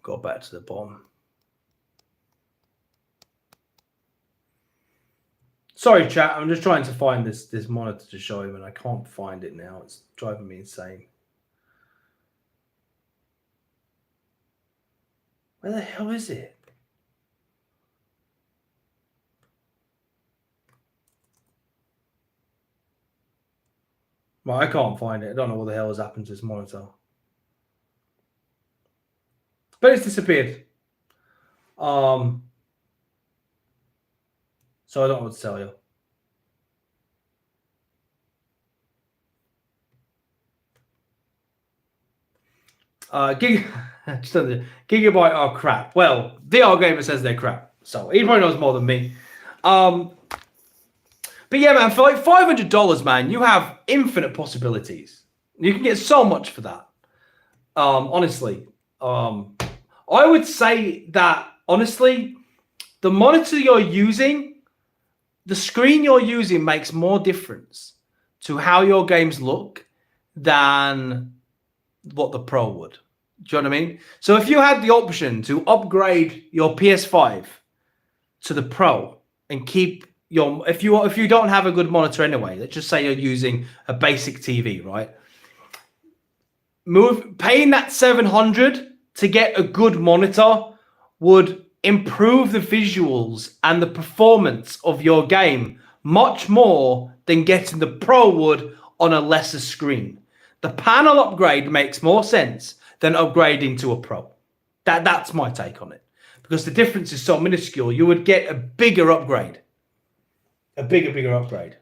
Go back to the bottom. Sorry, chat. I'm just trying to find this monitor to show him, and I can't find it now. It's driving me insane. Where the hell is it? Well, I can't find it. I don't know what the hell has happened to this monitor. But it's disappeared. So I don't know what to tell you. Gigabyte are crap. Well, VR Gamer says they're crap. So he probably knows more than me. But yeah, man, for like $500, man, you have infinite possibilities. You can get so much for that. Honestly. I would say that, honestly, the monitor you're using, the screen you're using makes more difference to how your games look than what the Pro would. Do you know what I mean? So if you had the option to upgrade your PS5 to the Pro and keep your, if you don't have a good monitor anyway, let's just say you're using a basic TV, right? Paying that $700 to get a good monitor would improve the visuals and the performance of your game much more than getting the Pro would on a lesser screen. The panel upgrade makes more sense than upgrading to a Pro. That's my take on it. Because the difference is so minuscule, you would get a bigger upgrade. A bigger upgrade.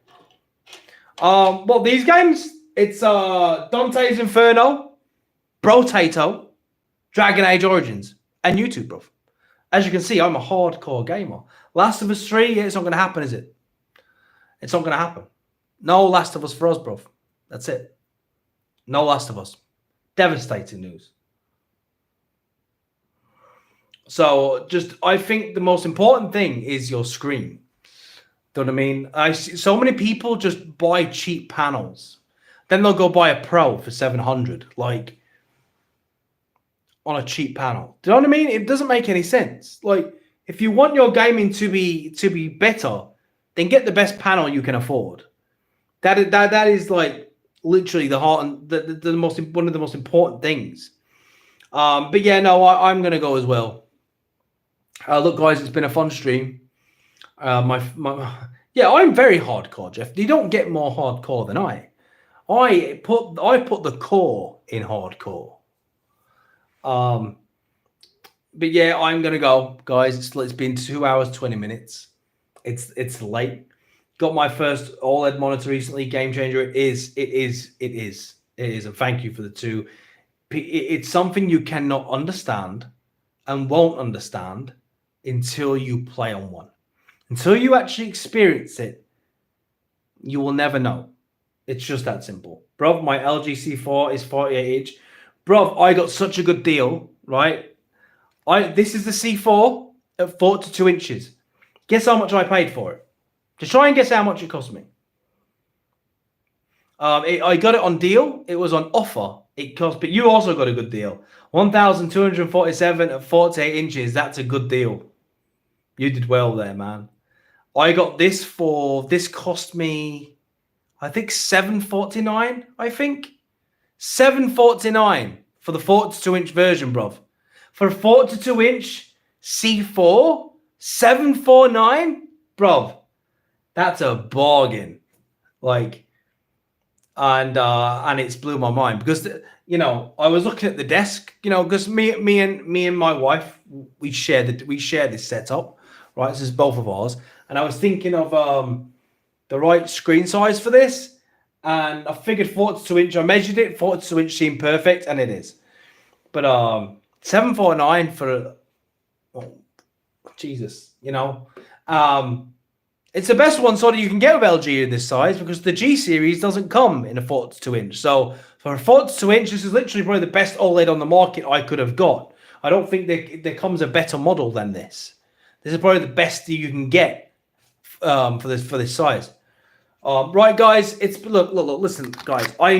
Well, these games, it's Dante's Inferno, Brotato, Dragon Age Origins, and YouTube, bro. As you can see, I'm a hardcore gamer. Last of Us 3, it's not going to happen, is it? It's not going to happen. No Last of Us for us, bro. That's it. No Last of Us. Devastating news. So, I think the most important thing is your screen. Do you know what I mean? I see so many people just buy cheap panels. Then they'll go buy a Pro for $700, like on a cheap panel. Do you know what I mean? It doesn't make any sense. Like, if you want your gaming to be better, then get the best panel you can afford. That is like literally the heart and one of the most important things. But yeah, no, I'm gonna go as well. Look, guys, it's been a fun stream. Yeah, I'm very hardcore, Jeff. You don't get more hardcore than I. I put the core in hardcore. But yeah, I'm gonna go, guys. It's been 2 hours 20 minutes. It's late. Got my first OLED monitor recently. Game changer. It is. And thank you for the two. It's something you cannot understand and won't understand until you play on one. Until you actually experience it, you will never know. It's just that simple. Bro, my LG C4 is 48 inch. Bro, I got such a good deal, right? This is the C4 at 42 inches. Guess how much I paid for it? Just try and guess how much it cost me. I got it on deal. It was on offer. It cost, but you also got a good deal. 1,247 at 48 inches. That's a good deal. You did well there, man. I got this cost me, I think $749. I think $749 for the 42-inch version, bruv. For a 42-inch C4, $749, bruv. That's a bargain. Like, and it's blew my mind because I was looking at the desk, because me and my wife we share this setup, right? This is both of ours, and I was thinking of the right screen size for this, and I figured 42 inch. I measured it, 42 inch seemed perfect, and it is. But $749 for Jesus, it's the best one sort of you can get with LG in this size because the G series doesn't come in a 42 inch. So for a 42 inch, this is literally probably the best OLED on the market I could have got. I don't think there comes a better model than this. This is probably the best you can get for this size. Right, guys. Look. Listen, guys. I'm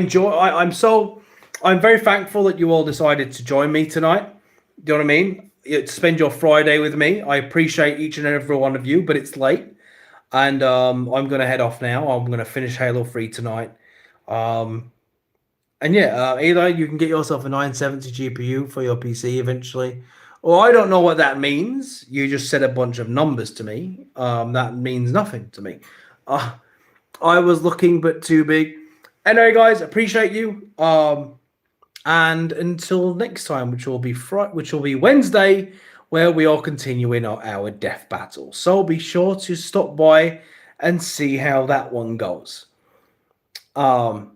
very thankful that you all decided to join me tonight. Do you know what I mean? Spend your Friday with me. I appreciate each and every one of you, but it's late. And I'm going to head off now. I'm going to finish Halo 3 tonight. And yeah, either you can get yourself a 970 GPU for your PC eventually. Or I don't know what that means. You just said a bunch of numbers to me. That means nothing to me. I was looking but too big. Anyway, guys, appreciate you. And until next time, which will be Wednesday, where we are continuing our death battle. So be sure to stop by and see how that one goes. Right,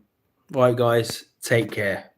guys, take care.